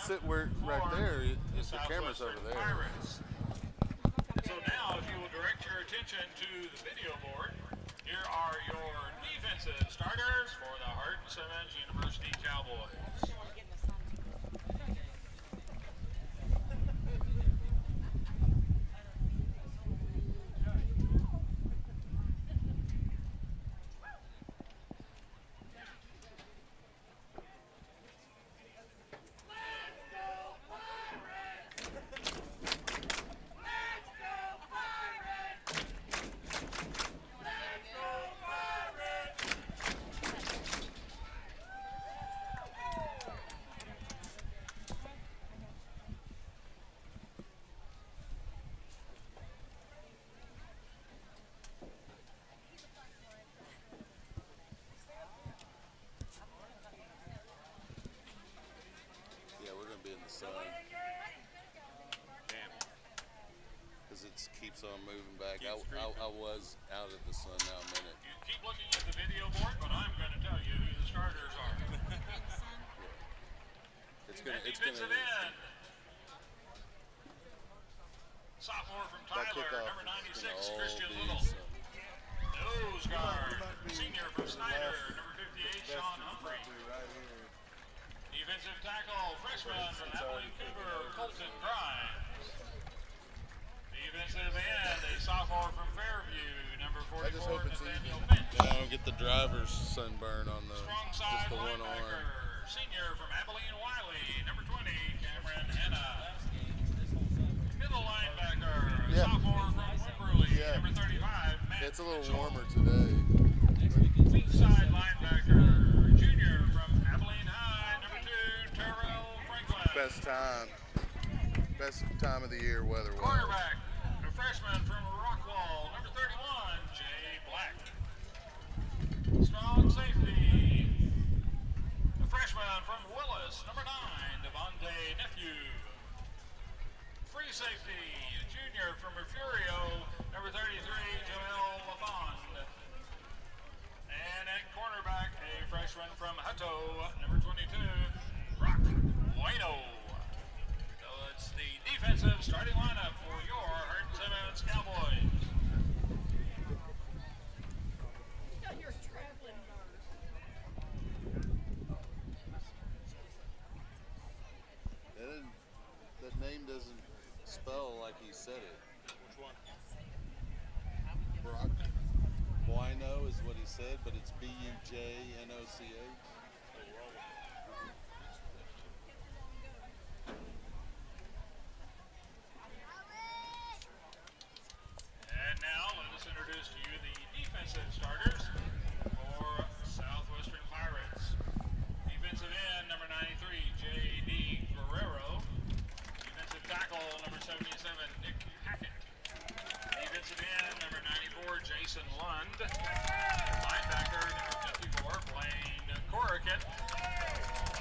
sit where right there. If the camera's over there. Pirates. So now, if you will direct your attention to the video board, here are your defensive starters for the Hardin Simmons University Cowboys. Be in the sun. Damn. Because it keeps on moving back. I was out of the sun now a minute. You keep looking at the video board, but I'm going to tell you who the starters are. It's gonna defensive end. Sophomore from Tyler, number 96, Christian Little. Nose guard, senior from Snyder, number 58, Sean Humphrey. Defensive tackle, freshman from Abilene Cougar, Colton Grimes. Defensive end, a sophomore from Fairview, number 44, Nathaniel Finch. I don't get the driver's sunburn on the Strong just side the one linebacker, arm. senior from Abilene Wiley, number 20, Cameron Hanna. Middle linebacker, sophomore from Wimberley, number 35, Matt It's a little Mitchell. warmer today. Weak side linebacker, junior from Abilene High, number 2, Terrell Franklin. Best time of the year weather-wise. Quarterback, a freshman from Rockwall, number 31, Jay Black. Strong safety, a freshman from Willis, number 9, Devontae Nephew. Free safety, a junior from Refugio, number 33, Joel LaFond. And at cornerback, a freshman from Hutto, number 22, Brock Bueno. So it's the defensive starting lineup for your Hardin Simmons Cowboys. That name doesn't spell like he said it. Which one? Brock Bueno is what he said, but it's Bujnoch. And now let us introduce to you the defensive starters for Southwestern Pirates. Defensive end, number 93, J.D. Guerrero. Defensive tackle, number 77, Nick Hackett. Defensive end, number 94, Jason Lund. Linebacker, number 54, Blaine Corrigan.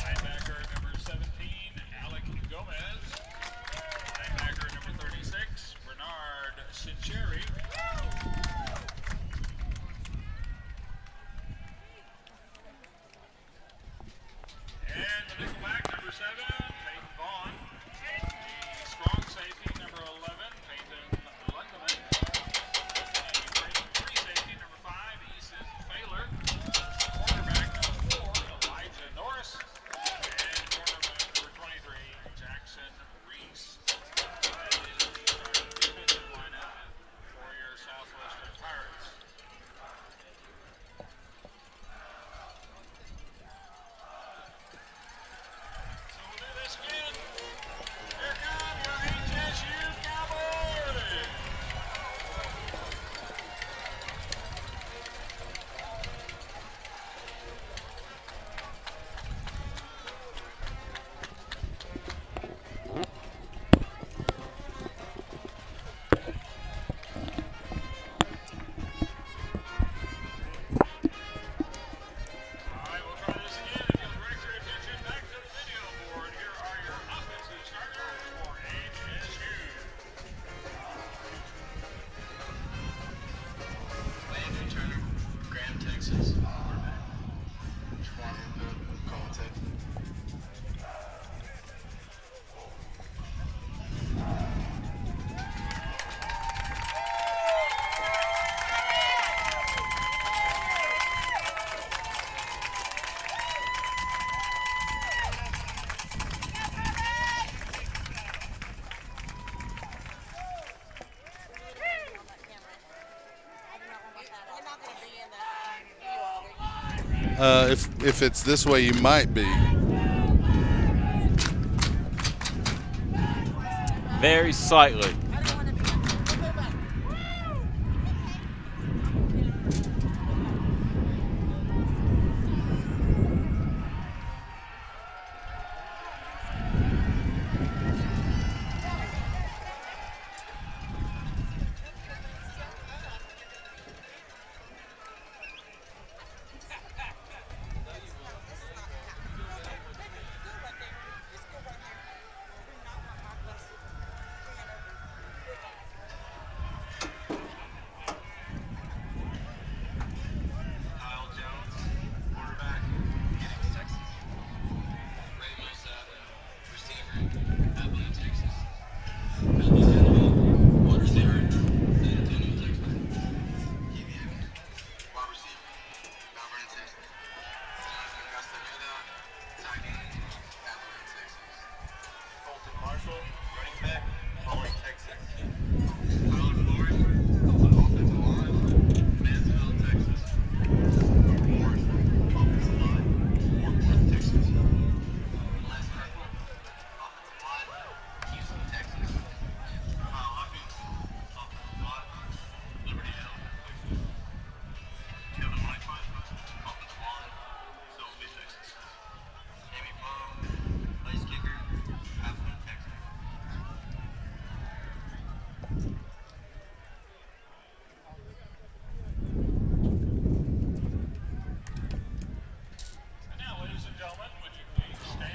Linebacker, number 17, Alec Gomez. Linebacker, number 36, Bernard Sincheri. And the nickelback, number 7, Peyton Vaughn. The strong safety, number 11, Peyton Lundeman. The free safety, number 5, Easton Failer. Quarterback, number 4, Elijah Norris. If it's this way, you might be. Very slightly.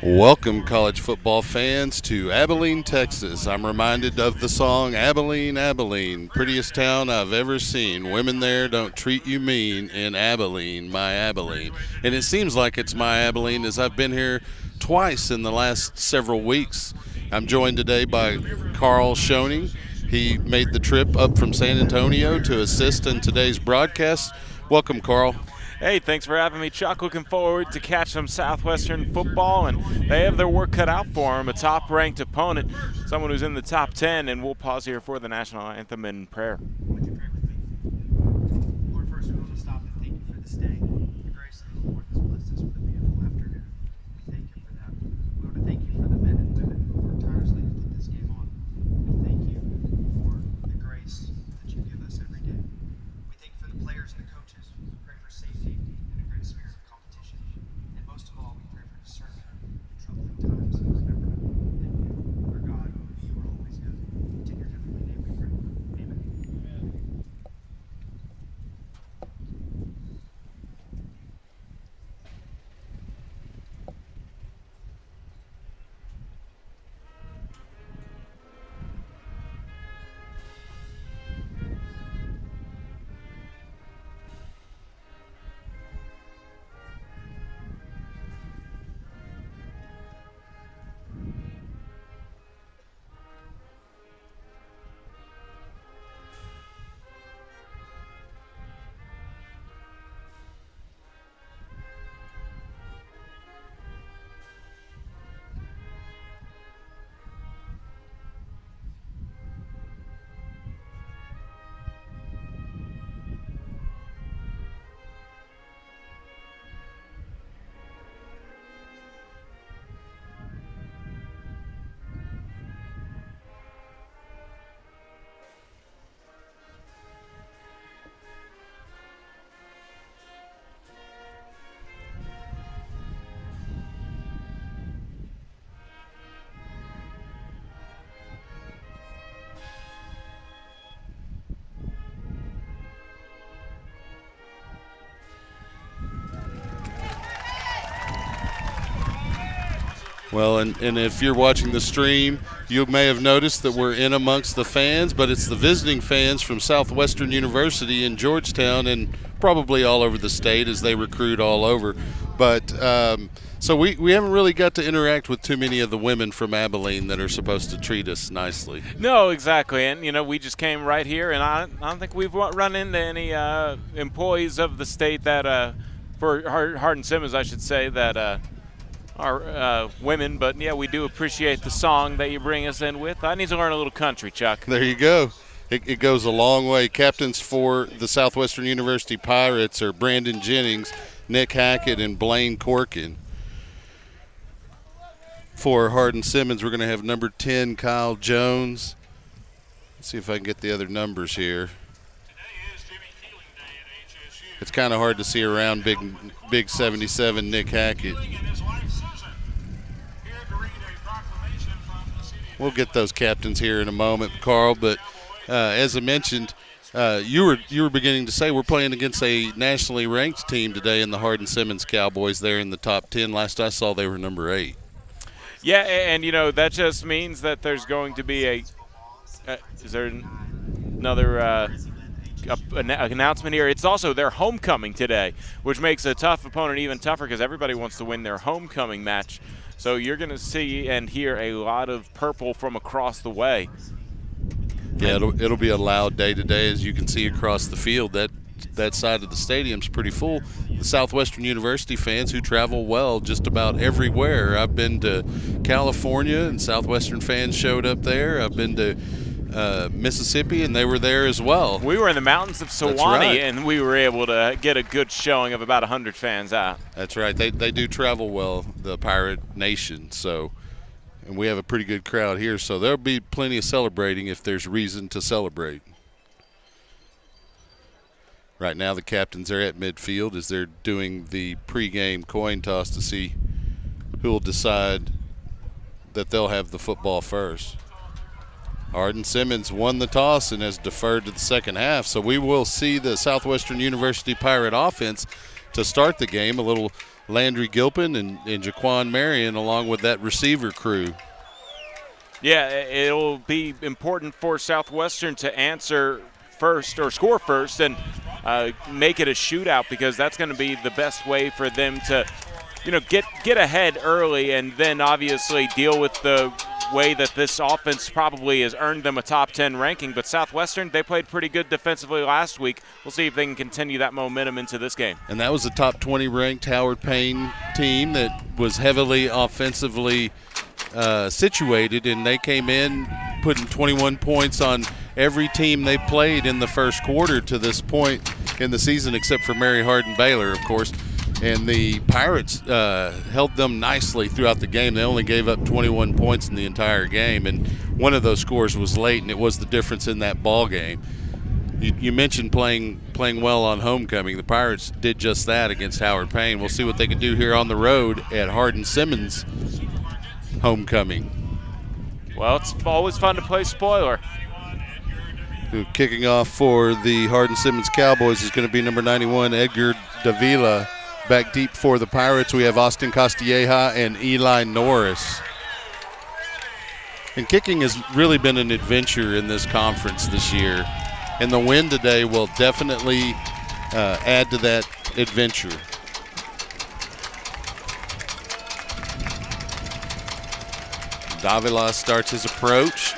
Welcome, college football fans, to Abilene, Texas. I'm reminded of the song Abilene, Abilene, prettiest town I've ever seen. Women there don't treat you mean in Abilene, my Abilene. And it seems like it's my Abilene, as I've been here twice in the last several weeks. I'm joined today by Carl Schoening. He made the trip up from San Antonio to assist in today's broadcast. Welcome, Carl. Hey, thanks for having me, Chuck. Looking forward to catch some Southwestern football, and they have their work cut out for them. A top-ranked opponent, someone who's in the top 10, and we'll pause here for the national anthem and prayer. Would you pray with me? Lord, first we want to stop and thank you for this day. The grace of the Lord has blessed us with a beautiful afternoon. We thank you for that. We want to thank you for the men and women who worked tirelessly to put this game on. We thank you for the grace that you give us every day. We thank you for the players and the coaches. We pray for safety and a great spirit of competition. And most of all, we pray for discernment in troubling times. And remember that you are God, you are always good. In your heavenly name we pray. Amen. Well, and if you're watching the stream, you may have noticed that we're in amongst the fans, but it's the visiting fans from Southwestern University in Georgetown and probably all over the state as they recruit all over. But so we haven't really got to interact with too many of the women from Abilene that are supposed to treat us nicely. No, exactly. And, you know, we just came right here, and I don't think we've run into any employees of the state that, for Hardin Simmons, I should say, that are women. But, yeah, we do appreciate the song that you bring us in with. I need to learn a little country, Chuck. There you go. It goes a long way. Captains for the Southwestern University Pirates are Brandon Jennings, Nick Hackett, and Blaine Corkin. For Hardin Simmons, we're going to have number 10, Kyle Jones. Let's see if I can get the other numbers here. It's kind of hard to see around big 77 Nick Hackett. We'll get those captains here in a moment, Carl. But as I mentioned, you were beginning to say we're playing against a nationally ranked team today in the Hardin Simmons Cowboys. They're in the top 10. Last I saw, they were number 8. Yeah, and that just means that there's going to be is there another announcement here? It's also their homecoming today, which makes a tough opponent even tougher because everybody wants to win their homecoming match. So you're going to see and hear a lot of purple from across the way. Yeah, it'll be a loud day today, as you can see across the field. That side of the stadium's pretty full. The Southwestern University fans who travel well just about everywhere. I've been to California, and Southwestern fans showed up there. I've been to Mississippi, and they were there as well. We were in the mountains of Sewanee, right. And we were able to get a good showing of about 100 fans out. That's right. They do travel well, the Pirate Nation. So, and we have a pretty good crowd here, so there'll be plenty of celebrating if there's reason to celebrate. Right now the captains are at midfield as they're doing the pregame coin toss to see who will decide that they'll have the football first. Hardin Simmons won the toss and has deferred to the second half, so we will see the Southwestern University Pirate offense to start the game. A little Landry Gilpin and Jaquan Marion along with that receiver crew. Yeah, it'll be important for Southwestern to answer first or score first and make it a shootout, because that's going to be the best way for them to, get ahead early and then obviously deal with the way that this offense probably has earned them a top 10 ranking. But Southwestern, they played pretty good defensively last week. We'll see if they can continue that momentum into this game. And that was a top 20 ranked Howard Payne team that was heavily offensively situated, and they came in putting 21 points on every team they played in the first quarter to this point in the season, except for Mary Hardin Baylor, of course. And the Pirates held them nicely throughout the game. They only gave up 21 points in the entire game, and one of those scores was late, and it was the difference in that ball game. You mentioned playing well on homecoming. The Pirates did just that against Howard Payne. We'll see what they can do here on the road at Hardin Simmons homecoming. Well, it's always fun to play spoiler. Kicking off for the Hardin Simmons Cowboys is going to be number 91, Edgar Davila. Back deep for the Pirates, we have Austin Castilleja and Eli Norris. And kicking has really been an adventure in this conference this year. And the win today will definitely add to that adventure. Davila starts his approach,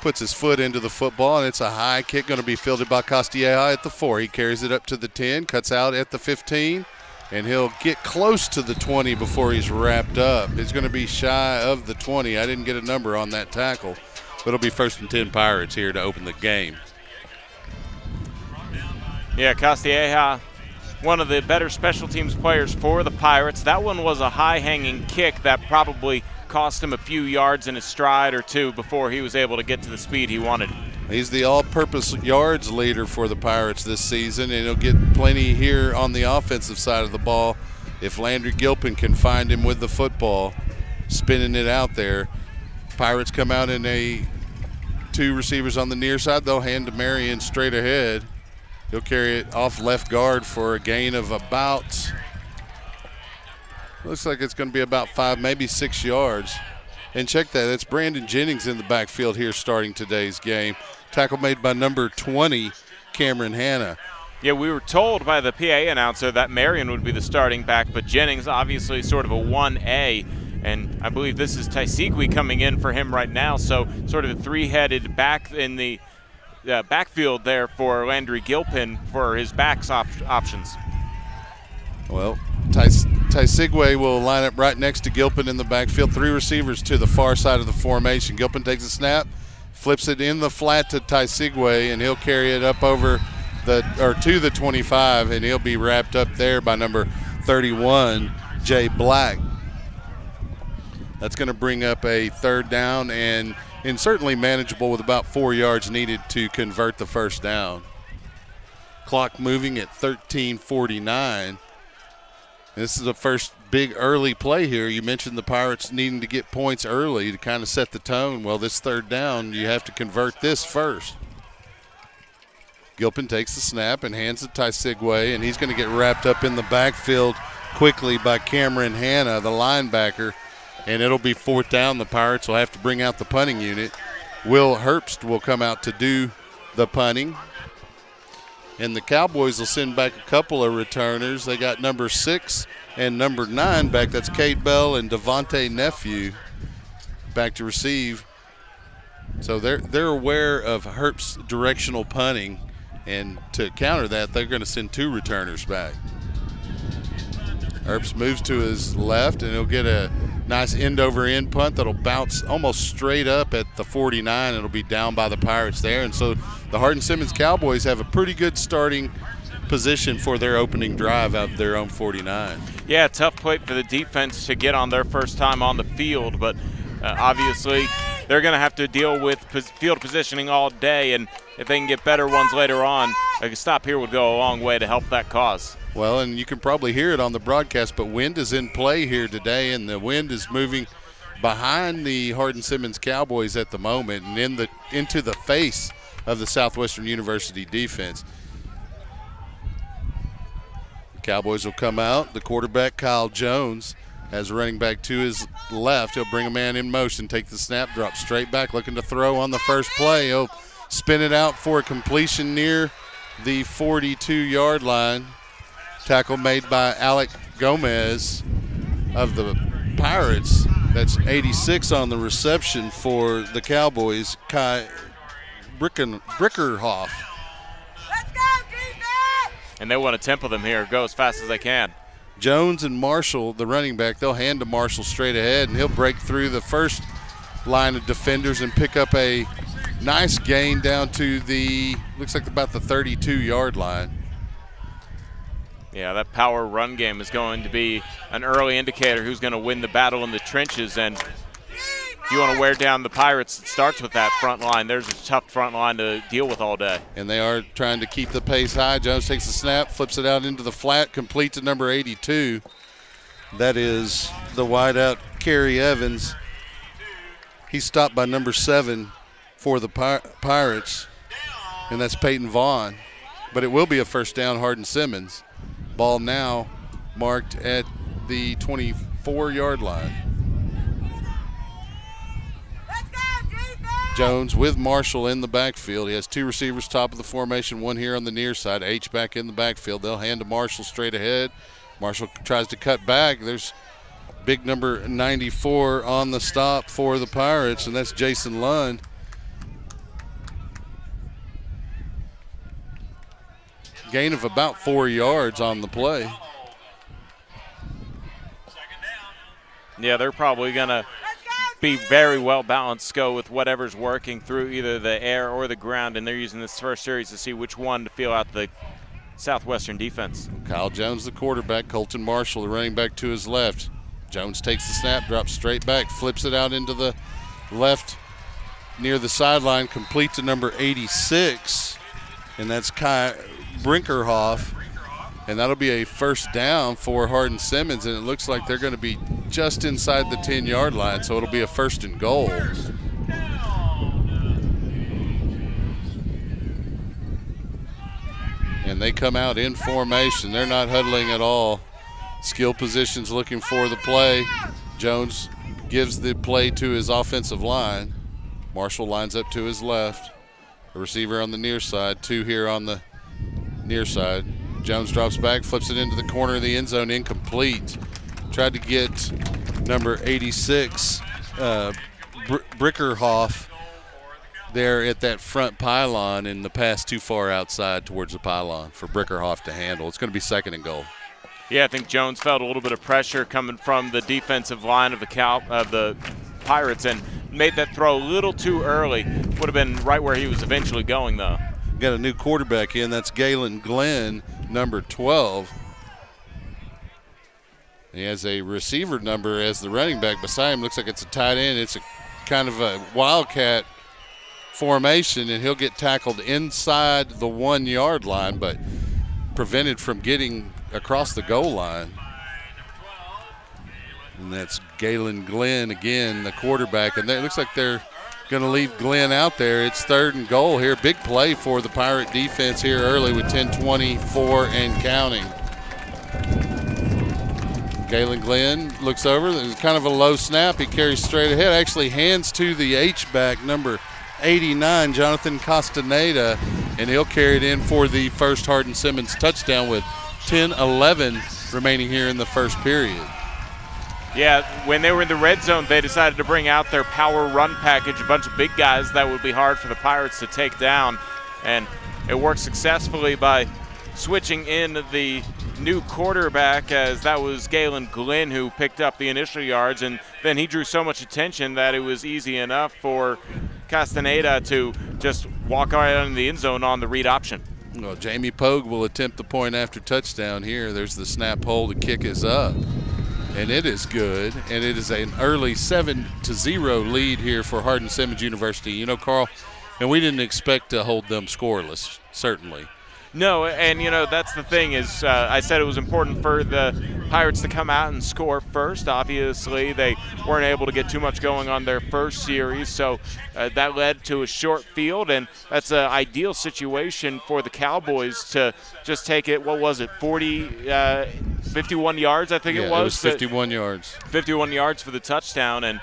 puts his foot into the football, and it's a high kick going to be fielded by Castilleja at the 4. He carries it up to the 10, cuts out at the 15, and he'll get close to the 20 before he's wrapped up. He's going to be shy of the 20. I didn't get a number on that tackle, but it'll be 1st and 10 Pirates here to open the game. Yeah, Castilleja, one of the better special teams players for the Pirates. That one was a high-hanging kick that probably cost him a few yards in his stride or two before he was able to get to the speed he wanted. He's the all-purpose yards leader for the Pirates this season, and he'll get plenty here on the offensive side of the ball if Landry Gilpin can find him with the football, spinning it out there. Pirates come out in 2 receivers on the near side. They'll hand to Marion straight ahead. He'll carry it off left guard for a gain of about, looks like it's going to be about 5, maybe 6 yards. And check that, it's Brandon Jennings in the backfield here starting today's game. Tackle made by number 20, Cameron Hanna. Yeah, we were told by the PA announcer that Marion would be the starting back, but Jennings obviously sort of a 1A, and I believe this is Taisigui coming in for him right now, so sort of a 3-headed back in the backfield there for Landry Gilpin for his backs options. Well, Taisigui will line up right next to Gilpin in the backfield. 3 receivers to the far side of the formation. Gilpin takes a snap, flips it in the flat to Tysigwe, and he'll carry it up over to the 25, and he'll be wrapped up there by number 31, Jay Black. That's going to bring up a third down and certainly manageable with about 4 yards needed to convert the first down. Clock moving at 13:49. This is the first big early play here. You mentioned the Pirates needing to get points early to kind of set the tone. Well, this third down, you have to convert this first. Gilpin takes the snap and hands it to Tysigwe, and he's going to get wrapped up in the backfield quickly by Cameron Hanna, the linebacker, and it'll be fourth down. The Pirates will have to bring out the punting unit. Will Herbst will come out to do the punting. And the Cowboys will send back a couple of returners. They got number 6 and number 9 back. That's Cade Bell and Devontae Nephew back to receive. So they're aware of Herbst's directional punting. And to counter that, they're going to send 2 returners back. Herbst moves to his left, and he'll get a nice end-over-end punt that'll bounce almost straight up at the 49. It'll be down by the Pirates there. And so the Hardin Simmons Cowboys have a pretty good starting position for their opening drive out of their own 49. Yeah, tough play for the defense to get on their first time on the field, but obviously they're going to have to deal with field positioning all day, and if they can get better ones later on, a stop here would go a long way to help that cause. Well, and you can probably hear it on the broadcast, but wind is in play here today, and the wind is moving behind the Hardin Simmons Cowboys at the moment and into the face of the Southwestern University defense. The Cowboys will come out. The quarterback, Kyle Jones, has a running back to his left. He'll bring a man in motion, take the snap, drop straight back, looking to throw on the first play. He'll spin it out for a completion near the 42-yard line. Tackle made by Alec Gomez of the Pirates. That's 86 on the reception for the Cowboys. Kai Brickerhoff. Let's go, defense! And they want to tempo them here, go as fast as they can. Jones and Marshall, the running back, they'll hand to Marshall straight ahead, and he'll break through the first line of defenders and pick up a nice gain down to looks like about the 32-yard line. Yeah, that power run game is going to be an early indicator who's going to win the battle in the trenches. And if you want to wear down the Pirates, it starts with that front line. There's a tough front line to deal with all day. And they are trying to keep the pace high. Jones takes the snap, flips it out into the flat, complete to number 82. That is the wideout, Kerry Evans. He's stopped by number 7 for the Pirates, and that's Peyton Vaughn. But it will be a first down, Hardin Simmons. Ball now marked at the 24-yard line. Let's go, defense! Jones with Marshall in the backfield. He has 2 receivers top of the formation, 1 here on the near side. H back in the backfield. They'll hand to Marshall straight ahead. Marshall tries to cut back. There's big number 94 on the stop for the Pirates, and that's Jason Lund. Gain of about 4 yards on the play. Yeah, they're probably going to be very well balanced, go with whatever's working through either the air or the ground, and they're using this first series to see which one to feel out the Southwestern defense. Kyle Jones, the quarterback. Colton Marshall, the running back, to his left. Jones takes the snap, drops straight back, flips it out into the left near the sideline, complete to number 86, and that's Kai Brinkerhoff, and that'll be a first down for Hardin Simmons, and it looks like they're going to be just inside the 10-yard line, so it'll be a first and goal. And they come out in formation. They're not huddling at all. Skill positions looking for the play. Jones gives the play to his offensive line. Marshall lines up to his left. A receiver on the near side, 2 here on the near side. Jones drops back, flips it into the corner of the end zone, incomplete. Tried to get number 86, Brickerhoff, there at that front pylon, and the pass too far outside towards the pylon for Brickerhoff to handle. It's going to be second and goal. Yeah, I think Jones felt a little bit of pressure coming from the defensive line of the Pirates, and made that throw a little too early. Would have been right where he was eventually going, though. Got a new quarterback in. That's Galen Glenn, number 12. He has a receiver number as the running back beside him. Looks like it's a tight end. It's a kind of a wildcat formation, and he'll get tackled inside the 1 yard line, but prevented from getting across the goal line. And that's Galen Glenn again, the quarterback. And it looks like they're going to leave Glenn out there. It's 3rd and goal here. Big play for the Pirate defense here early with 10:24 and counting. Galen Glenn looks over. There's kind of a low snap. He carries straight ahead. Actually hands to the H-back, number 89, Jonathan Castaneda, and he'll carry it in for the first Hardin Simmons touchdown with 10:11 remaining here in the first period. Yeah, when they were in the red zone, they decided to bring out their power run package, a bunch of big guys that would be hard for the Pirates to take down. And it worked successfully by switching in the new quarterback, as that was Galen Glenn who picked up the initial yards. And then he drew so much attention that it was easy enough for Castaneda to just walk right out in the end zone on the read option. Well, Jamie Pogue will attempt the point after touchdown here. There's the snap hold. The kick is up. And it is good, and it is an early 7-0 lead here for Hardin Simmons University. You know, Carl, and we didn't expect to hold them scoreless, certainly. No, and, you know, that's the thing is I said it was important for the Pirates to come out and score first. Obviously, they weren't able to get too much going on their first series, so that led to a short field, and that's an ideal situation for the Cowboys to just take it, 51 yards, I think it was. It was 51 yards. 51 yards for the touchdown, and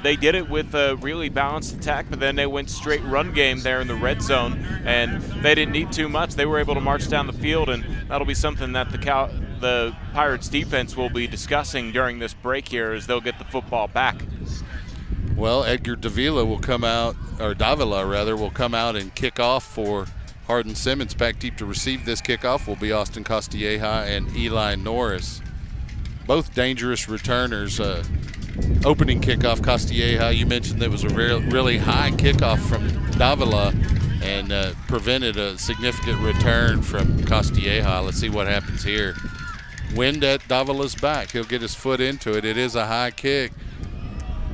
they did it with a really balanced attack, but then they went straight run game there in the red zone, and they didn't need too much. They were able to march down the field, and that'll be something that the Pirates defense will be discussing during this break here as they'll get the football back. Well, Edgar Davila will come out, or Davila rather, will come out and kick off for Hardin Simmons. Back deep to receive this kickoff will be Austin Costilleja and Eli Norris. Both dangerous returners. Opening kickoff, Costilleja, you mentioned there was a really high kickoff from Davila and prevented a significant return from Costilleja. Let's see what happens here. Wind at Davila's back. He'll get his foot into it. It is a high kick.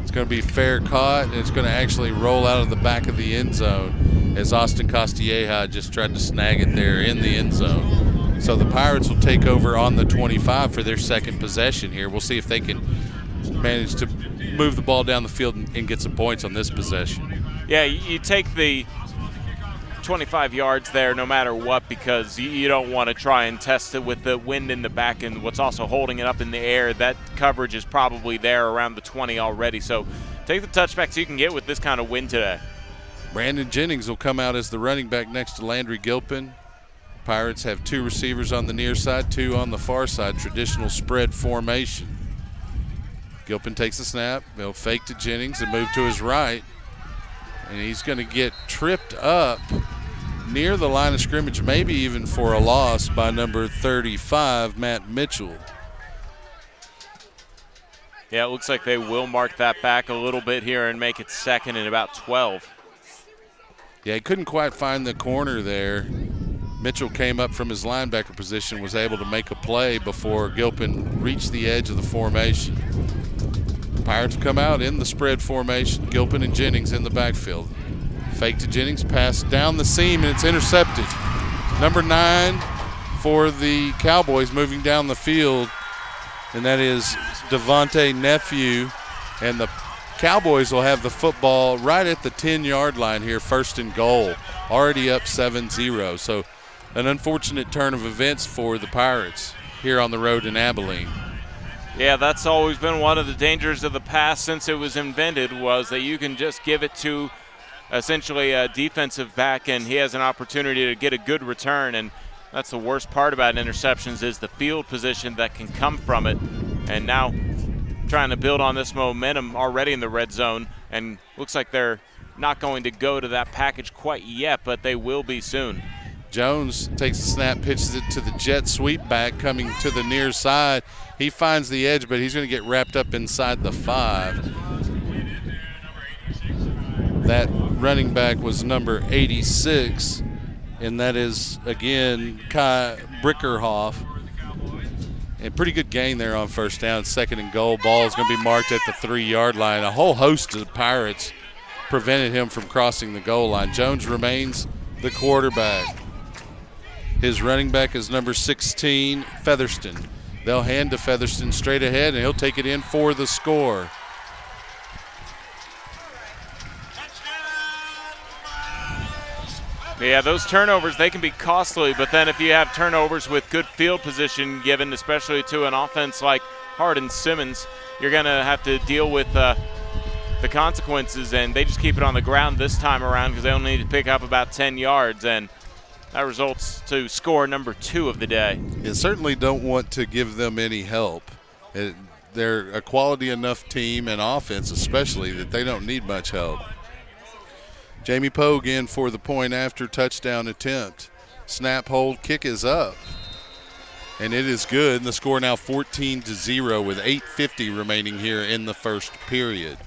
It's going to be fair caught, and it's going to actually roll out of the back of the end zone as Austin Costilleja just tried to snag it there in the end zone. So the Pirates will take over on the 25 for their second possession here. We'll see if they can manage to move the ball down the field and get some points on this possession. Yeah, you take the 25 yards there no matter what, because you don't want to try and test it with the wind in the back and what's also holding it up in the air. That coverage is probably there around the 20 already. So take the touchbacks you can get with this kind of wind today. Brandon Jennings will come out as the running back next to Landry Gilpin. Pirates have 2 receivers on the near side, 2 on the far side, traditional spread formation. Gilpin takes the snap. He'll fake to Jennings and move to his right. And he's going to get tripped up near the line of scrimmage, maybe even for a loss by number 35, Matt Mitchell. Yeah, it looks like they will mark that back a little bit here and make it 2nd and about 12. Yeah, he couldn't quite find the corner there. Mitchell came up from his linebacker position, was able to make a play before Gilpin reached the edge of the formation. Pirates come out in the spread formation. Gilpin and Jennings in the backfield. Fake to Jennings, pass down the seam, and it's intercepted. Number 9 for the Cowboys moving down the field, and that is Devontae Nephew. And the Cowboys will have the football right at the 10-yard line here, 1st and goal. Already up 7-0. So an unfortunate turn of events for the Pirates here on the road in Abilene. Yeah, that's always been one of the dangers of the past since it was invented, was that you can just give it to essentially a defensive back and he has an opportunity to get a good return. And that's the worst part about interceptions, is the field position that can come from it. And now trying to build on this momentum already in the red zone, and looks like they're not going to go to that package quite yet, but they will be soon. Jones takes the snap, pitches it to the jet sweep back coming to the near side. He finds the edge, but he's going to get wrapped up inside the 5. That running back was number 86, and that is, again, Kai Brickerhoff. And pretty good gain there on first down. 2nd and goal. Ball is going to be marked at the 3-yard line. A whole host of Pirates prevented him from crossing the goal line. Jones remains the quarterback. His running back is number 16, Featherston. They'll hand to Featherston straight ahead, and he'll take it in for the score. Yeah, those turnovers, they can be costly, but then if you have turnovers with good field position given, especially to an offense like Hardin Simmons, you're going to have to deal with the consequences, and they just keep it on the ground this time around because they only need to pick up about 10 yards, and that results to score number 2 of the day. You certainly don't want to give them any help. They're a quality enough team and offense especially that they don't need much help. Jamie Pogue in for the point after touchdown attempt. Snap, hold, kick is up. And it is good. And the score now 14-0 with 8:50 remaining here in the first period.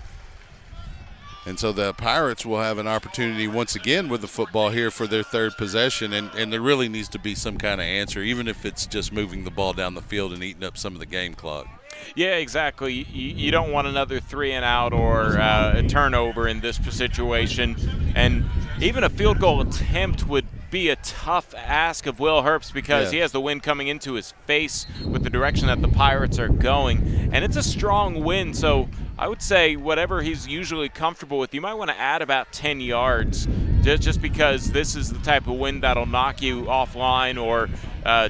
And so the Pirates will have an opportunity once again with the football here for their 3rd possession. And there really needs to be some kind of answer, even if it's just moving the ball down the field and eating up some of the game clock. Yeah, exactly. You don't want another 3-and-out or a turnover in this situation. And even a field goal attempt would be a tough ask of Will Herbst because he has the wind coming into his face with the direction that the Pirates are going. And it's a strong wind, so I would say whatever he's usually comfortable with, you might want to add about 10 yards just because this is the type of wind that'll knock you offline or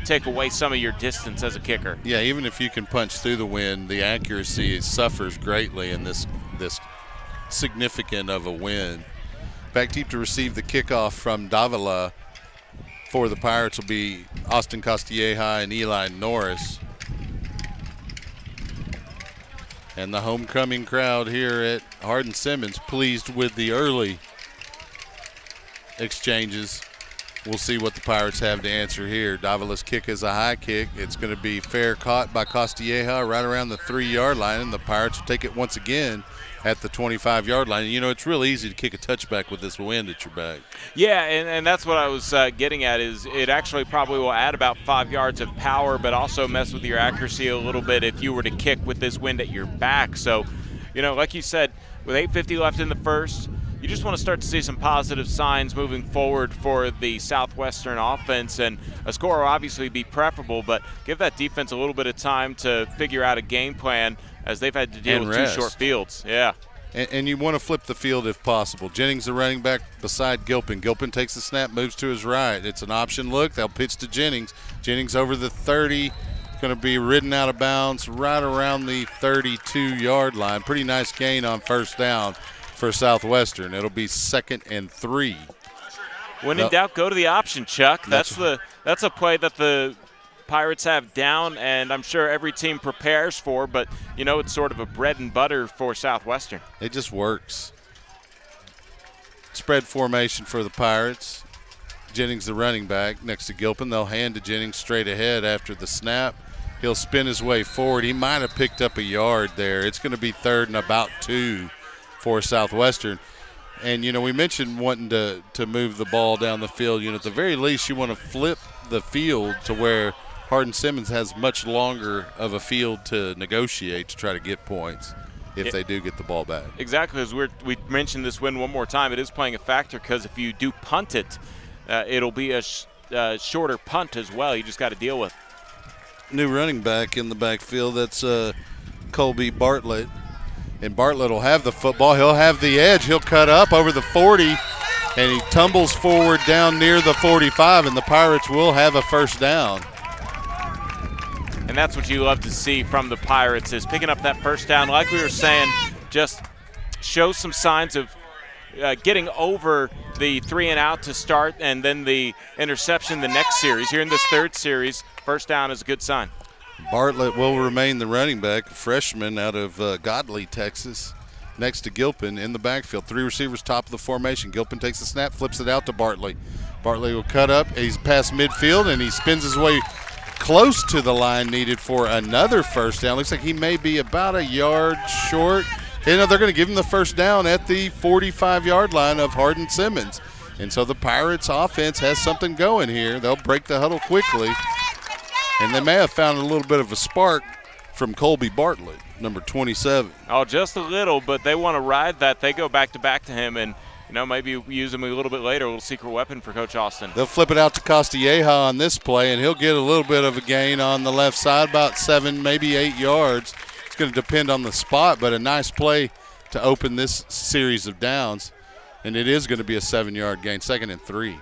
take away some of your distance as a kicker. Yeah, even if you can punch through the wind, the accuracy suffers greatly in this significant of a wind. Back deep to receive the kickoff from Davila for the Pirates will be Austin Costilleja and Eli Norris. And the homecoming crowd here at Hardin Simmons pleased with the early exchanges. We'll see what the Pirates have to answer here. Davila's kick is a high kick. It's going to be fair caught by Costilleja right around the 3-yard line, and the Pirates will take it once again at the 25-yard line. You know, it's real easy to kick a touchback with this wind at your back. Yeah, and that's what I was getting at is it actually probably will add about 5 yards of power, but also mess with your accuracy a little bit if you were to kick with this wind at your back. So, you know, like you said, with 8:50 left in the first, you just want to start to see some positive signs moving forward for the Southwestern offense, and a score will obviously be preferable, but give that defense a little bit of time to figure out a game plan as they've had to deal with 2 short fields. Yeah. And you want to flip the field if possible. Jennings, the running back, beside Gilpin. Gilpin takes the snap, moves to his right. It's an option look. They'll pitch to Jennings. Jennings over the 30, going to be ridden out of bounds right around the 32-yard line. Pretty nice gain on first down for Southwestern. It'll be 2nd and 3. When in doubt, go to the option, Chuck. That's a play that the Pirates have down, and I'm sure every team prepares for, but, you know, it's sort of a bread and butter for Southwestern. It just works. Spread formation for the Pirates. Jennings, the running back, next to Gilpin. They'll hand to Jennings straight ahead after the snap. He'll spin his way forward. He might have picked up a yard there. It's going to be 3rd and about 2 for Southwestern. And, you know, we mentioned wanting to move the ball down the field. You know, at the very least, you want to flip the field to where Hardin Simmons has much longer of a field to negotiate to try to get points if they do get the ball back. Exactly. As we mentioned this win one more time, it is playing a factor because if you do punt it, it'll be a shorter punt as well. You just got to deal with. New running back in the backfield, that's Colby Bartlett. And Bartlett will have the football. He'll have the edge. He'll cut up over the 40, and he tumbles forward down near the 45, and the Pirates will have a first down. And that's what you love to see from the Pirates is picking up that first down. Like we were saying, just show some signs of getting over the 3-and-out to start and then the interception the next series. Here in this 3rd series, first down is a good sign. Bartlett will remain the running back, a freshman out of Godley, Texas, next to Gilpin in the backfield. 3 receivers, top of the formation. Gilpin takes the snap, flips it out to Bartley. Bartley will cut up. He's past midfield, and he spins his way close to the line needed for another first down. Looks like he may be about a yard short. they're going to give him the first down at the 45-yard line of Hardin Simmons. And so the Pirates offense has something going here. They'll break the huddle quickly. And they may have found a little bit of a spark from Colby Bartlett, number 27. Oh, just a little, but they want to ride that. They go back to him and, maybe use him a little bit later, a little secret weapon for Coach Austin. They'll flip it out to Castilleja on this play, and he'll get a little bit of a gain on the left side, about 7, maybe 8 yards. It's going to depend on the spot, but a nice play to open this series of downs. And it is going to be a 7-yard gain, 2nd and 3.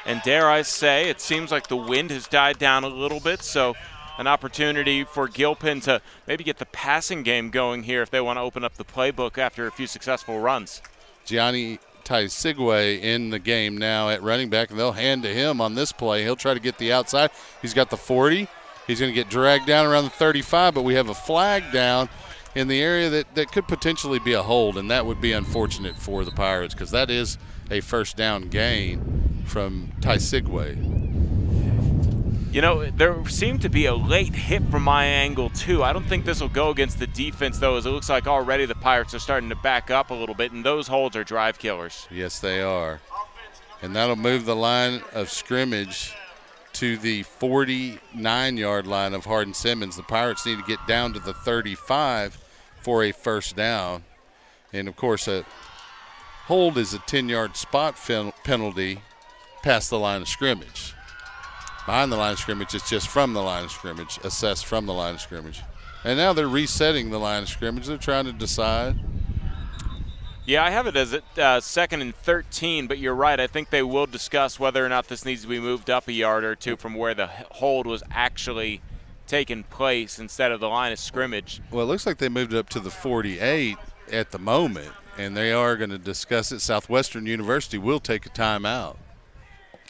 And dare I say, it seems like the wind has died down a little bit, so an opportunity for Gilpin to maybe get the passing game going here if they want to open up the playbook after a few successful runs. Gianni Taisigwe in the game now at running back, and they'll hand to him on this play. He'll try to get the outside. He's got the 40. He's going to get dragged down around the 35, but we have a flag down in the area that could potentially be a hold, and that would be unfortunate for the Pirates because that is a first down gain from Taisigwe. There seemed to be a late hit from my angle, too. I don't think this will go against the defense, though, as it looks like already the Pirates are starting to back up a little bit, and those holds are drive killers. Yes, they are. And that'll move the line of scrimmage to the 49-yard line of Hardin Simmons. The Pirates need to get down to the 35 for a first down. And, of course, a hold is a 10-yard spot penalty past the line of scrimmage. Behind the line of scrimmage, it's just from the line of scrimmage, assessed from the line of scrimmage. And now they're resetting the line of scrimmage. They're trying to decide. Yeah, I have it as 2nd and 13, but you're right. I think they will discuss whether or not this needs to be moved up a yard or two from where the hold was actually taking place instead of the line of scrimmage. Well, it looks like they moved it up to the 48 at the moment, and they are going to discuss it. Southwestern University will take a timeout.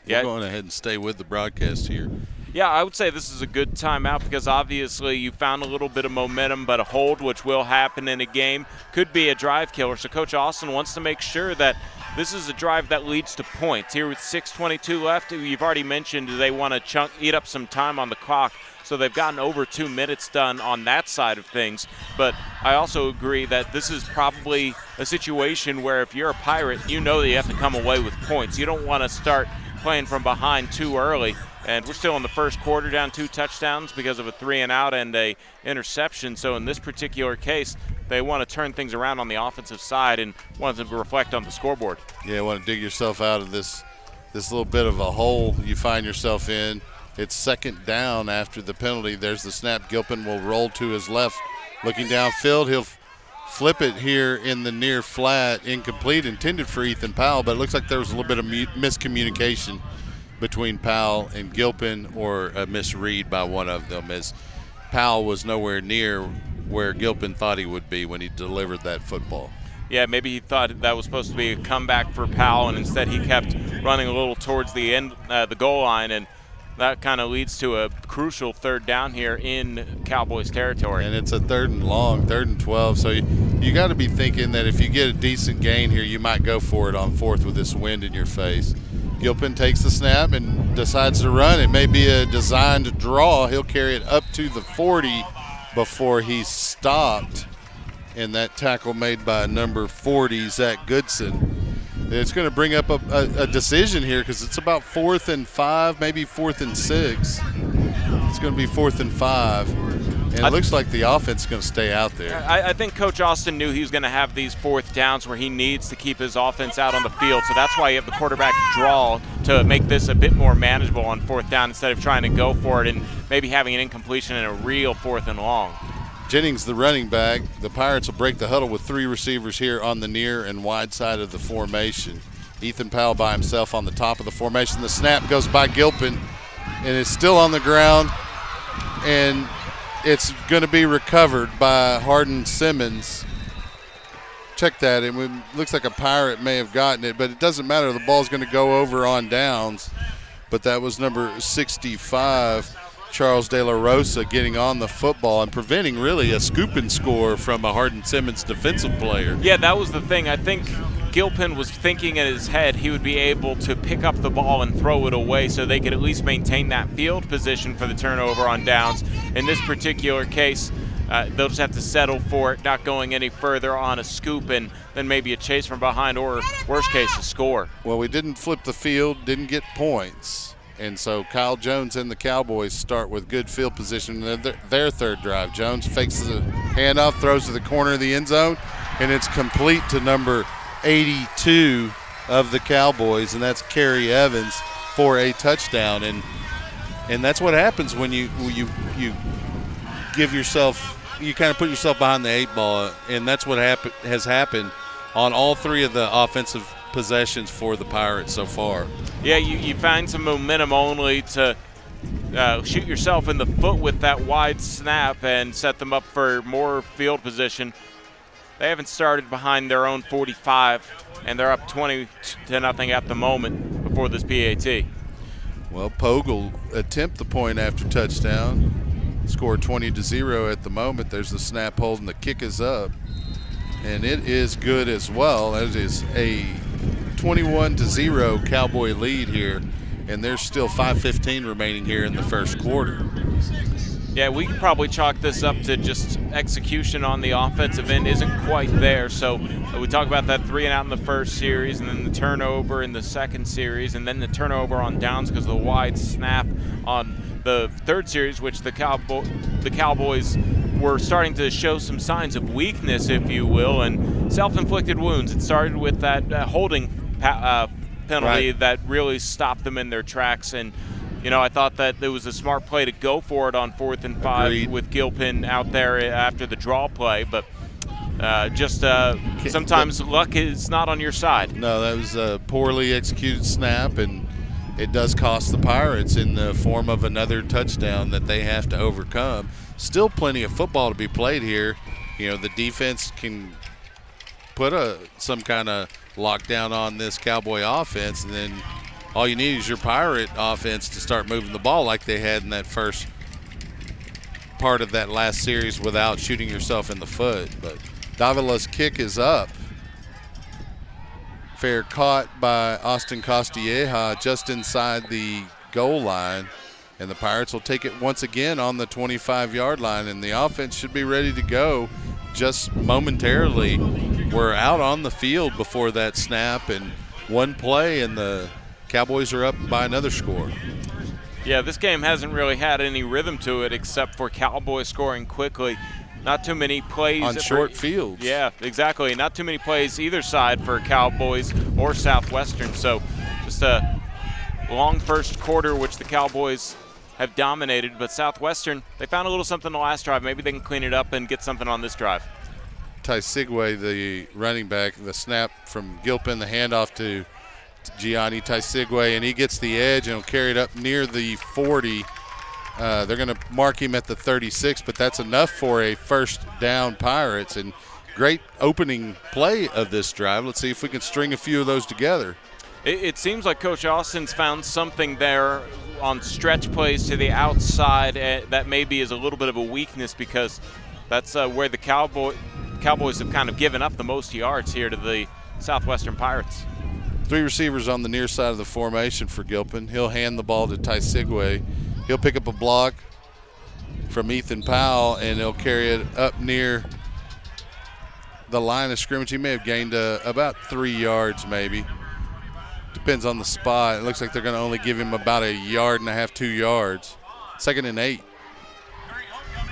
Yeah. We're going ahead and stay with the broadcast here. Yeah, I would say this is a good timeout because obviously you found a little bit of momentum, but a hold, which will happen in a game, could be a drive killer. So Coach Austin wants to make sure that this is a drive that leads to points. Here with 6:22 left, you've already mentioned they want to eat up some time on the clock. So they've gotten over 2 minutes done on that side of things. But I also agree that this is probably a situation where if you're a Pirate, you know that you have to come away with points. You don't want to start playing from behind too early, and we're still in the first quarter down 2 touchdowns because of a 3-and-out and a interception. So in this particular case, they want to turn things around on the offensive side and want to reflect on the scoreboard. Yeah, want to dig yourself out of this little bit of a hole you find yourself in. It's 2nd down after the penalty. There's the snap. Gilpin will roll to his left, looking downfield. He'll flip it here in the near flat, incomplete, intended for Ethan Powell, but it looks like there was a little bit of miscommunication between Powell and Gilpin, or a misread by one of them, as Powell was nowhere near where Gilpin thought he would be when he delivered that football. Yeah, maybe he thought that was supposed to be a comeback for Powell, and instead he kept running a little towards the end, the goal line, and that kind of leads to a crucial 3rd down here in Cowboys territory. And it's a 3rd and long, 3rd and 12. So you got to be thinking that if you get a decent gain here, you might go for it on 4th with this wind in your face. Gilpin takes the snap and decides to run. It may be a designed draw. He'll carry it up to the 40 before he's stopped. And that tackle made by number 40, Zach Goodson. It's going to bring up a decision here because it's about 4th and 5, maybe 4th and 6. It's going to be 4th and 5. And it looks like the offense is going to stay out there. I think Coach Austin knew he was going to have these 4th downs where he needs to keep his offense out on the field. So that's why you have the quarterback draw to make this a bit more manageable on 4th down instead of trying to go for it and maybe having an incompletion and a real 4th and long. Jennings, the running back. The Pirates will break the huddle with 3 receivers here on the near and wide side of the formation. Ethan Powell by himself on the top of the formation. The snap goes by Gilpin, and it's still on the ground, and it's going to be recovered by Hardin Simmons. Check that. It looks like a Pirate may have gotten it, but it doesn't matter. The ball's going to go over on downs, but that was number 65. Charles De La Rosa getting on the football and preventing really a scoop and score from a Hardin Simmons defensive player. Yeah, that was the thing. I think Gilpin was thinking in his head he would be able to pick up the ball and throw it away so they could at least maintain that field position for the turnover on downs. In this particular case, they'll just have to settle for it not going any further on a scoop and then maybe a chase from behind or, worst case, a score. Well, we didn't flip the field, didn't get points. And so Kyle Jones and the Cowboys start with good field position in their third drive. Jones fakes the handoff, throws to the corner of the end zone, and it's complete to number 82 of the Cowboys, and that's Kerry Evans for a touchdown. And that's what happens when you give yourself, you kind of put yourself behind the 8 ball, and that's what has happened on all 3 of the offensive possessions for the Pirates so far. Yeah, you find some momentum only to shoot yourself in the foot with that wide snap and set them up for more field position. They haven't started behind their own 45, and they're up 20-0 at the moment before this PAT. Well, Pogue will attempt the point after touchdown. Score 20-0 at the moment. There's the snap hold, and the kick is up. And it is good as well. That is a 21-0 Cowboy lead here, and there's still 5:15 remaining here in the first quarter. Yeah, we could probably chalk this up to just execution on the offensive end isn't quite there. So we talk about that 3-and-out in the first series, and then the turnover in the second series, and then the turnover on downs because of the wide snap on the third series, which the Cowboys were starting to show some signs of weakness, if you will, and self-inflicted wounds. It started with that holding penalty that really stopped them in their tracks. And I thought that it was a smart play to go for it on 4th and 5. Agreed. With Gilpin out there after the draw play, but sometimes luck is not on your side. No, that was a poorly executed snap, and it does cost the Pirates in the form of another touchdown that they have to overcome. Still plenty of football to be played here. The defense can put some kind of lockdown on this Cowboy offense, and then all you need is your Pirate offense to start moving the ball like they had in that first part of that last series without shooting yourself in the foot. But Davila's kick is up. Fair caught by Austin Costilleja just inside the goal line, and the Pirates will take it once again on the 25-yard line, and the offense should be ready to go just momentarily. We're out on the field before that snap, and one play, and the Cowboys are up by another score. Yeah, this game hasn't really had any rhythm to it except for Cowboys scoring quickly. Not too many plays on short fields. Yeah, exactly. Not too many plays either side for Cowboys or Southwestern. So just a long first quarter, which the Cowboys have dominated. But Southwestern, they found a little something the last drive. Maybe they can clean it up and get something on this drive. Ty Sigway, the running back, the snap from Gilpin, the handoff to Gianni Ty Sigway, and he gets the edge and will carry it up near the 40. They're going to mark him at the 36, but that's enough for a first down Pirates. And great opening play of this drive. Let's see if we can string a few of those together. It seems like Coach Austin's found something there on stretch plays to the outside that maybe is a little bit of a weakness, because that's where the Cowboys have kind of given up the most yards here to the Southwestern Pirates. 3 receivers on the near side of the formation for Gilpin. He'll hand the ball to Ty Sigway. He'll pick up a block from Ethan Powell, and he'll carry it up near the line of scrimmage. He may have gained about 3 yards maybe. Depends on the spot. It looks like they're going to only give him about 1.5 yards, 2 yards. 2nd and 8.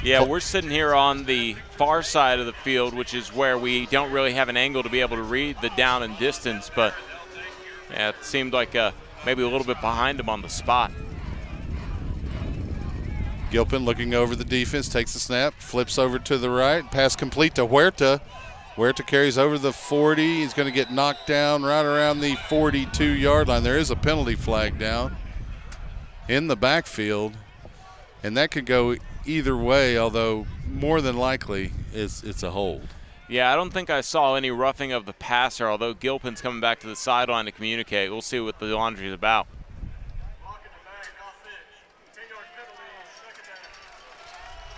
Yeah, we're sitting here on the far side of the field, which is where we don't really have an angle to be able to read the down and distance, but yeah, it seemed like maybe a little bit behind him on the spot. Gilpin looking over the defense, takes the snap, flips over to the right, pass complete to Huerta. Huerta carries over the 40. He's going to get knocked down right around the 42-yard line. There is a penalty flag down in the backfield, and that could go either way, although more than likely it's a hold. Yeah, I don't think I saw any roughing of the passer, although Gilpin's coming back to the sideline to communicate. We'll see what the laundry is about.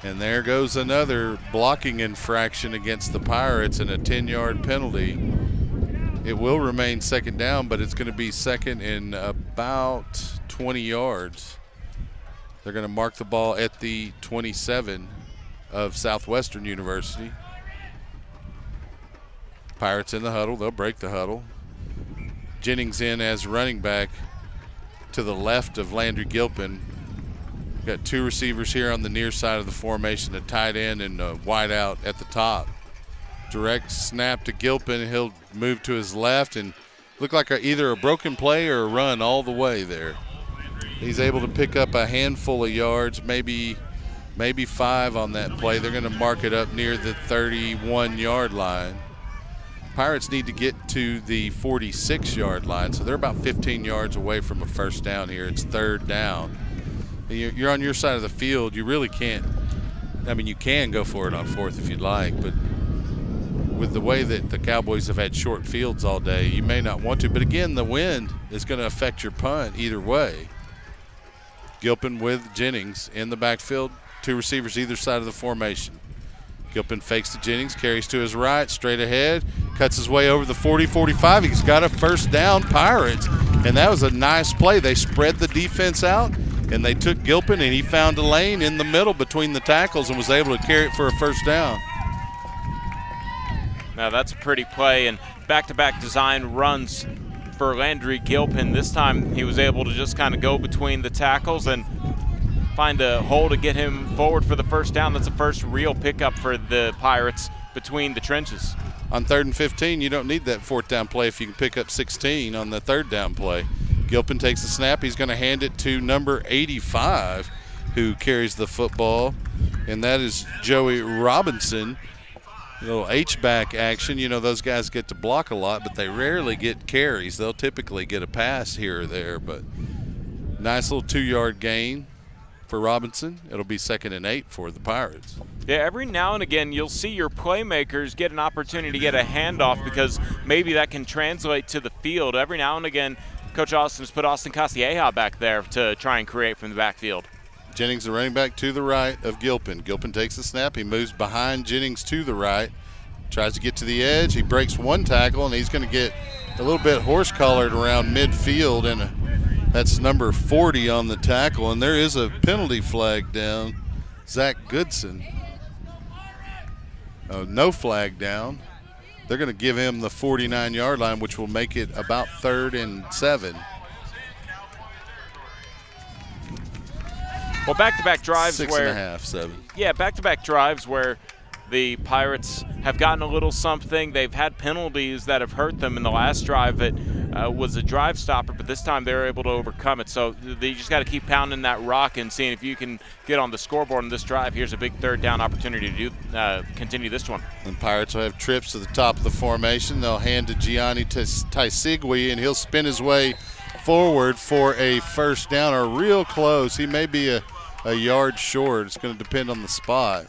And there goes another blocking infraction against the Pirates and a 10-yard penalty. It will remain 2nd down, but it's going to be 2nd and about 20 yards. They're going to mark the ball at the 27 of Southwestern University. Pirates in the huddle. They'll break the huddle. Jennings in as running back to the left of Landry Gilpin. Got two receivers here on the near side of the formation, a tight end and a wide out at the top. Direct snap to Gilpin. He'll move to his left and look like either a broken play or a run all the way there. He's able to pick up a handful of yards, maybe 5 on that play. They're going to mark it up near the 31-yard line. Pirates need to get to the 46-yard line, so they're about 15 yards away from a first down here. It's third down. You're on your side of the field. You really can't. I mean, you can go for it on fourth if you'd like, but with the way that the Cowboys have had short fields all day, you may not want to. But again, the wind is going to affect your punt either way. Gilpin with Jennings in the backfield, two receivers either side of the formation. Gilpin fakes to Jennings, carries to his right, straight ahead, cuts his way over the 40-45. He's got a first down, Pirates, and that was a nice play. They spread the defense out, and they took Gilpin, and he found a lane in the middle between the tackles and was able to carry it for a first down. Now that's a pretty play, and back-to-back design runs for Landry Gilpin. This time he was able to just kind of go between the tackles and find a hole to get him forward for the first down. That's the first real pickup for the Pirates between the trenches. On 3rd and 15, you don't need that fourth down play if you can pick up 16 on the third down play. Gilpin takes the snap. He's going to hand it to number 85, who carries the football, and that is Joey Robinson. A little H-back action. You know, those guys get to block a lot, but they rarely get carries. They'll typically get a pass here or there, but nice little 2-yard gain for Robinson. It'll be 2nd and 8 for the Pirates. Yeah, every now and again you'll see your playmakers get an opportunity to get a handoff because maybe that can translate to the field. Every now and again, Coach Austin's put Austin Casieja back there to try and create from the backfield. Jennings, the running back, to the right of Gilpin. Gilpin takes the snap. He moves behind Jennings to the right, tries to get to the edge. He breaks one tackle, and he's going to get a little bit horse-collared around midfield, and that's number 40 on the tackle, and there is a penalty flag down. Zach Goodson. No flag down. They're going to give him the 49-yard line, which will make it about 3rd and 7. Well, back-to-back drives 6.5, 7. Yeah, back-to-back drives where the Pirates have gotten a little something. They've had penalties that have hurt them. In the last drive, it was a drive stopper, but this time they were able to overcome it. So you just got to keep pounding that rock and seeing if you can get on the scoreboard in this drive. Here's a big third down opportunity to continue this one. And Pirates will have trips to the top of the formation. They'll hand to Gianni Taisigui, and he'll spin his way forward for a first down, or real close. He may be a yard short. It's going to depend on the spot.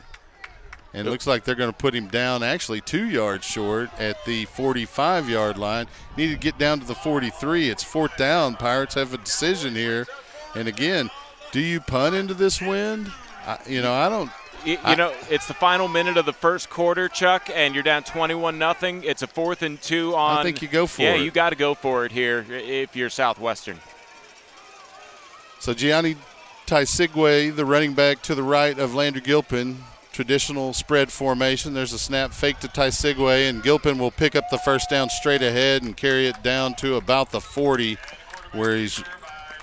And it looks like they're going to put him down actually 2 yards short at the 45-yard line. Need to get down to the 43. It's 4th down. Pirates have a decision here. And again, do you punt into this wind? I don't. It's the final minute of the first quarter, Chuck, and you're down 21-0. It's a 4th and 2 on. I think you go for it. Yeah, you got to go for it here if you're Southwestern. So Gianni Taisigui, the running back to the right of Landry Gilpin, traditional spread formation. There's a snap fake to Taisigui, and Gilpin will pick up the first down straight ahead and carry it down to about the 40, where he's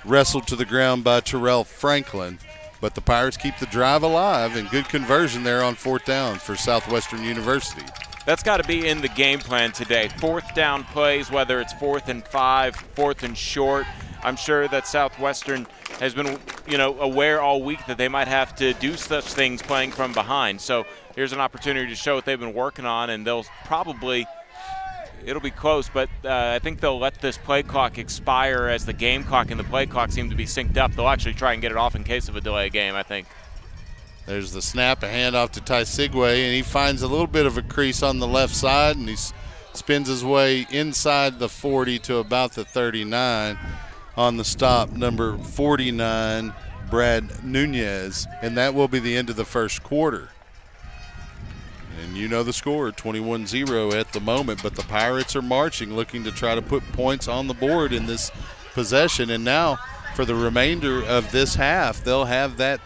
wrestled to the ground by Terrell Franklin. But the Pirates keep the drive alive, and good conversion there on 4th down for Southwestern University. That's got to be in the game plan today. 4th down plays, whether it's 4th and 5, 4th and short. I'm sure that Southwestern has been, aware all week that they might have to do such things playing from behind. So here's an opportunity to show what they've been working on, and they'll probably – it'll be close, but I think they'll let this play clock expire as the game clock and the play clock seem to be synced up. They'll actually try and get it off in case of a delay game, I think. There's the snap, a handoff to Taisigui, and he finds a little bit of a crease on the left side, and he spins his way inside the 40 to about the 39. On the stop, number 49, Brad Nunez, and that will be the end of the first quarter. And you know the score, 21-0 at the moment, but the Pirates are marching, looking to try to put points on the board in this possession. And now for the remainder of this half, they'll have that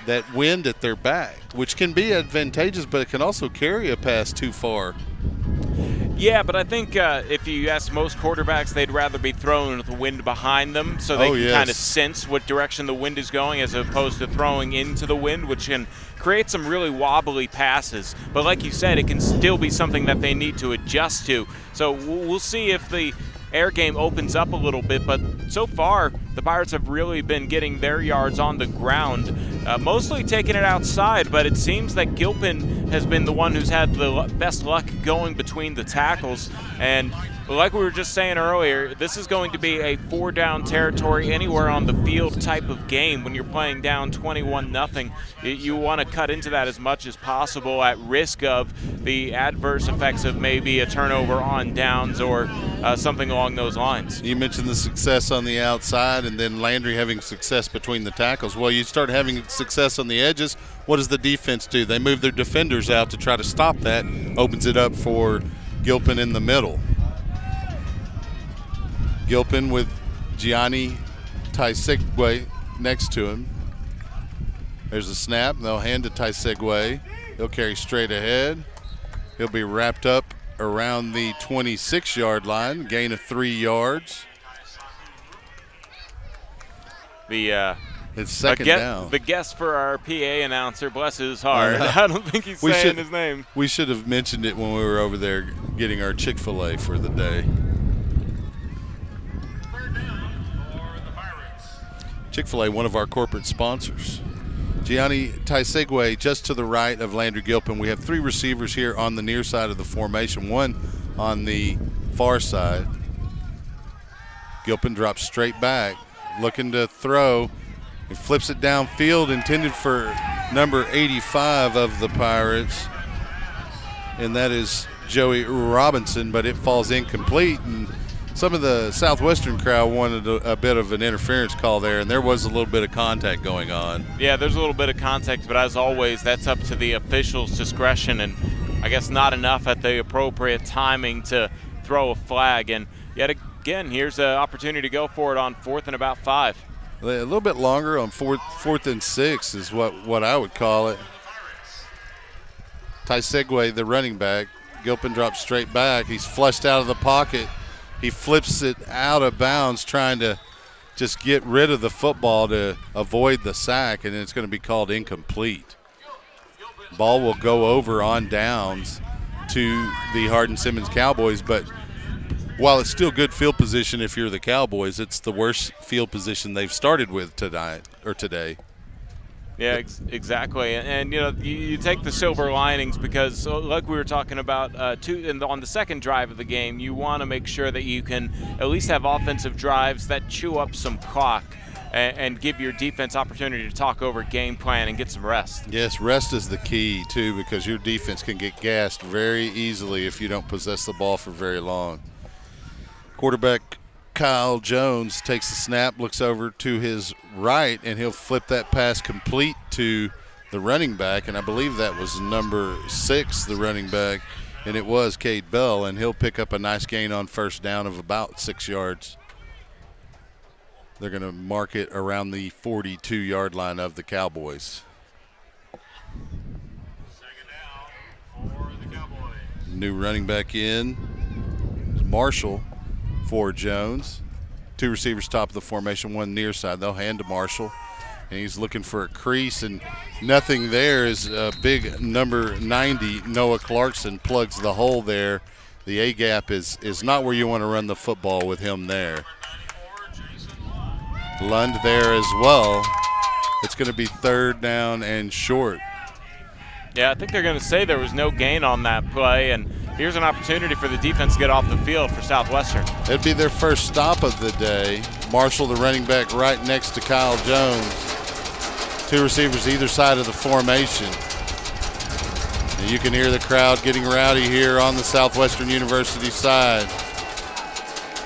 that wind at their back, which can be advantageous, but it can also carry a pass too far. Yeah, but I think if you ask most quarterbacks, they'd rather be thrown with the wind behind them so they can kind of sense what direction the wind is going as opposed to throwing into the wind, which can create some really wobbly passes. But like you said, it can still be something that they need to adjust to. So we'll see if the air game opens up a little bit, but so far the Pirates have really been getting their yards on the ground, mostly taking it outside, but it seems that Gilpin has been the one who's had the best luck going between the tackles. And like we were just saying earlier, this is going to be a 4-down territory anywhere on the field type of game. When you're playing down 21-0, you want to cut into that as much as possible at risk of the adverse effects of maybe a turnover on downs or something along those lines. You mentioned the success on the outside and then Landry having success between the tackles. Well, you start having success on the edges. What does the defense do? They move their defenders out to try to stop that. Opens it up for Gilpin in the middle. Gilpin with Gianni Taisegwe next to him. There's a snap. They'll hand to Taisegwe. He'll carry straight ahead. He'll be wrapped up around the 26-yard line, gain of 3 yards. It's second down. The guest for our PA announcer, bless his heart. I don't think he's saying his name. We should have mentioned it when we were over there getting our Chick-fil-A for the day. Chick-fil-A, one of our corporate sponsors. Gianni Taisegwe just to the right of Landry Gilpin. We have 3 receivers here on the near side of the formation, one on the far side. Gilpin drops straight back, looking to throw. He flips it downfield, intended for number 85 of the Pirates, and that is Joey Robinson, but it falls incomplete. And some of the Southwestern crowd wanted a bit of an interference call there, and there was a little bit of contact going on. Yeah, there's a little bit of contact, but as always, that's up to the official's discretion, and I guess not enough at the appropriate timing to throw a flag. And yet again, here's an opportunity to go for it on 4th and about 5. A little bit longer on fourth and 6 is what I would call it. Taisegwe, the running back. Gilpin drops straight back. He's flushed out of the pocket. He flips it out of bounds, trying to just get rid of the football to avoid the sack, and it's going to be called incomplete. Ball will go over on downs to the Hardin Simmons Cowboys, but while it's still good field position if you're the Cowboys, it's the worst field position they've started with tonight or today. Yeah, exactly. And you know, you take the silver linings because, like we were talking about, on the second drive of the game, you want to make sure that you can at least have offensive drives that chew up some clock and give your defense opportunity to talk over game plan and get some rest. Yes, rest is the key, too, because your defense can get gassed very easily if you don't possess the ball for very long. Quarterback Kyle Jones takes the snap, looks over to his right, and he'll flip that pass complete to the running back, and I believe that was number 6, the running back, and it was Cade Bell, and he'll pick up a nice gain on first down of about 6 yards. They're going to mark it around the 42-yard line of the Cowboys. Second down for the Cowboys. New running back in, Marshall for Jones. 2 receivers top of the formation, 1 near side. They'll hand to Marshall, and he's looking for a crease, and nothing there is a big number 90. Noah Clarkson plugs the hole there. The A-gap is not where you want to run the football with him there. Lund there as well. It's going to be 3rd down and short. Yeah, I think they're going to say there was no gain on that play, and here's an opportunity for the defense to get off the field for Southwestern. It'd be their first stop of the day. Marshall, the running back, right next to Kyle Jones. 2 receivers either side of the formation. And you can hear the crowd getting rowdy here on the Southwestern University side,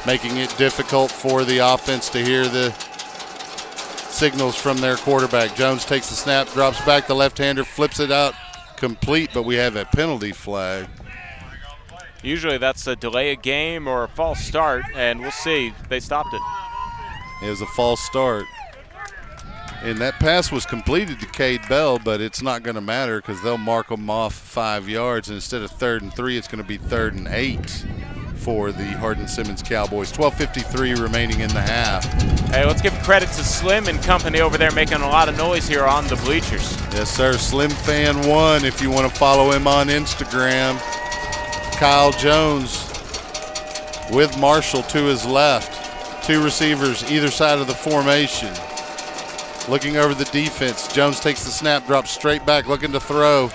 making it difficult for the offense to hear the signals from their quarterback. Jones takes the snap, drops back, the left-hander flips it out complete, but we have a penalty flag. Usually that's a delay a game or a false start, and we'll see. They stopped it. It was a false start. And that pass was completed to Cade Bell, but it's not going to matter because they'll mark them off 5 yards. And instead of 3rd and 3, it's going to be 3rd and 8 for the Hardin Simmons Cowboys. 12:53 remaining in the half. Hey, let's give credit to Slim and company over there making a lot of noise here on the bleachers. Yes, sir. Slim Fan 1 if you want to follow him on Instagram. Kyle Jones with Marshall to his left. 2 receivers either side of the formation. Looking over the defense. Jones takes the snap, drops straight back, looking to throw.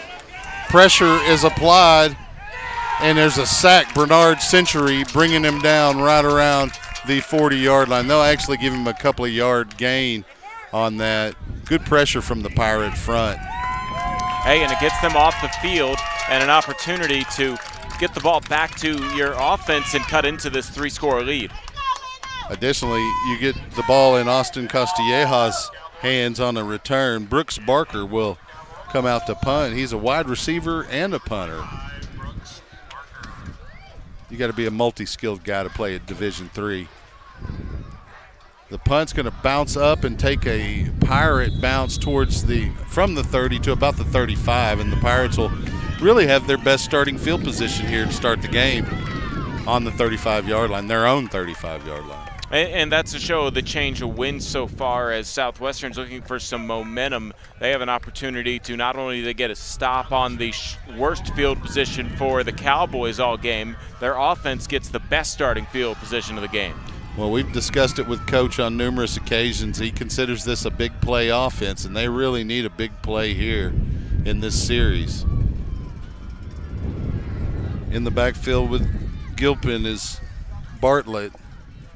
Pressure is applied, and there's a sack. Bernard Century bringing him down right around the 40-yard line. They'll actually give him a couple of yard gain on that. Good pressure from the Pirate front. Hey, and it gets them off the field and an opportunity to get the ball back to your offense and cut into this 3-score lead. Additionally, you get the ball in Austin Castilleja's hands on a return. Brooks Barker will come out to punt. He's a wide receiver and a punter. You got to be a multi-skilled guy to play at Division III. The punt's going to bounce up and take a Pirate bounce towards from the 30 to about the 35, and the Pirates will really have their best starting field position here to start the game on the 35-yard line, their own 35-yard line. And that's to show the change of winds so far as Southwestern's looking for some momentum. They have an opportunity to not only to get a stop on the worst field position for the Cowboys all game, their offense gets the best starting field position of the game. Well, we've discussed it with Coach on numerous occasions. He considers this a big play offense, and they really need a big play here in this series. In the backfield with Gilpin is Bartlett.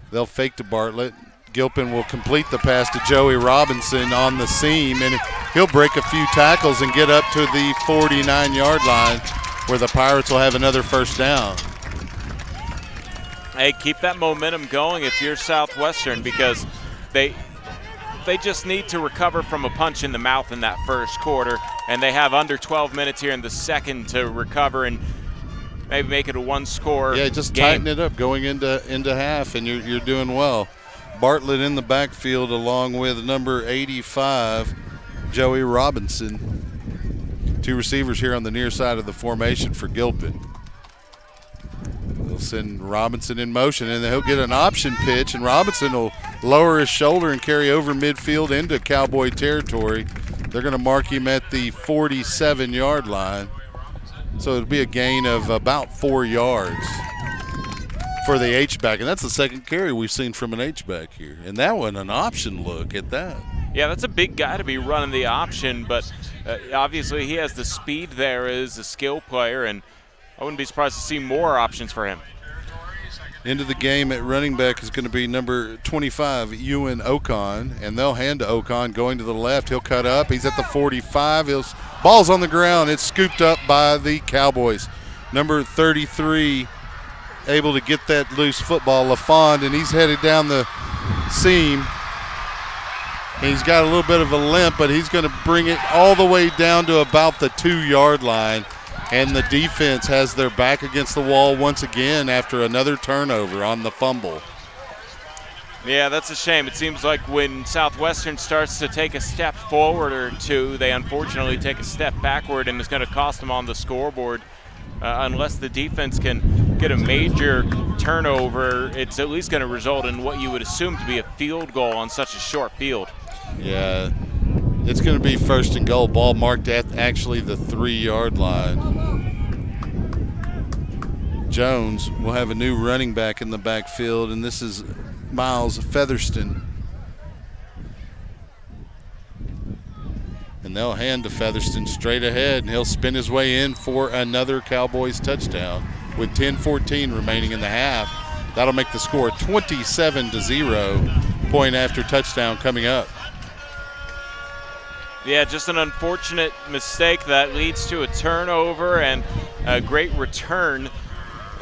They'll fake to Bartlett. Gilpin will complete the pass to Joey Robinson on the seam, and he'll break a few tackles and get up to the 49-yard line where the Pirates will have another first down. Hey, keep that momentum going if you're Southwestern, because they just need to recover from a punch in the mouth in that first quarter, and they have under 12 minutes here in the second to recover and maybe make it a 1-score Yeah, just game. tighten it up going into half, and you're doing well. Bartlett in the backfield along with number 85, Joey Robinson. 2 receivers here on the near side of the formation for Gilpin. They'll send Robinson in motion, and then he'll get an option pitch, and Robinson will lower his shoulder and carry over midfield into Cowboy territory. They're going to mark him at the 47-yard line. So it'll be a gain of about 4 yards for the H-back, and that's the second carry we've seen from an H-back here. And that one, an option look at that. Yeah, that's a big guy to be running the option, but obviously he has the speed there as a skill player, and I wouldn't be surprised to see more options for him. Into the game at running back is going to be number 25, Ewan Ocon, and they'll hand to Ocon going to the left. He'll cut up. He's at the 45. Ball's on the ground. It's scooped up by the Cowboys. Number 33 able to get that loose football, LaFond, and he's headed down the seam. And he's got a little bit of a limp, but he's going to bring it all the way down to about the 2-yard line. And the defense has their back against the wall once again after another turnover on the fumble. Yeah, that's a shame. It seems like when Southwestern starts to take a step forward or two, they unfortunately take a step backward, and it's going to cost them on the scoreboard. Unless the defense can get a major turnover, it's at least going to result in what you would assume to be a field goal on such a short field. Yeah, it's going to be 1st and goal. Ball marked at actually the 3-yard line. Jones will have a new running back in the backfield, and this is Miles Featherston. And they'll hand to Featherston straight ahead, and he'll spin his way in for another Cowboys touchdown with 10:14 remaining in the half. That'll make the score 27-0, point after touchdown coming up. Yeah, just an unfortunate mistake that leads to a turnover and a great return,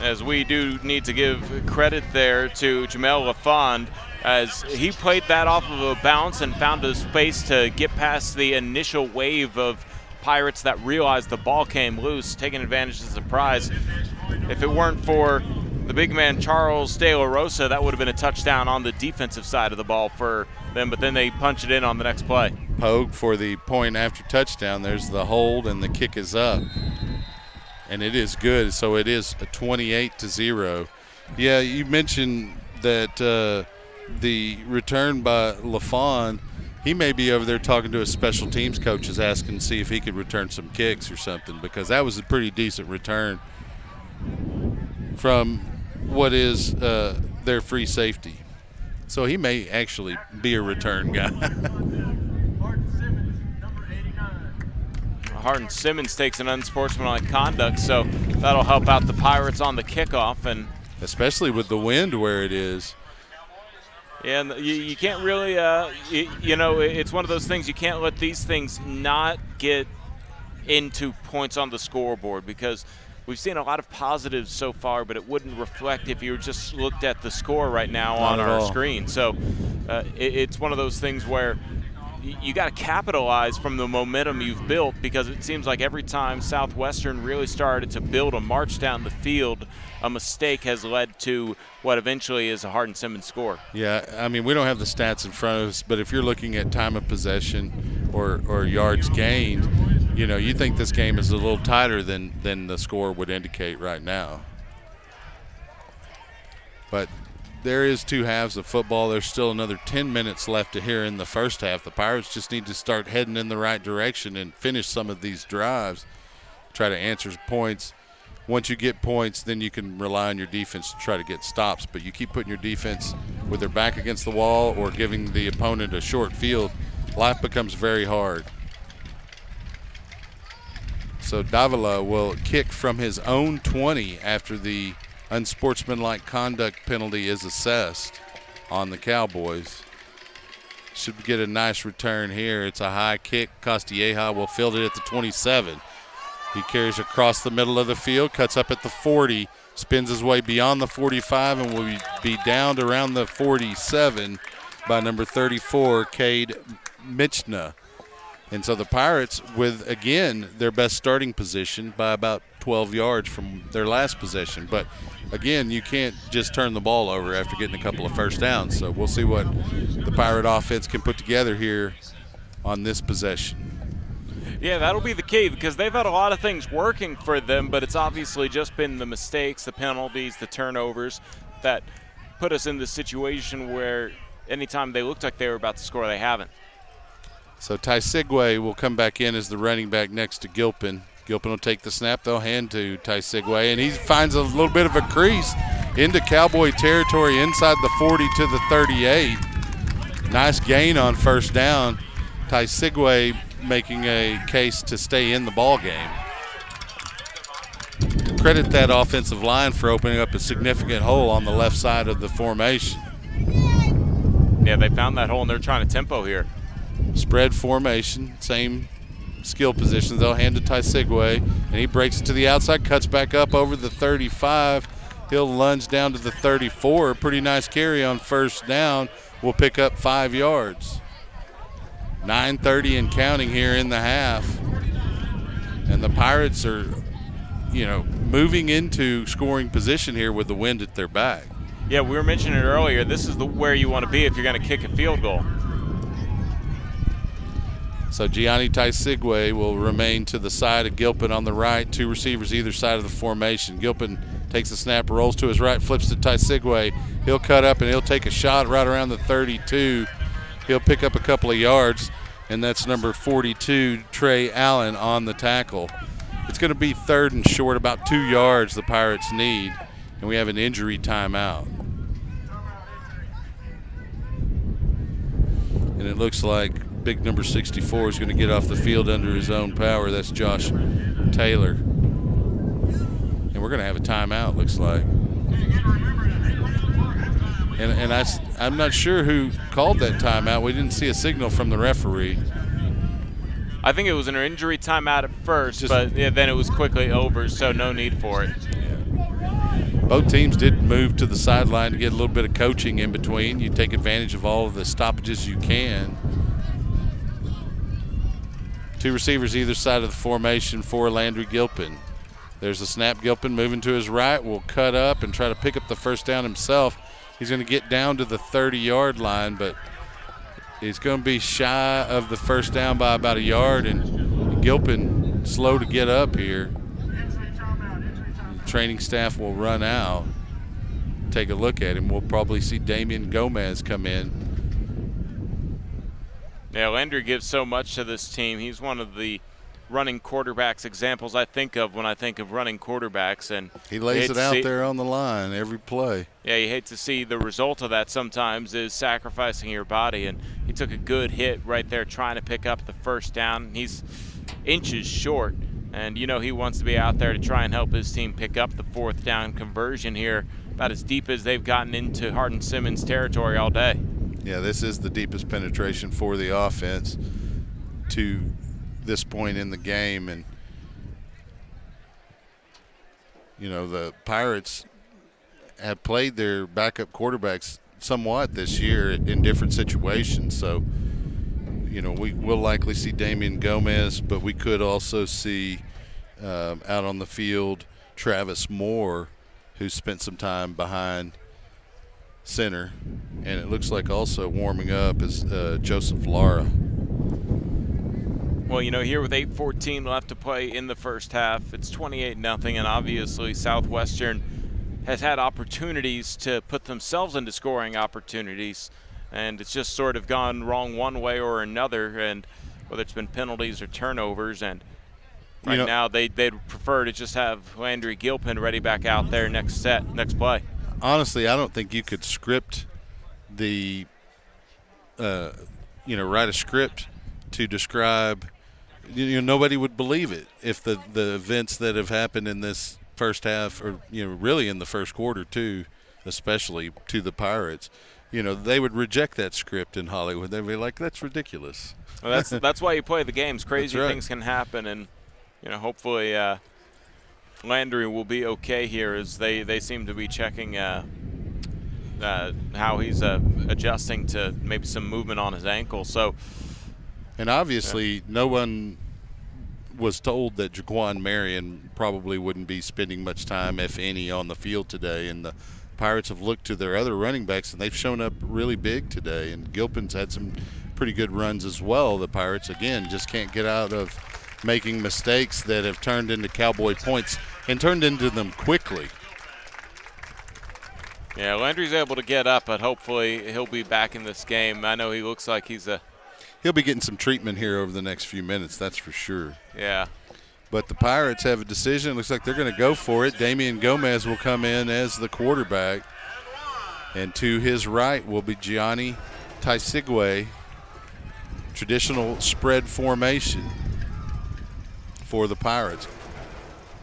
as we do need to give credit there to Jamel LaFond, as he played that off of a bounce and found a space to get past the initial wave of Pirates that realized the ball came loose, taking advantage of the surprise. If it weren't for the big man Charles De La Rosa, that would have been a touchdown on the defensive side of the ball for them, but then they punch it in on the next play. Pogue for the point after touchdown. There's the hold, and the kick is up. And it is good, so it is a 28-0. Yeah, you mentioned that the return by LaFawn, he may be over there talking to his special teams coaches, asking to see if he could return some kicks or something, because that was a pretty decent return from what is their free safety. So he may actually be a return guy. Hardin Simmons, number 89. Hardin Simmons takes an unsportsmanlike conduct, so that'll help out the Pirates on the kickoff. And especially with the wind where it is. and you can't really, you know, it's one of those things, you can't let these things not get into points on the scoreboard, because we've seen a lot of positives so far, but it wouldn't reflect if you just looked at the score right now on our screen. So it's one of those things where you got to capitalize from the momentum you've built, because it seems like every time Southwestern really started to build a march down the field, a mistake has led to what eventually is a Hardin Simmons score. Yeah, I mean, we don't have the stats in front of us, but if you're looking at time of possession or yards gained, you know, you think this game is a little tighter than the score would indicate right now. But there is 2 halves of football. There's still another 10 minutes left to here in the first half. The Pirates just need to start heading in the right direction and finish some of these drives, try to answer points. Once you get points, then you can rely on your defense to try to get stops. But you keep putting your defense with their back against the wall or giving the opponent a short field, life becomes very hard. So Davila will kick from his own 20 after the unsportsmanlike conduct penalty is assessed on the Cowboys. Should get a nice return here. It's a high kick. Costilleja will field it at the 27. He carries across the middle of the field, cuts up at the 40, spins his way beyond the 45, and will be downed around the 47 by number 34, Cade Michna. And so the Pirates, with, again, their best starting position by about 12 yards from their last possession. But, again, you can't just turn the ball over after getting a couple of first downs. So we'll see what the Pirate offense can put together here on this possession. Yeah, that'll be the key, because they've had a lot of things working for them, but it's obviously just been the mistakes, the penalties, the turnovers that put us in this situation where anytime they looked like they were about to score, they haven't. So Ty Sigway will come back in as the running back next to Gilpin. Gilpin will take the snap. They'll hand to Ty Sigway, and he finds a little bit of a crease into Cowboy territory inside the 40 to the 38. Nice gain on first down. Ty Sigway making a case to stay in the ball game. Credit that offensive line for opening up a significant hole on the left side of the formation. Yeah, they found that hole and they're trying to tempo here. Spread formation, same skill positions. They'll hand to Ty Sigway, and he breaks it to the outside, cuts back up over the 35. He'll lunge down to the 34. Pretty nice carry on first down. Will pick up 5 yards. 9:30 and counting here in the half. And the Pirates are, you know, moving into scoring position here with the wind at their back. Yeah, we were mentioning it earlier. This is where you want to be if you're going to kick a field goal. So Gianni Ty Sigway will remain to the side of Gilpin on the right. 2 receivers either side of the formation. Gilpin takes the snap, rolls to his right, flips to Ty Sigway. He'll cut up and he'll take a shot right around the 32. He'll pick up a couple of yards, and that's number 42, Trey Allen, on the tackle. It's going to be 3rd and short, about 2 yards the Pirates need, and we have an injury timeout. And it looks like big number 64 is going to get off the field under his own power. That's Josh Taylor. And we're going to have a timeout, looks like. And I'm not sure who called that timeout. We didn't see a signal from the referee. I think it was an injury timeout at first, but yeah, then it was quickly over, so no need for it. Yeah. Both teams did move to the sideline to get a little bit of coaching in between. You take advantage of all of the stoppages you can. 2 receivers either side of the formation for Landry Gilpin. There's a snap. Gilpin moving to his right, will cut up and try to pick up the first down himself. He's going to get down to the 30-yard line, but he's going to be shy of the first down by about a yard, and Gilpin slow to get up here. The training staff will run out, take a look at him. We'll probably see Damian Gomez come in. Yeah, Landry gives so much to this team. He's one of the running quarterbacks examples I think of when I think of running quarterbacks, and he lays it out there on the line every play. Yeah, you hate to see the result of that sometimes is sacrificing your body, and he took a good hit right there trying to pick up the first down. He's inches short, and you know he wants to be out there to try and help his team pick up the fourth down conversion here, about as deep as they've gotten into Hardin Simmons territory all day. Yeah, this is the deepest penetration for the offense to this point in the game. And you know, the Pirates have played their backup quarterbacks somewhat this year in different situations, so you know, we will likely see Damian Gomez, but we could also see out on the field Travis Moore, who spent some time behind center, and it looks like also warming up is Joseph Lara. Well, you know, here with 8:14 left to play in the first half, it's 28-0, and obviously Southwestern has had opportunities to put themselves into scoring opportunities, and it's just sort of gone wrong one way or another, and whether it's been penalties or turnovers, and right now they'd prefer to just have Landry Gilpin ready back out there next play. Honestly, I don't think you could script the, write a script to describe. You know, nobody would believe it if the events that have happened in this first half, or really in the first quarter too, especially to the Pirates. You know, they would reject that script in Hollywood. They'd be like, "That's ridiculous." Well, that's why you play the games. Crazy right. things can happen, and hopefully Landry will be okay here, as they seem to be checking how he's adjusting to maybe some movement on his ankle. So. And obviously, no one was told that Jaquan Marion probably wouldn't be spending much time, if any, on the field today. And the Pirates have looked to their other running backs, and they've shown up really big today. And Gilpin's had some pretty good runs as well. The Pirates, again, just can't get out of making mistakes that have turned into Cowboy points and turned into them quickly. Yeah, Landry's able to get up, but hopefully he'll be back in this game. I know he looks like he'll be getting some treatment here over the next few minutes, that's for sure. Yeah. But the Pirates have a decision. It looks like they're going to go for it. Damian Gomez will come in as the quarterback. And to his right will be Gianni Taisigwe. Traditional spread formation for the Pirates.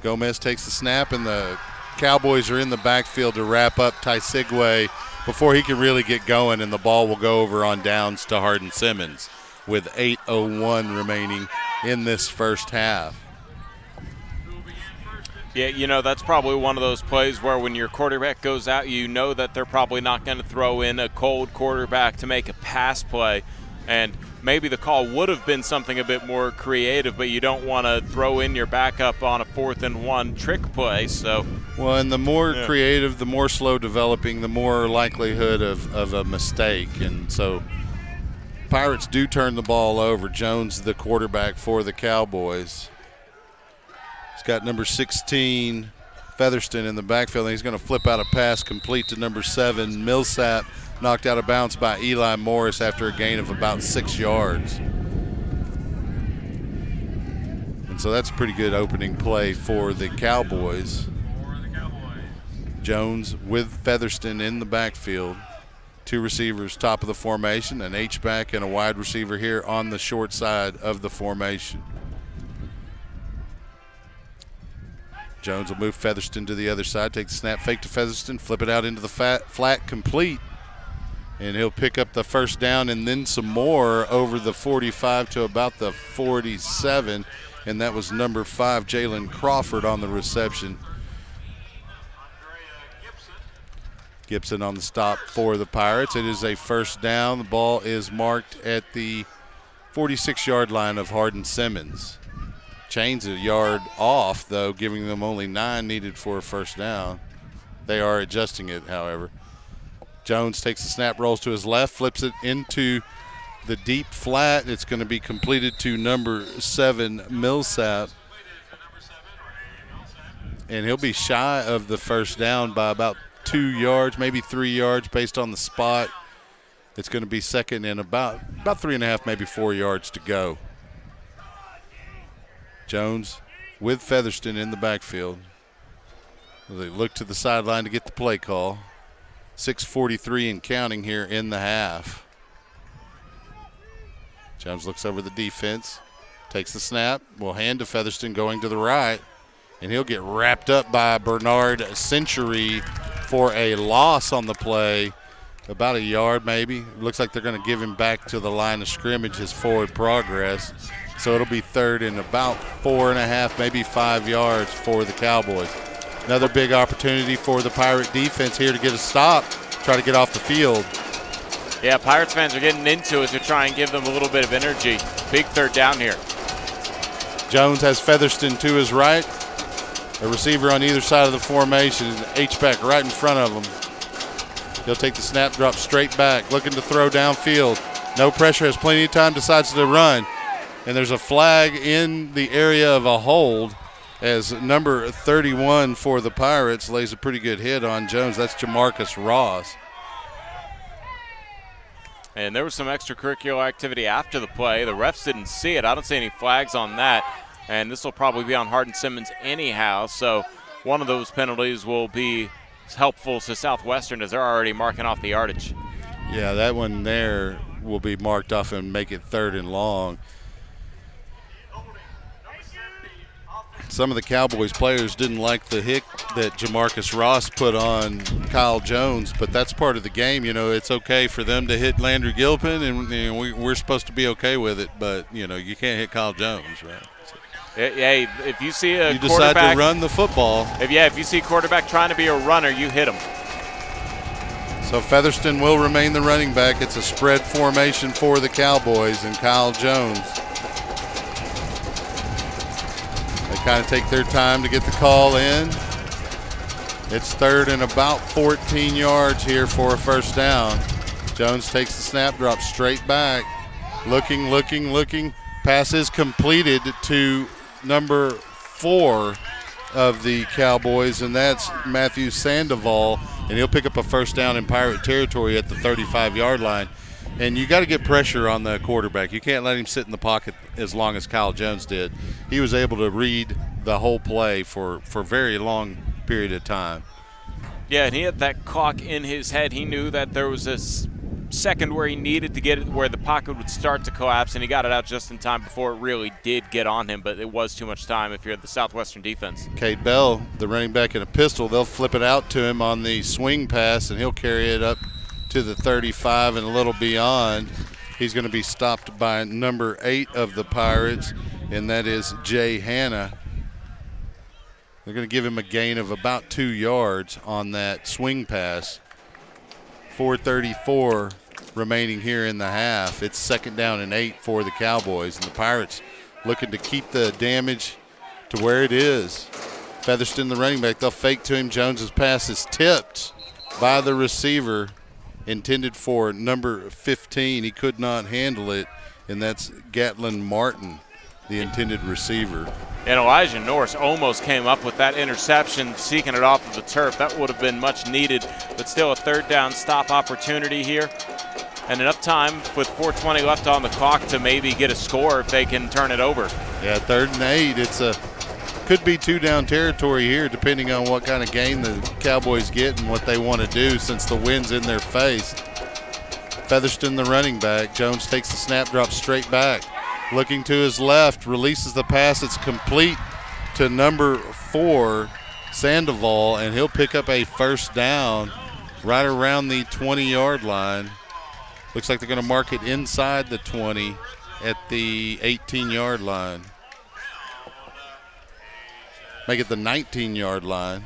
Gomez takes the snap, and the Cowboys are in the backfield to wrap up Taisigwe before he can really get going, and the ball will go over on downs to Hardin Simmons with 8:01 remaining in this first half. Yeah, that's probably one of those plays where when your quarterback goes out, you know that they're probably not going to throw in a cold quarterback to make a pass play. And maybe the call would have been something a bit more creative, but you don't want to throw in your backup on a 4th and 1 trick play. So, well, and the more creative, the more slow developing, the more likelihood of a mistake. And so Pirates do turn the ball over. Jones, the quarterback for the Cowboys. He's got number 16, Featherston, in the backfield, and he's going to flip out a pass complete to number 7, Millsap, knocked out of bounds by Eli Morris after a gain of about 6 yards. And so that's a pretty good opening play for the Cowboys. Jones with Featherston in the backfield. 2 receivers top of the formation, an H-back and a wide receiver here on the short side of the formation. Jones will move Featherston to the other side, take the snap, fake to Featherston, flip it out into the flat, complete. And he'll pick up the first down and then some more over the 45 to about the 47. And that was number 5, Jalen Crawford, on the reception. Gibson on the stop for the Pirates. It is a first down. The ball is marked at the 46-yard line of Hardin Simmons. Chains a yard off, though, giving them only 9 needed for a first down. They are adjusting it, however. Jones takes the snap, rolls to his left, flips it into the deep flat. It's going to be completed to number 7, Millsap. And he'll be shy of the first down by about 2 yards, maybe 3 yards based on the spot. It's going to be second and about 3.5, maybe 4 yards to go. Jones with Featherston in the backfield. They look to the sideline to get the play call. 6:43 and counting here in the half. Jones looks over the defense, takes the snap, will hand to Featherston going to the right, and he'll get wrapped up by Bernard Century for a loss on the play, about a yard maybe. It looks like they're going to give him back to the line of scrimmage, his forward progress. So it'll be third and about 4.5, maybe 5 yards for the Cowboys. Another big opportunity for the Pirate defense here to get a stop, try to get off the field. Yeah, Pirates fans are getting into it to try and give them a little bit of energy. Big third down here. Jones has Featherston to his right. A receiver on either side of the formation. H-back right in front of him. He'll take the snap, drop straight back, looking to throw downfield. No pressure, has plenty of time, decides to run. And there's a flag in the area of a hold as number 31 for the Pirates lays a pretty good hit on Jones. That's Jamarcus Ross. And there was some extracurricular activity after the play. The refs didn't see it. I don't see any flags on that. And this will probably be on Hardin Simmons anyhow. So one of those penalties will be helpful to Southwestern as they're already marking off the yardage. Yeah, that one there will be marked off and make it third and long. Some of the Cowboys players didn't like the hit that Jamarcus Ross put on Kyle Jones, but that's part of the game. You know, it's okay for them to hit Landry Gilpin, and you know, we're supposed to be okay with it, but, you know, you can't hit Kyle Jones, right? Hey, if you see a you decide quarterback to run the football. If you see a quarterback trying to be a runner, you hit him. So Featherston will remain the running back. It's a spread formation for the Cowboys and Kyle Jones. They kind of take their time to get the call in. It's third and about 14 yards here for a first down. Jones takes the snap, drops straight back. Looking. Pass is completed to number 4 of the Cowboys, and that's Matthew Sandoval, and he'll pick up a first down in Pirate territory at the 35-yard line. And you got to get pressure on the quarterback. You can't let him sit in the pocket as long as Kyle Jones did. He was able to read the whole play for a very long period of time. Yeah, and he had that clock in his head. He knew that there was a second where he needed to get it where the pocket would start to collapse, and he got it out just in time before it really did get on him, but it was too much time if you're the Southwestern defense. Cade Bell, the running back in a pistol, they'll flip it out to him on the swing pass, and he'll carry it up to the 35 and a little beyond. He's going to be stopped by number 8 of the Pirates, and that is Jay Hanna. They're going to give him a gain of about 2 yards on that swing pass. 4:34 remaining here in the half. It's second down and 8 for the Cowboys, and the Pirates looking to keep the damage to where it is. Featherston, the running back, they'll fake to him. Jones's pass is tipped by the receiver, intended for number 15. He could not handle it, and that's Gatlin Martin, the intended receiver. And Elijah Norris almost came up with that interception, seeking it off of the turf. That would have been much needed, but still a third down stop opportunity here. And enough time with 4:20 left on the clock to maybe get a score if they can turn it over. Yeah, 3rd and 8. It's could be 2-down territory here, depending on what kind of game the Cowboys get and what they want to do since the wind's in their face. Featherston, the running back. Jones takes the snap, drops straight back. Looking to his left, releases the pass. It's complete to number 4, Sandoval, and he'll pick up a first down right around the 20-yard line. Looks like they're going to mark it inside the 20 at the 18-yard line. Make it the 19-yard line.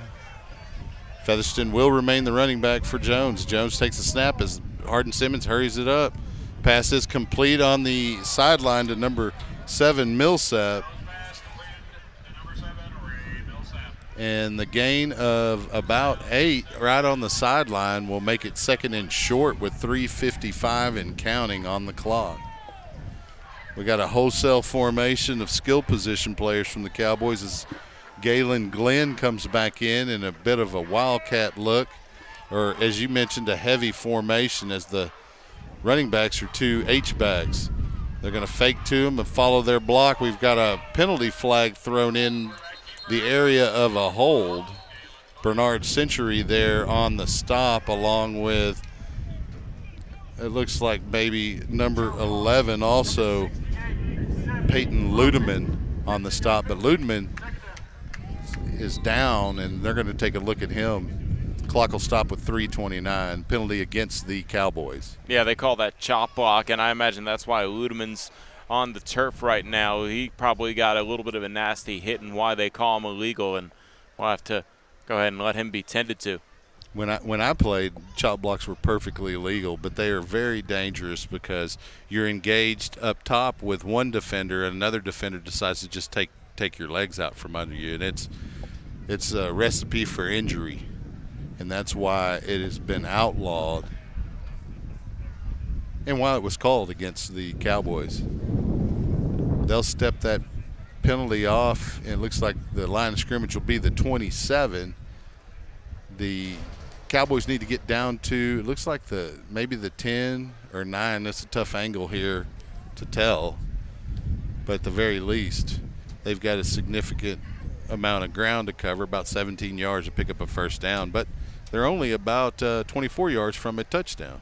Featherston will remain the running back for Jones. Jones takes the snap as Hardin Simmons hurries it up. Pass is complete on the sideline to number 7, Millsap. And the gain of about 8 right on the sideline will make it 2nd and short with 3:55 and counting on the clock. We got a wholesale formation of skill position players from the Cowboys as Galen Glenn comes back in a bit of a wildcat look, or as you mentioned, a heavy formation as the running backs are 2 H-backs. They're going to fake to them and follow their block. We've got a penalty flag thrown in the area of a hold. Bernard Century there on the stop, along with, it looks like maybe number 11 also, Peyton Ludeman on the stop. But Ludeman is down, and they're going to take a look at him. Clock will stop with 3:29. Penalty against the Cowboys. Yeah, they call that chop block, and I imagine that's why Ludeman's on the turf right now. He probably got a little bit of a nasty hit, and why they call him illegal, and we'll have to go ahead and let him be tended to. When I played, chop blocks were perfectly legal, but they are very dangerous because you're engaged up top with one defender, and another defender decides to just take your legs out from under you, and it's a recipe for injury, and that's why it has been outlawed and why it was called against the Cowboys. They'll step that penalty off, and it looks like the line of scrimmage will be the 27. The Cowboys need to get down to, it looks like maybe the 10 or 9. That's a tough angle here to tell, but at the very least, they've got a significant amount of ground to cover, about 17 yards to pick up a first down, but they're only about 24 yards from a touchdown,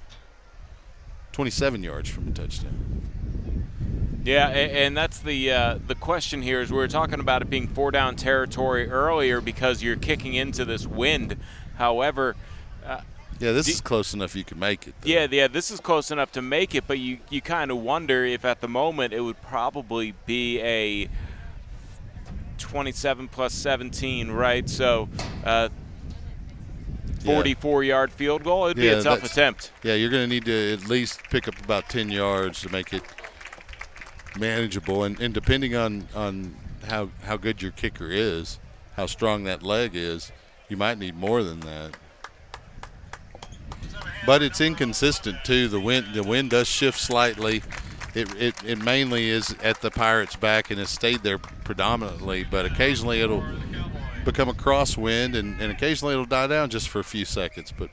27 yards from a touchdown. Yeah, and that's the question here is we were talking about it being 4-down territory earlier because you're kicking into this wind. However, yeah, this is close enough you can make it, though. Yeah, this is close enough to make it, but you kind of wonder if at the moment it would probably be a 27 plus 17, right? So 44-yard field goal. It'd be a tough attempt. Yeah, you're going to need to at least pick up about 10 yards to make it manageable, and depending on how good your kicker is, how strong that leg is, you might need more than that. But it's inconsistent too. The wind does shift slightly. It mainly is at the Pirates' back and has stayed there predominantly, but occasionally it'll become a crosswind, and occasionally it'll die down just for a few seconds, but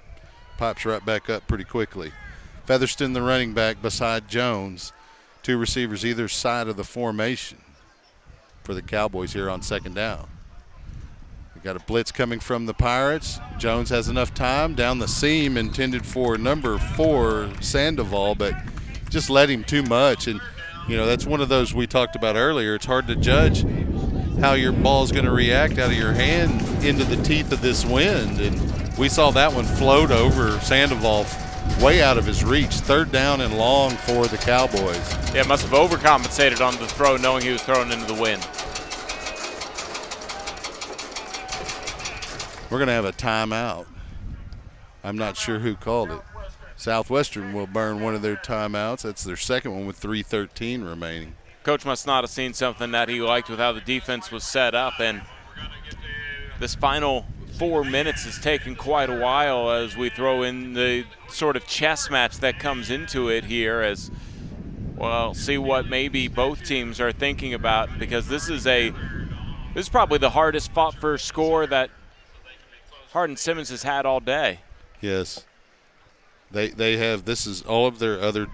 pipes right back up pretty quickly. Featherston, the running back, beside Jones. 2 receivers either side of the formation for the Cowboys here on 2nd down. We got a blitz coming from the Pirates. Jones has enough time down the seam intended for number 4, Sandoval, but just let him too much. And, you know, that's one of those we talked about earlier. It's hard to judge how your ball's going to react out of your hand into the teeth of this wind. And we saw that one float over Sandoval way out of his reach. 3rd down and long for the Cowboys. Yeah, must have overcompensated on the throw, knowing he was thrown into the wind. We're going to have a timeout. I'm not sure who called it. Southwestern will burn one of their timeouts. That's their second one with 3:13 remaining. Coach must not have seen something that he liked with how the defense was set up, and this final 4 minutes has taken quite a while as we throw in the sort of chess match that comes into it here, as well, see what maybe both teams are thinking about, because this is probably the hardest fought for score that Hardin Simmons has had all day. Yes. They have, this is all of their other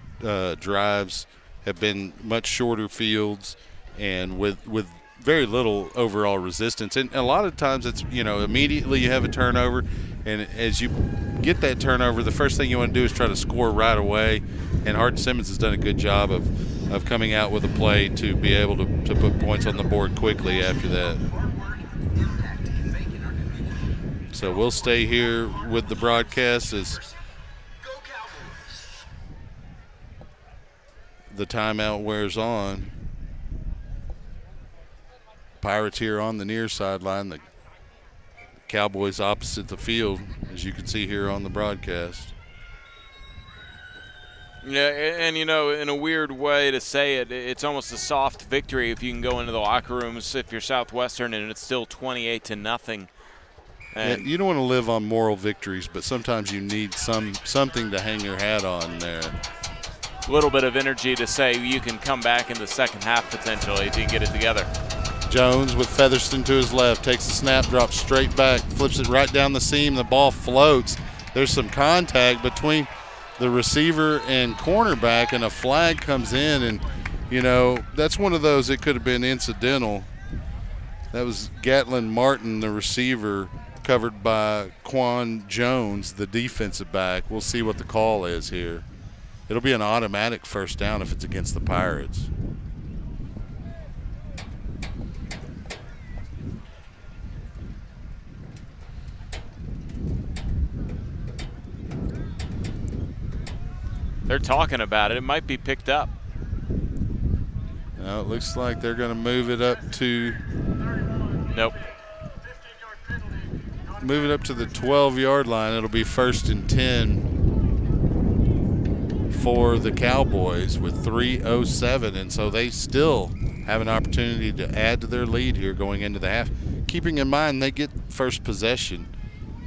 drives have been much shorter fields and with very little overall resistance. And a lot of times it's, you know, immediately you have a turnover, and as you get that turnover, the first thing you want to do is try to score right away. And Hardin Simmons has done a good job of coming out with a play to be able to put points on the board quickly after that. So we'll stay here with the broadcast as the timeout wears on. Pirates here on the near sideline, the Cowboys opposite the field, as you can see here on the broadcast. Yeah, and you know, in a weird way to say it, it's almost a soft victory if you can go into the locker rooms if you're Southwestern and it's still 28-0 And you don't want to live on moral victories, but sometimes you need something to hang your hat on there. a little bit of energy to say you can come back in the second half potentially if you can get it together. Jones with Featherston to his left, takes the snap, drops straight back, flips it right down the seam. The ball floats. There's some contact between the receiver and cornerback, and a flag comes in, and, you know, that's one of those, it could have been incidental. That was Gatlin Martin, the receiver, covered by Quan Jones, the defensive back. We'll see what the call is here. It'll be an automatic first down if it's against the Pirates. They're talking about it. It might be picked up. Now it looks like they're going to move it up to Nope. the 12-yard line. It'll be 1st and 10 for the Cowboys with 3:07, and so they still have an opportunity to add to their lead here going into the half, keeping in mind they get first possession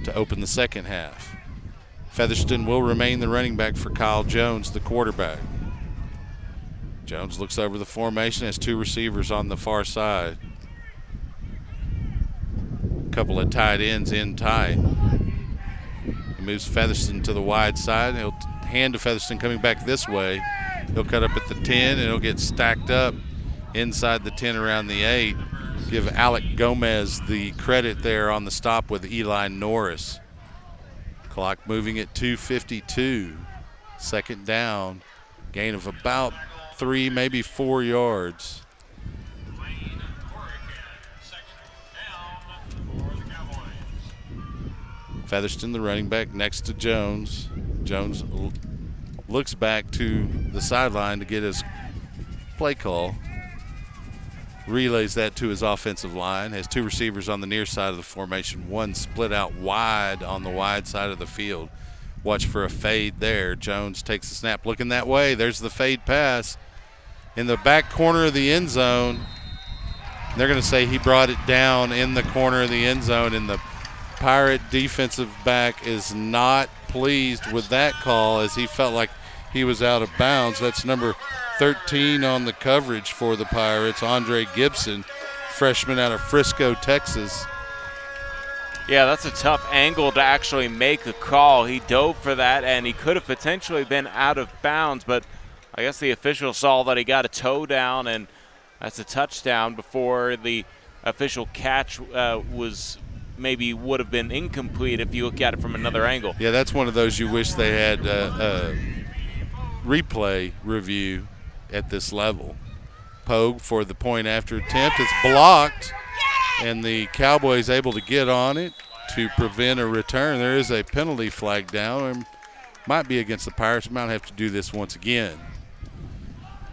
to open the second half. Featherston will remain the running back for Kyle Jones, the quarterback. Jones looks over the formation, has two receivers on the far side. A couple of tight ends in tight. He moves Featherston to the wide side. He'll hand to Featherston coming back this way. He'll cut up at the 10, and he'll get stacked up inside the 10 around the 8. Give Alec Gomez the credit there on the stop with Eli Norris. Clock moving at 2:52. Second down. Gain of about 3, maybe 4 yards. Featherston, the running back, next to Jones. Jones looks back to the sideline to get his play call. Relays that to his offensive line. Has two receivers on the near side of the formation. One split out wide on the wide side of the field. Watch for a fade there. Jones takes the snap looking that way. There's the fade pass. In the back corner of the end zone, they're going to say he brought it down in the corner of the end zone, and the Pirate defensive back is not pleased with that call as he felt like he was out of bounds. That's number 13 on the coverage for the Pirates, Andre Gibson, freshman out of Frisco, Texas. Yeah, that's a tough angle to actually make a call. He dove for that, and he could have potentially been out of bounds, but I guess the official saw that he got a toe down, and that's a touchdown before the official catch would have been incomplete if you look at it from another angle. Yeah, that's one of those you wish they had replay review at this level. Pogue for the point after attempt. It's blocked, and the Cowboys able to get on it to prevent a return. There is a penalty flag down, and might be against the Pirates. Might have to do this once again.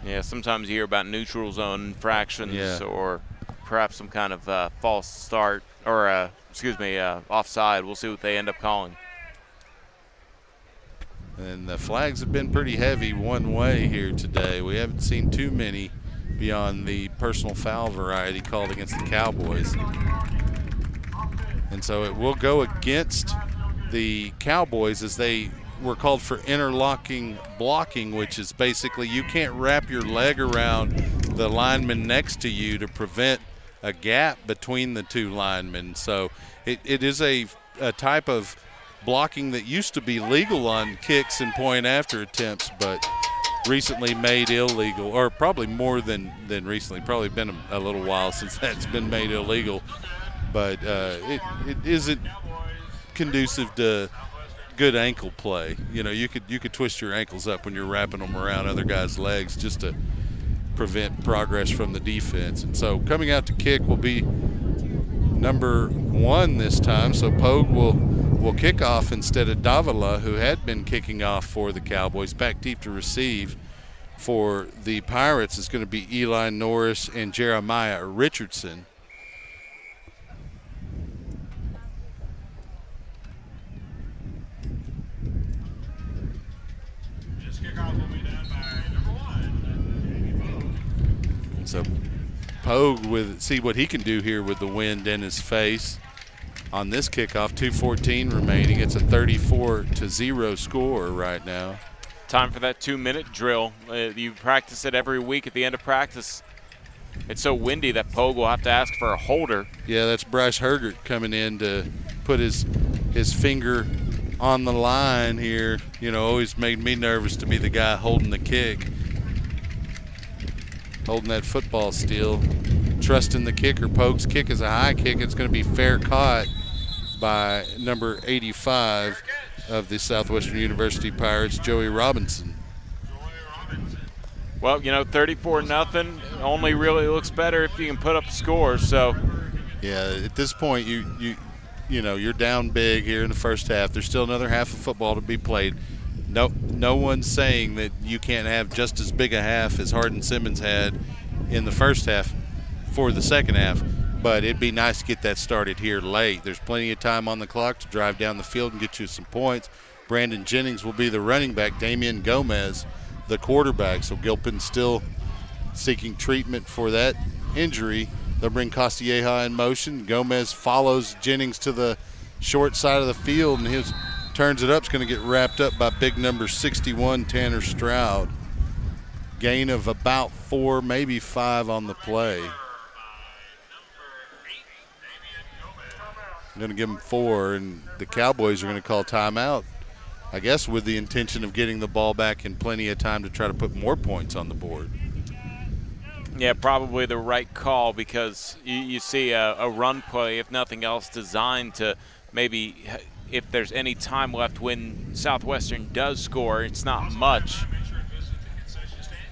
Yeah, sometimes you hear about neutral zone infractions or perhaps some kind of false start or, offside. We'll see what they end up calling. And the flags have been pretty heavy one way here today. We haven't seen too many beyond the personal foul variety called against the Cowboys. And so it will go against the Cowboys as they were called for interlocking blocking, which is basically you can't wrap your leg around the lineman next to you to prevent a gap between the two linemen. So it is a type of blocking that used to be legal on kicks and point after attempts, but recently made illegal, or probably more than recently. Probably been a little while since that's been made illegal, but it isn't conducive to good ankle play. You know, you could twist your ankles up when you're wrapping them around other guys' legs just to prevent progress from the defense. And so coming out to kick will be number 1 this time. So Pogue will kick off instead of Davila, who had been kicking off for the Cowboys. Back deep to receive for the Pirates is going to be Eli Norris and Jeremiah Richardson. This kickoff will be done by number 1. So Pogue see what he can do here with the wind in his face. on this kickoff. 2:14 remaining. It's a 34-0 score right now. Time for that 2-minute drill. You practice it every week at the end of practice. It's so windy that Pogue will have to ask for a holder. Yeah, that's Bryce Hergert coming in to put his finger on the line here. You know, always made me nervous to be the guy holding the kick, holding that football still, trusting the kicker. Pogue's kick is a high kick. It's going to be fair caught by number 85 of the Southwestern University Pirates, Joey Robinson. Well, you know, 34-0 only really looks better if you can put up scores. So, yeah, at this point, you know, you're down big here in the first half. There's still another half of football to be played. No one's saying that you can't have just as big a half as Hardin Simmons had in the first half for the second half, but it'd be nice to get that started here late. There's plenty of time on the clock to drive down the field and get you some points. Brandon Jennings will be the running back, Damian Gomez the quarterback. So Gilpin still seeking treatment for that injury. They'll bring Costilleja in motion. Gomez follows Jennings to the short side of the field, and his turns it up. It's going to get wrapped up by big number 61, Tanner Stroud. Gain of about 4, maybe 5 on the play. I'm going to give him 4, and the Cowboys are going to call timeout, I guess with the intention of getting the ball back in plenty of time to try to put more points on the board. yeah, probably the right call, because you see a run play, if nothing else, designed to maybe, if there's any time left when Southwestern does score, it's not much.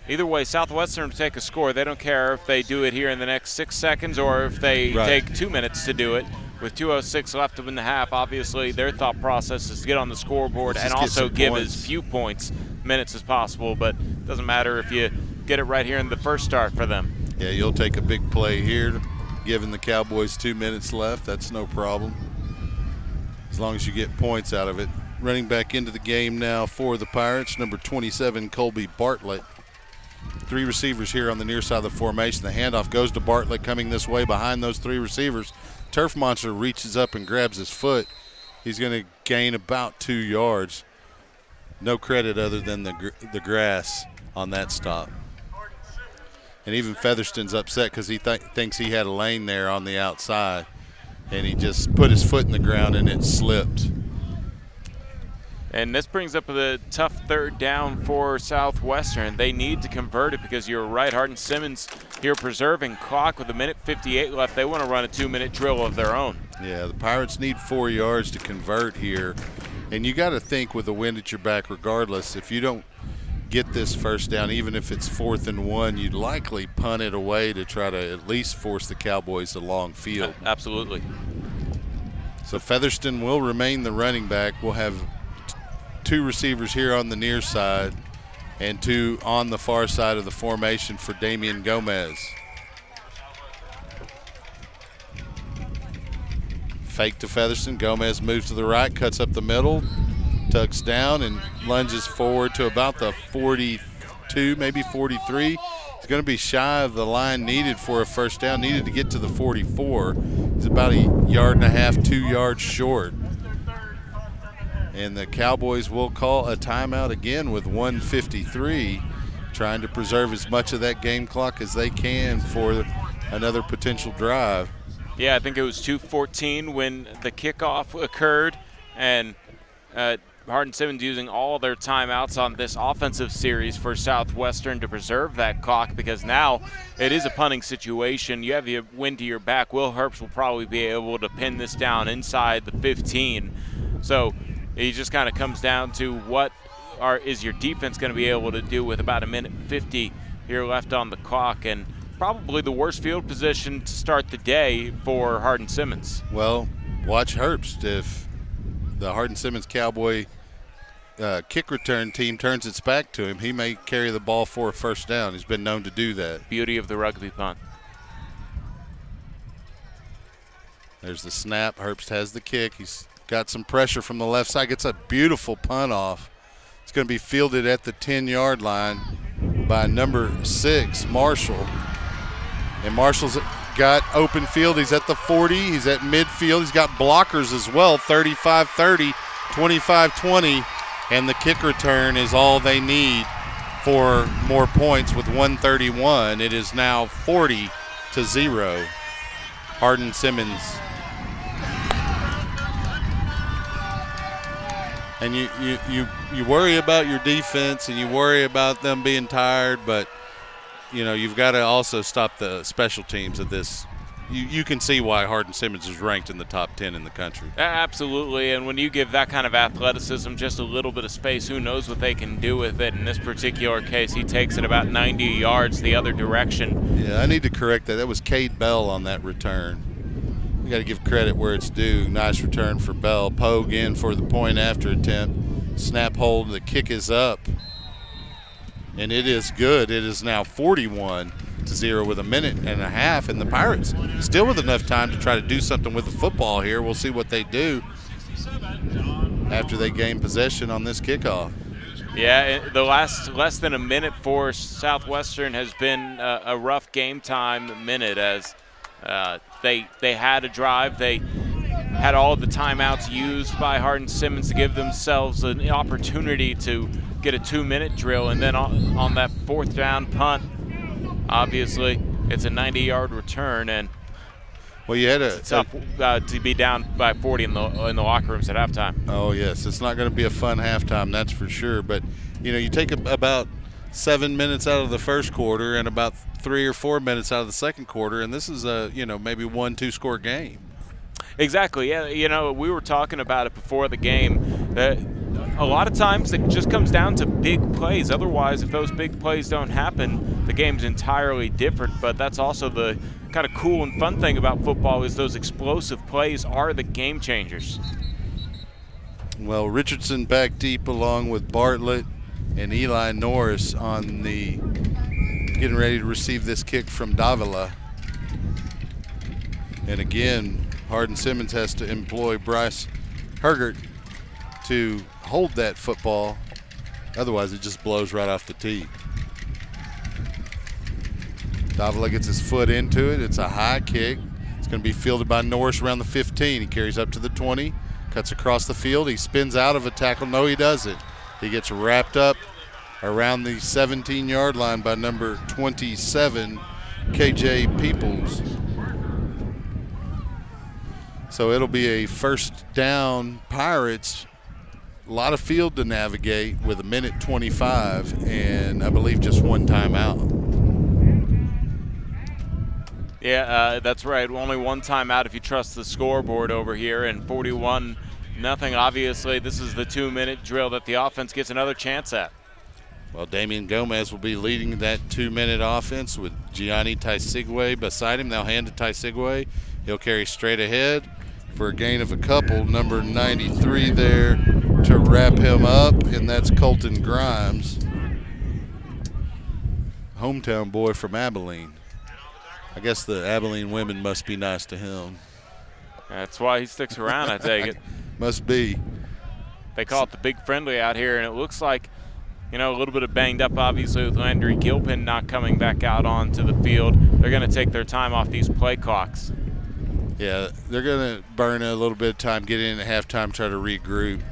Either way, Southwestern will take a score. They don't care if they do it here in the next 6 seconds or if they take 2 minutes to do it. With 2:06 left in the half, obviously their thought process is to get on the scoreboard and also give as few minutes as possible, but it doesn't matter if you get it right here in the first start for them. Yeah, you'll take a big play here, giving the Cowboys 2 minutes left. That's no problem, as long as you get points out of it. Running back into the game now for the Pirates, number 27, Colby Bartlett. 3 receivers here on the near side of the formation. The handoff goes to Bartlett coming this way behind those 3 receivers. Turf Monster reaches up and grabs his foot. He's going to gain about 2 yards. No credit other than the grass on that stop. And even Featherston's upset because he thinks he had a lane there on the outside, and he just put his foot in the ground and it slipped. And this brings up the tough third down for Southwestern. They need to convert it because you're right, Hardin Simmons here preserving clock with 1:58 left. They want to run a 2-minute drill of their own. Yeah, the Pirates need 4 yards to convert here. And you got to think with the wind at your back regardless, if you don't get this first down, even if it's 4th and 1, you'd likely punt it away to try to at least force the Cowboys a long field. Absolutely. So Featherston will remain the running back. We'll have 2 receivers here on the near side and 2 on the far side of the formation for Damian Gomez. Fake to Featherston. Gomez moves to the right, cuts up the middle, tucks down, and lunges forward to about the 42, maybe 43. He's going to be shy of the line needed for a first down. Needed to get to the 44. He's about 1.5 yards, 2 yards short. And the Cowboys will call a timeout again with 1:53, trying to preserve as much of that game clock as they can for another potential drive. Yeah, I think it was 2:14 when the kickoff occurred, and Hardin Simmons using all their timeouts on this offensive series for Southwestern to preserve that clock, because now it is a punting situation. You have the wind to your back. Will Herbst will probably be able to pin this down inside the 15. So it just kind of comes down to what is your defense going to be able to do with about 1:50 here left on the clock, and probably the worst field position to start the day for Hardin Simmons. Well, watch Herbst. If the Hardin Simmons Cowboy kick return team turns its back to him, he may carry the ball for a first down. He's been known to do that. Beauty of the rugby punt. There's the snap. Herbst has the kick. He's got some pressure from the left side. Gets a beautiful punt off. It's going to be fielded at the 10-yard line by number 6, Marshall. And Marshall's got open field. He's at the 40. He's at midfield. He's got blockers as well, 35-30, 25-20, and the kick return is all they need for more points with 131. It is now 40-0. Hardin Simmons. And you worry about your defense and you worry about them being tired, but you've got to also stop the special teams of this. You can see why Hardin Simmons is ranked in the top 10 in the country. Absolutely, and when you give that kind of athleticism just a little bit of space, who knows what they can do with it. In this particular case, he takes it about 90 yards the other direction. Yeah, I need to correct that. That was Cade Bell on that return. We got to give credit where it's due. Nice return for Bell. Pogue in for the point after attempt. Snap hold, the kick is up. And it is good. It is now 41-0 with a minute and a half, and the Pirates still with enough time to try to do something with the football here. We'll see what they do after they gain possession on this kickoff. Yeah, the less than a minute for Southwestern has been a rough game time minute as they had a drive. They had all of the timeouts used by Hardin Simmons to give themselves an opportunity to get a 2-minute drill, and then on that fourth down punt, obviously it's a 90-yard return, and you had it's tough to be down by 40 in the locker rooms at halftime. Oh yes, it's not going to be a fun halftime, that's for sure. But you take about 7 minutes out of the first quarter and about 3 or 4 minutes out of the second quarter, and this is a maybe 1-2 score game. Exactly. Yeah. We were talking about it before the game. A lot of times it just comes down to big plays. Otherwise, if those big plays don't happen, the game's entirely different. But that's also the kind of cool and fun thing about football is those explosive plays are the game changers. Well, Richardson back deep along with Bartlett and Eli Norris on the getting ready to receive this kick from Davila. And again, Hardin Simmons has to employ Bryce Hergert to hold that football. Otherwise, it just blows right off the tee. Davila gets his foot into it. It's a high kick. It's going to be fielded by Norris around the 15. He carries up to the 20, cuts across the field. He spins out of a tackle. No, he doesn't. He gets wrapped up around the 17-yard line by number 27, KJ Peoples. So it'll be a first down Pirates. A lot of field to navigate with a minute 25 and I believe just one timeout. Yeah, that's right. Only one timeout if you trust the scoreboard over here, and 41-0. Obviously, this is the 2-minute drill that the offense gets another chance at. Well, Damian Gomez will be leading that 2-minute offense with Gianni Taisigwe beside him. They'll hand to Taisigwe. He'll carry straight ahead for a gain of a couple. Number 93 there to wrap him up, and that's Colton Grimes, hometown boy from Abilene. I guess the Abilene women must be nice to him. That's why he sticks around, I take it. Must be. They call it the big friendly out here, and it looks like, a little bit of banged up, obviously, with Landry Gilpin not coming back out onto the field. They're going to take their time off these play clocks. Yeah, they're going to burn a little bit of time, get in at halftime, try to regroup.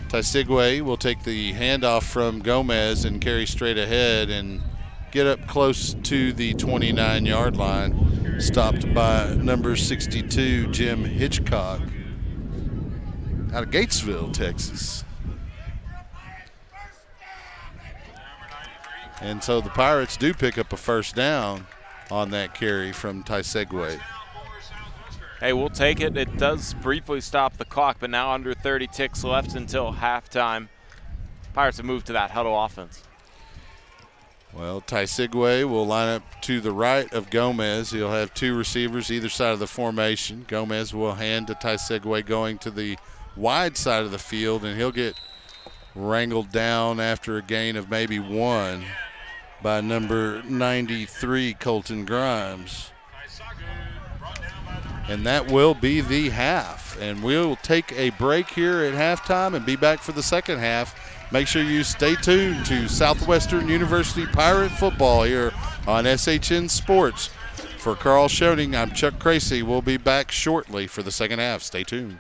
Taisigwe will take the handoff from Gomez and carry straight ahead and get up close to the 29-yard line, stopped by number 62, Jim Hitchcock, out of Gatesville, Texas. And so the Pirates do pick up a first down on that carry from Taisigwe. Hey, we'll take it. It does briefly stop the clock, but now under 30 ticks left until halftime. Pirates have moved to that huddle offense. Well, Taisigwe will line up to the right of Gomez. He'll have two receivers either side of the formation. Gomez will hand to Taisigwe going to the wide side of the field, and he'll get wrangled down after a gain of maybe one by number 93, Colton Grimes. And that will be the half. And we'll take a break here at halftime and be back for the second half. Make sure you stay tuned to Southwestern University Pirate football here on SHN Sports For Carl Schoening, I'm Chuck Cracy. We'll be back shortly for the second half. Stay tuned.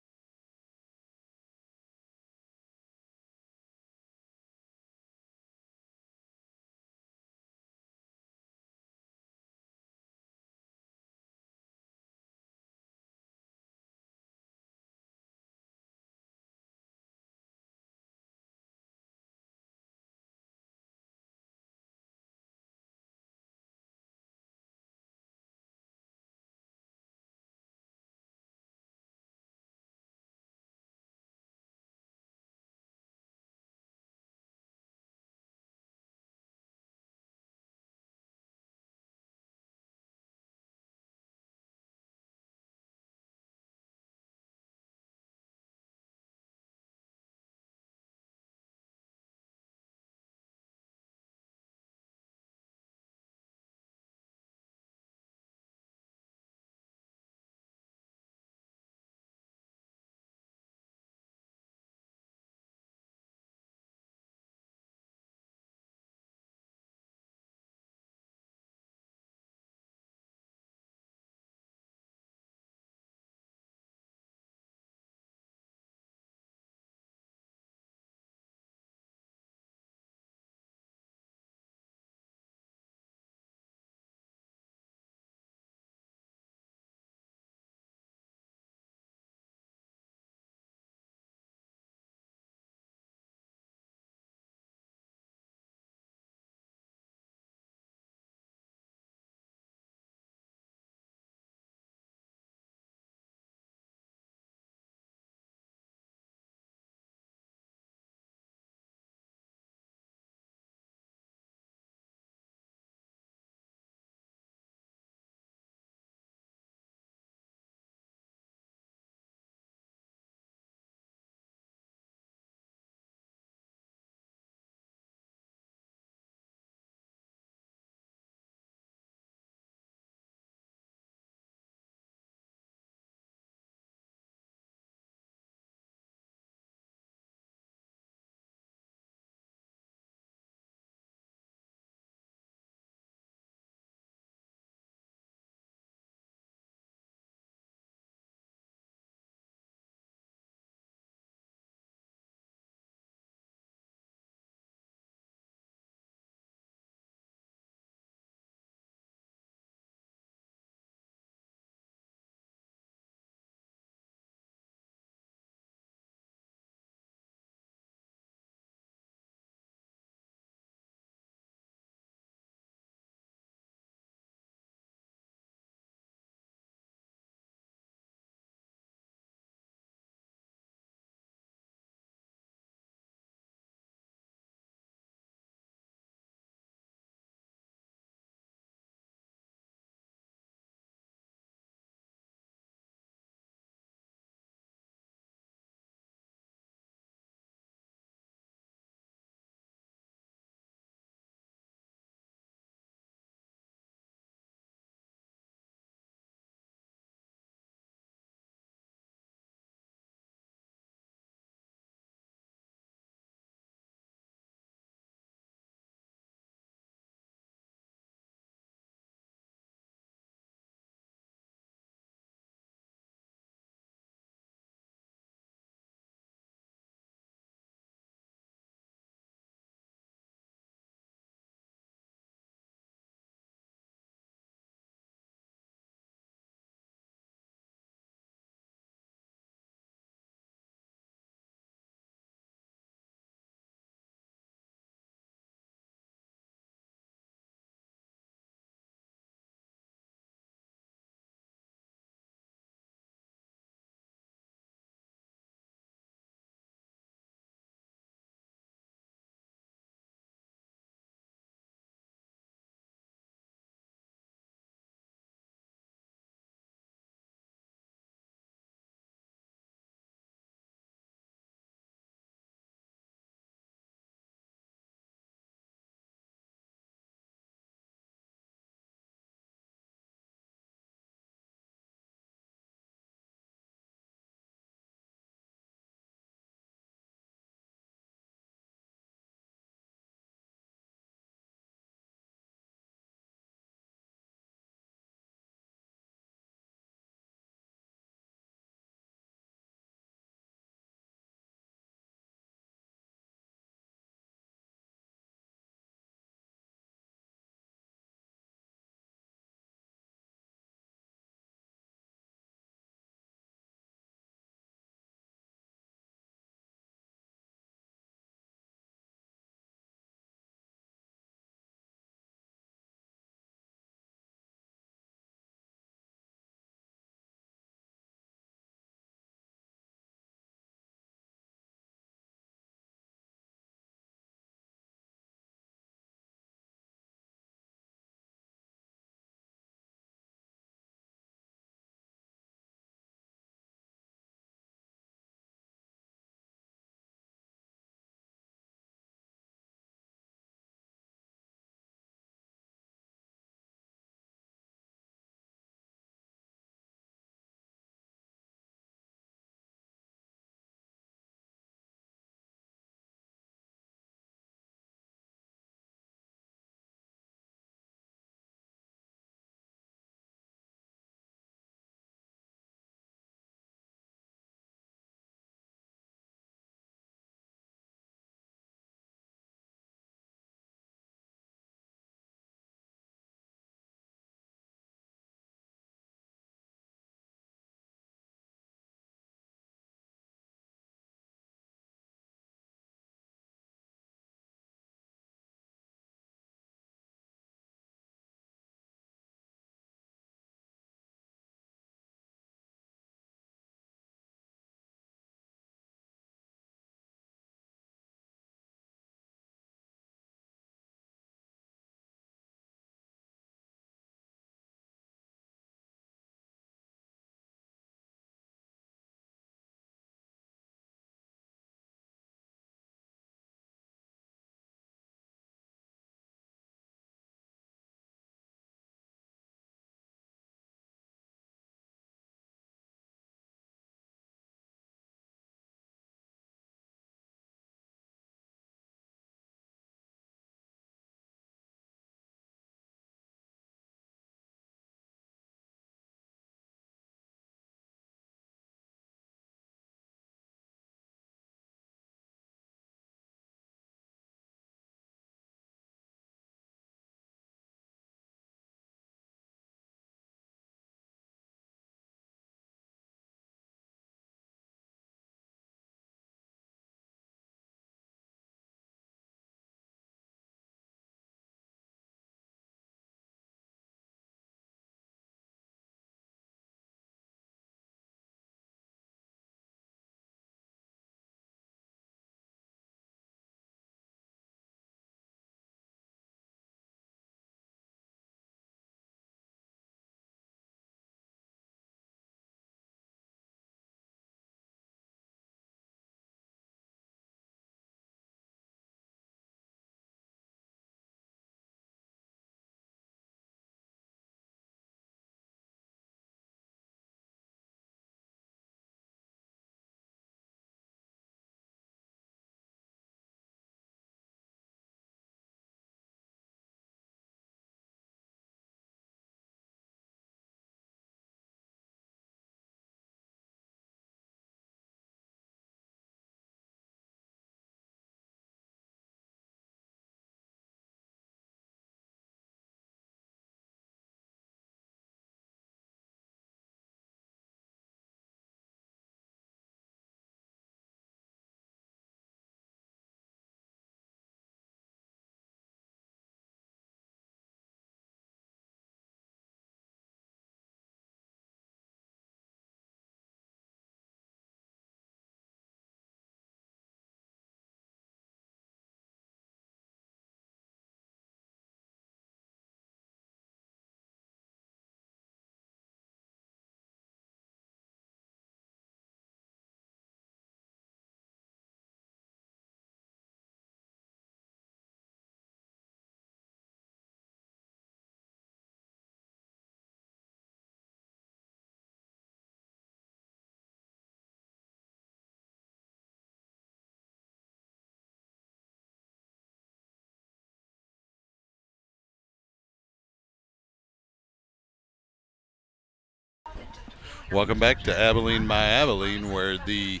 Welcome back to Abilene, my Abilene, where the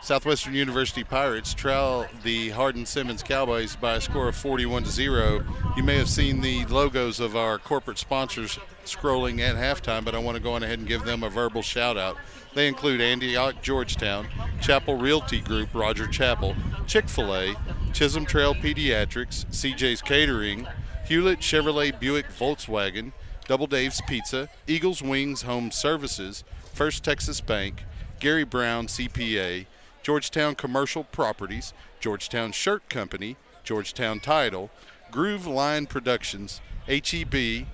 Southwestern University Pirates trail the Hardin Simmons Cowboys by a score of 41-0. You may have seen the logos of our corporate sponsors scrolling at halftime, but I want to go on ahead and give them a verbal shout out. They include Antioch Georgetown, Chapel Realty Group, Roger Chapel, Chick-fil-A, Chisholm Trail Pediatrics, CJ's Catering, Hewlett Chevrolet Buick Volkswagen, Double Dave's Pizza, Eagles Wings Home Services, First Texas Bank, Gary Brown CPA, Georgetown Commercial Properties, Georgetown Shirt Company, Georgetown Title, Groove Line Productions, HEB,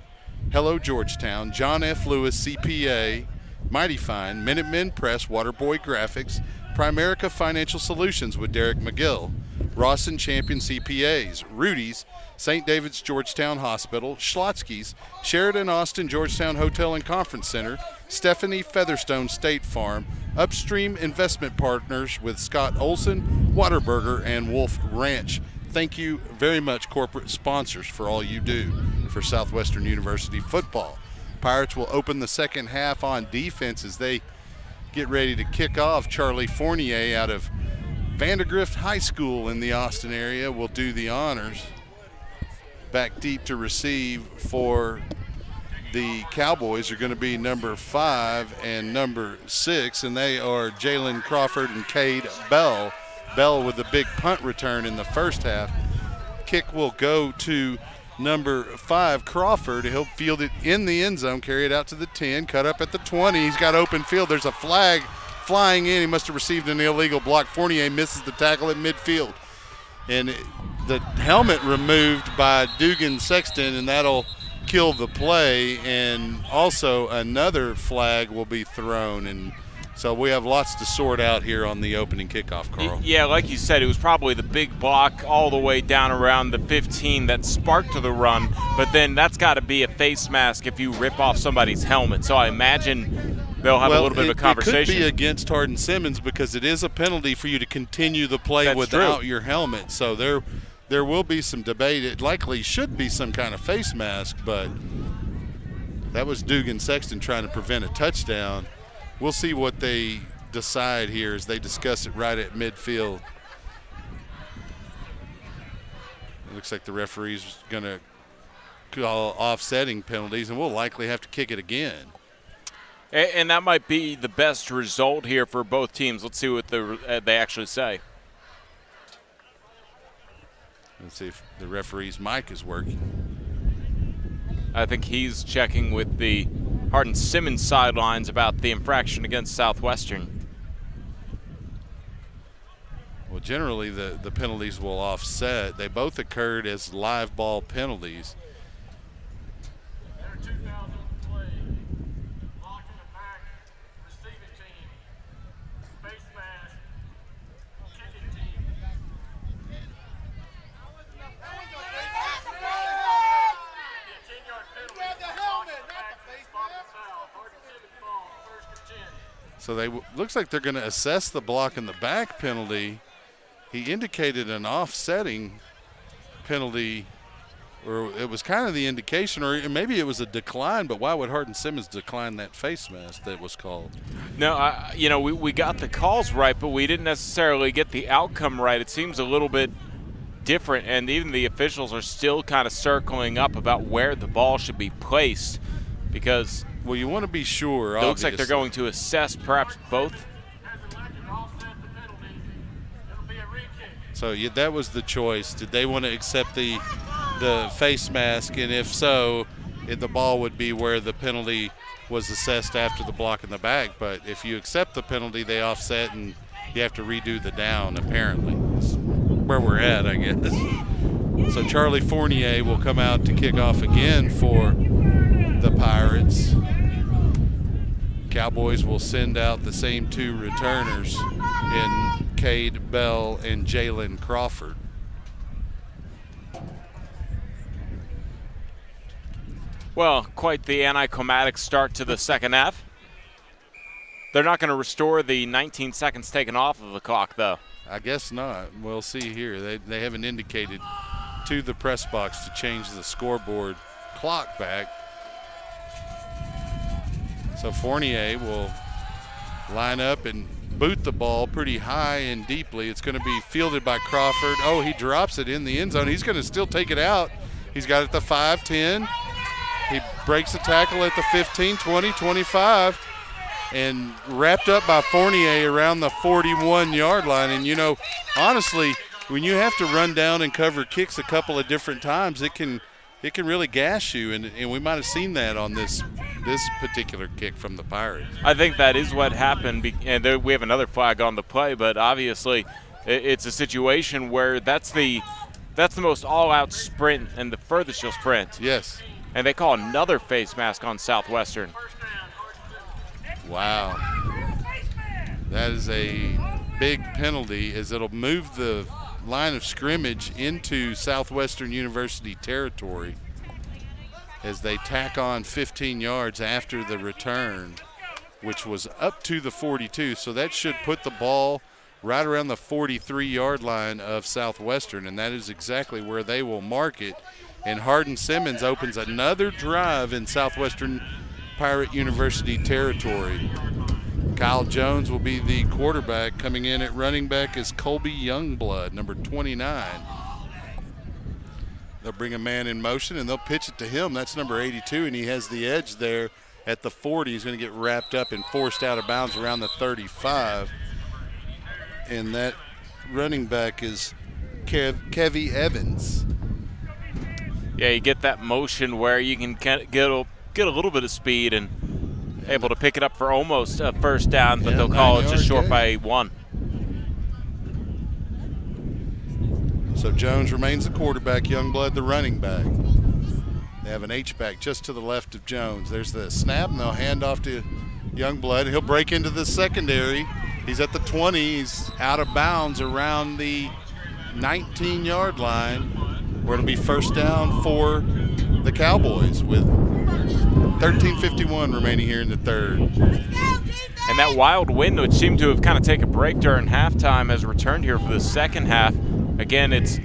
Hello Georgetown, John F. Lewis CPA, Mighty Fine, Minutemen Press, Waterboy Graphics, Primerica Financial Solutions with Derek McGill, Ross and Champion CPAs, Rudy's, St. David's Georgetown Hospital, Schlotsky's, Sheridan Austin Georgetown Hotel and Conference Center, Stephanie Featherstone State Farm, Upstream Investment Partners with Scott Olson, Whataburger, and Wolf Ranch. Thank you very much, corporate sponsors, for all you do for Southwestern University football. Pirates will open the second half on defense as they get ready to kick off. Charlie Fournier out of Vandergrift High School in the Austin area will do the honors. Back deep to receive for the Cowboys are going to be number 5 and number 6, and they are Jalen Crawford and Cade Bell. Bell with a big punt return in the first half. Kick will go to number 5, Crawford. He'll field it in the end zone, carry it out to the 10, cut up at the 20. He's got open field. There's a flag flying in. He must have received an illegal block. Fournier misses the tackle at midfield. And the helmet removed by Dugan Sexton, and that'll kill the play. And also another flag will be thrown. And so we have lots to sort out here on the opening kickoff, Carl. Yeah, like you said, it was probably the big block all the way down around the 15 that sparked the run, but then that's got to be a face mask if you rip off somebody's helmet. So I imagine they'll have a little bit of a conversation. It could be against Hardin Simmons because it is a penalty for you to continue the play That's without true. your helmet. So there will be some debate. It likely should be some kind of face mask, but that was Dugan Sexton trying to prevent a touchdown. We'll see what they decide here as they discuss it right at midfield. It looks like the referee's going to call offsetting penalties, and we'll likely have to kick it again. And that might be the best result here for both teams. Let's see what they actually say. Let's see if the referee's mic is working. I think he's checking with the Hardin Simmons sidelines about the infraction against Southwestern. Well, generally the penalties will offset. They both occurred as live ball penalties. There are 2,000 play. Block in the back. Receiving team. Face mask. Kicking team. The 10-yard penalty. So they looks like they're going to assess the block in the back penalty. He indicated an offsetting penalty, or it was kind of the indication, or maybe it was a decline, but why would Hardin Simmons decline that face mask that was called? No, we got the calls right, but we didn't necessarily get the outcome right. It seems a little bit different, and even the officials are still kind of circling up about where the ball should be placed because well, you want to be sure. It looks like they're going to assess perhaps both. So that was the choice. Did they want to accept the face mask? And if so, the ball would be where the penalty was assessed after the block in the back. But if you accept the penalty, they offset and you have to redo the down, apparently. That's where we're at, I guess. So Charlie Fournier will come out to kick off again for the Pirates. Cowboys will send out the same 2 returners in Cade Bell and Jalen Crawford. Well, quite the anticlimactic start to the second half. They're not going to restore the 19 seconds taken off of the clock, though. I guess not. We'll see here. They haven't indicated to the press box to change the scoreboard clock back. So Fournier will line up and boot the ball pretty high and deeply. It's going to be fielded by Crawford. Oh, he drops it in the end zone. He's going to still take it out. He's got it at the 5, 10. He breaks the tackle at the 15, 20, 25, and wrapped up by Fournier around the 41-yard line. And, you know, honestly, when you have to run down and cover kicks a couple of different times, it can really gas you, and we might have seen that on this particular kick from the Pirates. I think that is what happened, and we have another flag on the play, but obviously it's a situation where that's the most all-out sprint and the furthest you'll sprint. Yes. And they call another face mask on Southwestern. Wow. That is a big penalty, as it'll move the line of scrimmage into Southwestern University territory as they tack on 15 yards after the return, which was up to the 42. So that should put the ball right around the 43-yard line of Southwestern, and that is exactly where they will mark it. And Hardin Simmons opens another drive in Southwestern Pirate University territory. Kyle Jones will be the quarterback. Coming in at running back is Colby Youngblood, number 29. They'll bring a man in motion, and they'll pitch it to him. That's number 82, and he has the edge there at the 40. He's going to get wrapped up and forced out of bounds around the 35. And that running back is Kevy Evans. Yeah, you get that motion where you can get a little bit of speed and able to pick it up for almost a first down, but they'll call it just short by 1. So Jones remains the quarterback, Youngblood the running back. They have an H-back just to the left of Jones. There's the snap, and they'll hand off to Youngblood. He'll break into the secondary. He's at the 20. He's out of bounds around the 19-yard line, where it'll be first down for the Cowboys with 13:51 remaining here in the third. And that wild wind, which seemed to have kind of taken a break during halftime, has returned here for the second half. Again, it's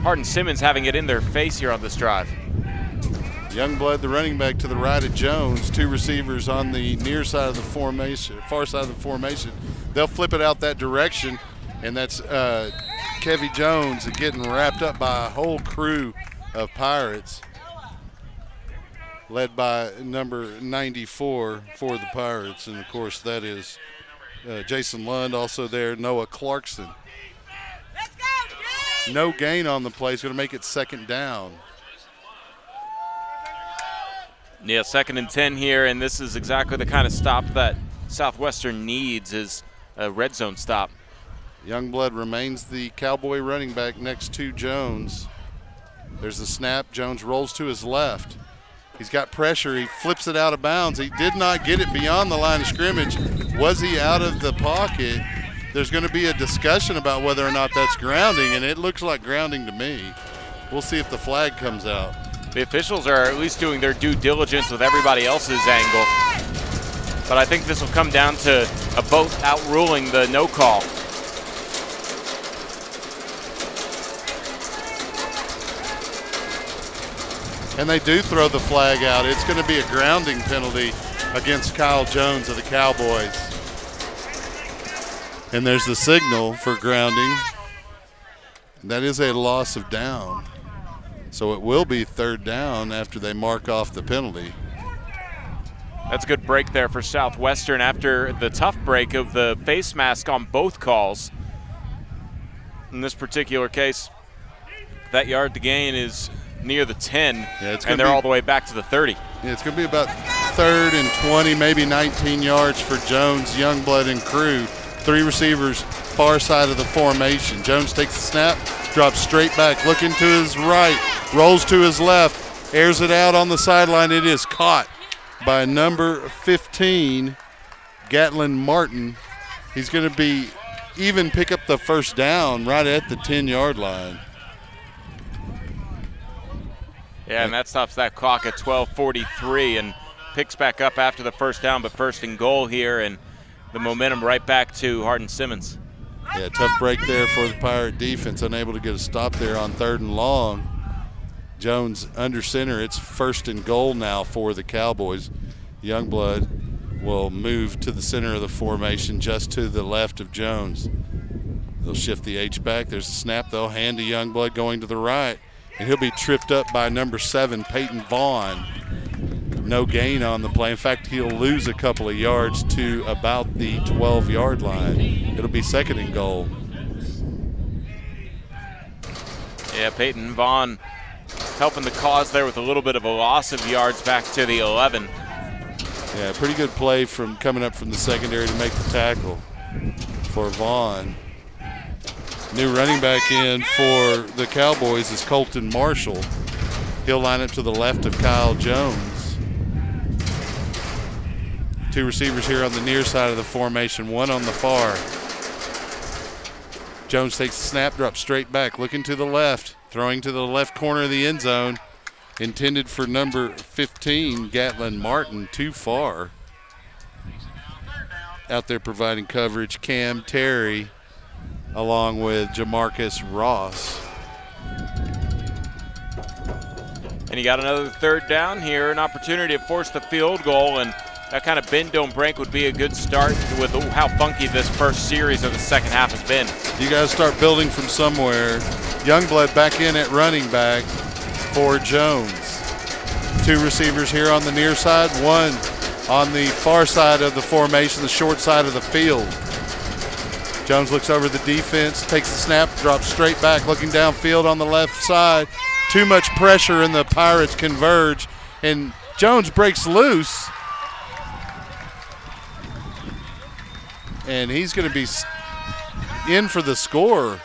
Hardin Simmons having it in their face here on this drive. Youngblood, the running back, to the right of Jones. 2 receivers on the near side of the formation, far side of the formation. They'll flip it out that direction, and that's Kevy Jones getting wrapped up by a whole crew of Pirates, led by number 94 for the Pirates. And, of course, that is Jason Lund, also there, Noah Clarkson. No gain on the play. It's going to make it second down. Yeah, 2nd and 10 here, and this is exactly the kind of stop that Southwestern needs, is a red zone stop. Youngblood remains the Cowboy running back next to Jones. There's the snap. Jones rolls to his left. He's got pressure. He flips it out of bounds. He did not get it beyond the line of scrimmage. Was he out of the pocket? There's going to be a discussion about whether or not that's grounding, and it looks like grounding to me. We'll see if the flag comes out. The officials are at least doing their due diligence with everybody else's angle. But I think this will come down to a vote outruling the no call. And they do throw the flag out. It's going to be a grounding penalty against Kyle Jones of the Cowboys. And there's the signal for grounding. That is a loss of down. So it will be third down after they mark off the penalty. That's a good break there for Southwestern after the tough break of the face mask on both calls. In this particular case, that yard to gain is near the 10, and they're all the way back to the 30. Yeah, it's going to be about 3rd and 20, maybe 19 yards for Jones, Youngblood, and crew. 3 receivers, far side of the formation. Jones takes the snap, drops straight back, looking to his right, rolls to his left, airs it out on the sideline. It is caught by number 15, Gatlin Martin. He's going to even pick up the first down right at the 10-yard line. Yeah, and that stops that clock at 12:43 and picks back up after the first down, but first and goal here, and the momentum right back to Hardin Simmons. Yeah, tough break there for the Pirate defense, unable to get a stop there on 3rd and long. Jones under center. It's first and goal now for the Cowboys. Youngblood will move to the center of the formation just to the left of Jones. They'll shift the H back. There's a snap. They'll hand to Youngblood going to the right, and he'll be tripped up by number 7, Peyton Vaughn. No gain on the play. In fact, he'll lose a couple of yards to about the 12-yard line. It'll be 2nd and goal. Yeah, Peyton Vaughn helping the cause there with a little bit of a loss of yards back to the 11. Yeah, pretty good play from coming up from the secondary to make the tackle for Vaughn. New running back in for the Cowboys is Colton Marshall. He'll line up to the left of Kyle Jones. 2 receivers here on the near side of the formation, 1 on the far. Jones takes the snap, drops straight back, looking to the left, throwing to the left corner of the end zone. Intended for number 15, Gatlin Martin, too far. Out there providing coverage, Cam Terry, along with Jamarcus Ross. And you got another 3rd down here, an opportunity to force the field goal, and that kind of bend don't break would be a good start with how funky this first series of the second half has been. You got to start building from somewhere. Youngblood back in at running back for Jones. 2 receivers here on the near side, 1 on the far side of the formation, the short side of the field. Jones looks over the defense, takes the snap, drops straight back, looking downfield on the left side. Too much pressure, and the Pirates converge, and Jones breaks loose. And he's going to be in for the score.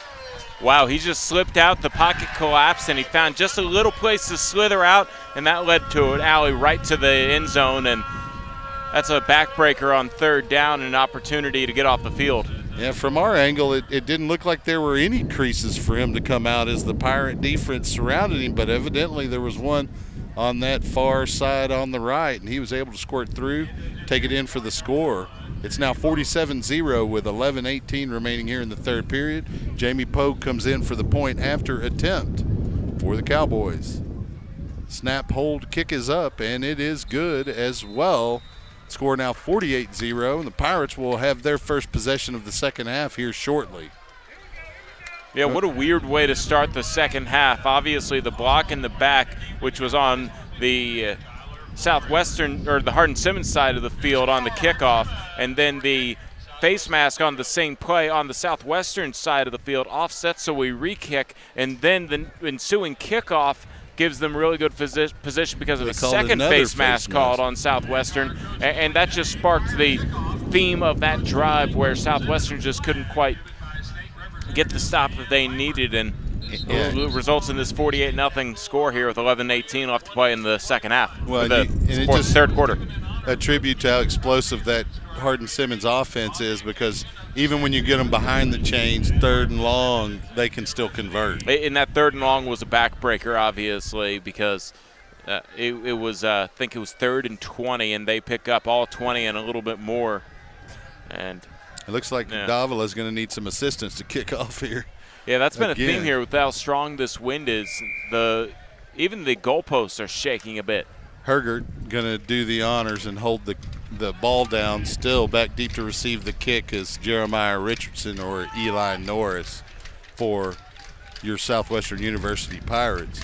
Wow, he just slipped out, the pocket collapsed, and he found just a little place to slither out, and that led to an alley right to the end zone, and that's a backbreaker on 3rd down and an opportunity to get off the field. Yeah, from our angle, it didn't look like there were any creases for him to come out as the Pirate defense surrounded him, but evidently there was one on that far side on the right, and he was able to squirt through, take it in for the score. It's now 47-0 with 11:18 remaining here in the 3rd period. Jamie Pogue comes in for the point after attempt for the Cowboys. Snap, hold, kick is up, and it is good as well. Score now 48-0, and the Pirates will have their first possession of the second half here shortly. Yeah, what a weird way to start the second half. Obviously, the block in the back, which was on the Southwestern or the Hardin Simmons side of the field on the kickoff, and then the face mask on the same play on the Southwestern side of the field offsets, so we re-kick, and then the ensuing kickoff gives them really good position because of a second face mask called on Southwestern, and that just sparked the theme of that drive where Southwestern just couldn't quite get the stop that they needed, and results in this 48-0 score here with 11:18 left to play in the second half. Well, the third quarter. A tribute to how explosive that Hardin Simmons offense is, because even when you get them behind the chains, 3rd and long, they can still convert. And that 3rd and long was a backbreaker, obviously, because it was I think it was 3rd and 20, and they pick up all 20 and a little bit more. And it looks like Davila is going to need some assistance to kick off here. Yeah, that's been a theme here with how strong this wind is. Even the goalposts are shaking a bit. Hergert going to do the honors and hold the ball down. Still back deep to receive the kick is Jeremiah Richardson or Eli Norris for your Southwestern University Pirates.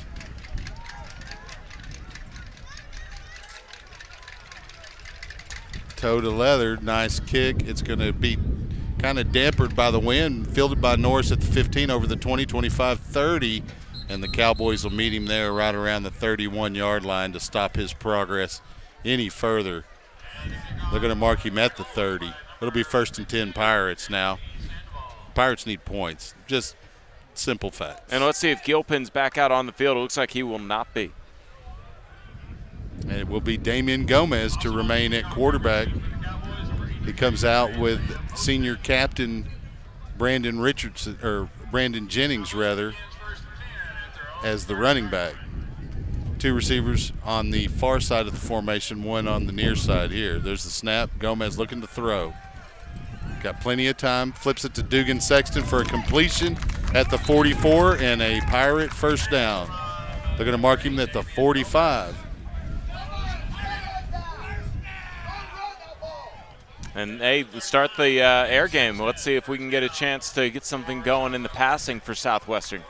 Toe to leather, nice kick. It's going to be kind of dampered by the wind, fielded by Norris at the 15 over the 20, 25, 30, and the Cowboys will meet him there right around the 31-yard line to stop his progress any further. They're going to mark him at the 30. It'll be 1st and 10 Pirates now. Pirates need points, just simple facts. And let's see if Gilpin's back out on the field. It looks like he will not be. And it will be Damian Gomez to remain at quarterback. He comes out with senior captain Brandon Jennings as the running back. 2 receivers on the far side of the formation, 1 on the near side here. There's the snap. Gomez looking to throw. Got plenty of time. Flips it to Dugan Sexton for a completion at the 44 and a Pirate first down. They're going to mark him at the 45. And hey, start the air game. Let's see if we can get a chance to get something going in the passing for Southwestern.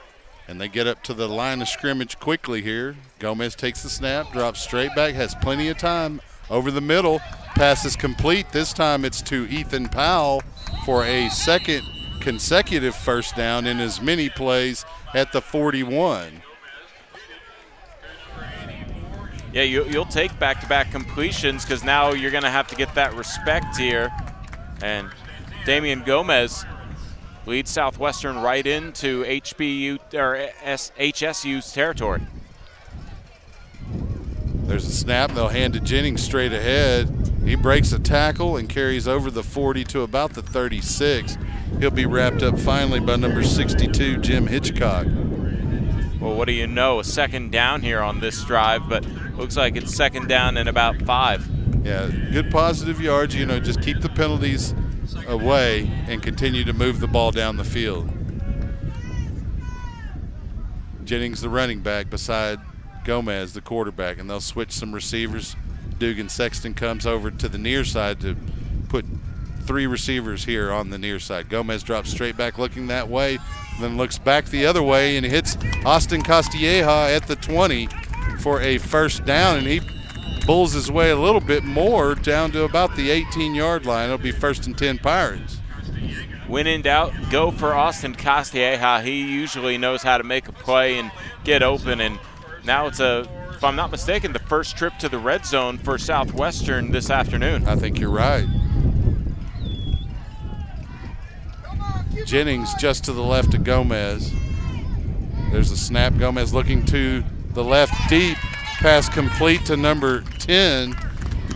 And they get up to the line of scrimmage quickly here. Gomez takes the snap, drops straight back, has plenty of time over the middle. Pass is complete. This time it's to Ethan Powell for a second consecutive first down in as many plays at the 41. Yeah, you'll take back-to-back completions because now you're going to have to get that respect here. And Damian Gomez leads Southwestern right into HSU's territory. There's a snap. They'll hand to Jennings straight ahead. He breaks a tackle and carries over the 40 to about the 36. He'll be wrapped up finally by number 62, Jim Hitchcock. Well, what do you know? A second down here on this drive, but looks like it's second down and about 5. Yeah, good positive yards. You know, just keep the penalties away and continue to move the ball down the field. Jennings, the running back, beside Gomez, the quarterback, and they'll switch some receivers. Dugan Sexton comes over to the near side to put 3 receivers here on the near side. Gomez drops straight back looking that way, then looks back the other way and hits Austin Castilleja at the 20 for a first down, and he bulls his way a little bit more down to about the 18-yard line. It'll be 1st and 10 Pirates. When in doubt, go for Austin Castilleja. He usually knows how to make a play and get open, and now it's if I'm not mistaken, the first trip to the red zone for Southwestern this afternoon. I think you're right. Jennings just to the left of Gomez. There's a snap. Gomez looking to the left deep. Pass complete to number 10.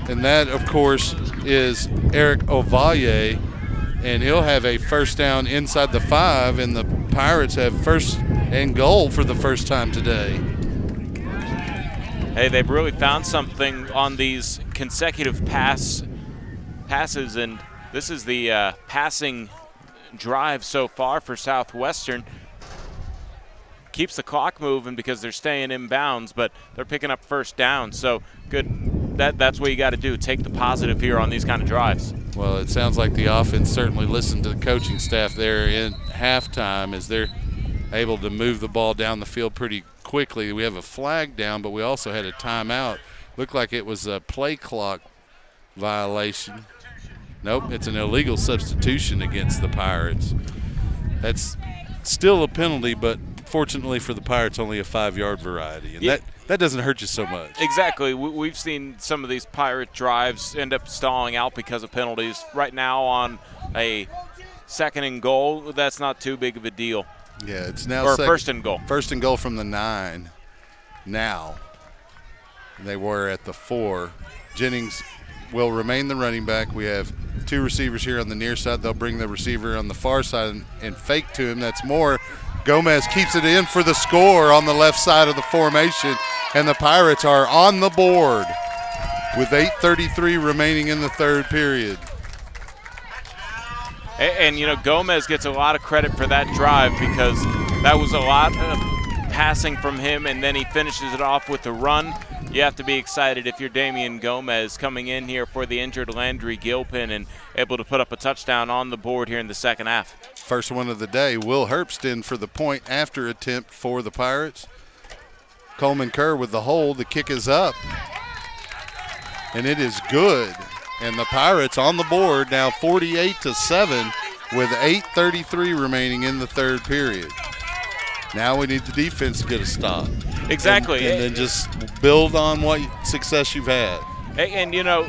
And that, of course, is Eric Ovalle. And he'll have a first down inside the 5. And the Pirates have first and goal for the first time today. Hey, they've really found something on these consecutive passes. And this is the passing drive so far for Southwestern. Keeps the clock moving because they're staying in bounds, but they're picking up first down. So good. That's what you got to do. Take the positive here on these kind of drives. Well, it sounds like the offense certainly listened to the coaching staff there in halftime as they're able to move the ball down the field pretty quickly. We have a flag down, but we also had a timeout. Looked like it was a play clock violation. Nope, it's an illegal substitution against the Pirates. That's still a penalty, but fortunately for the Pirates, only a 5-yard variety. And that doesn't hurt you so much. Exactly. We've seen some of these Pirate drives end up stalling out because of penalties. Right now on a 2nd and goal, that's not too big of a deal. Yeah, it's now or 1st and goal. 1st and goal from the 9 now. They were at the 4. Jennings will remain the running back. We have 2 receivers here on the near side. They'll bring the receiver on the far side and fake to him. That's more. Gomez keeps it in for the score on the left side of the formation, and the Pirates are on the board with 8:33 remaining in the 3rd period. And you know, Gomez gets a lot of credit for that drive because that was a lot of passing from him, and then he finishes it off with a run. You have to be excited if you're Damian Gomez coming in here for the injured Landry Gilpin and able to put up a touchdown on the board here in the second half. First one of the day. Will Herbst in for the point after attempt for the Pirates. Coleman Kerr with the hold. The kick is up. And it is good. And the Pirates on the board now 48-7 with 8:33 remaining in the 3rd period. Now we need the defense to get a stop. Exactly. And then just build on what success you've had. And you know,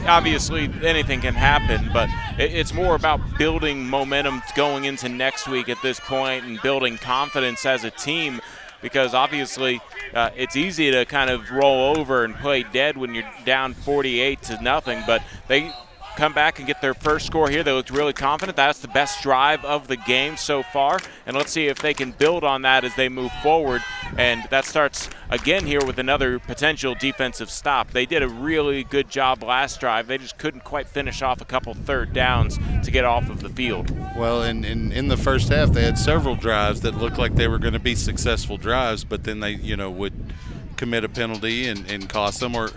obviously anything can happen, but it's more about building momentum going into next week at this point and building confidence as a team, because obviously it's easy to kind of roll over and play dead when you're down 48-0, but they come back and get their first score here. They looked really confident. That's the best drive of the game so far, and let's see if they can build on that as they move forward. And that starts again here with another potential defensive stop. They did a really good job last drive. They just couldn't quite finish off a couple 3rd downs to get off of the field. Well, in the first half, they had several drives that looked like they were going to be successful drives, but then they, would commit a penalty and cost them or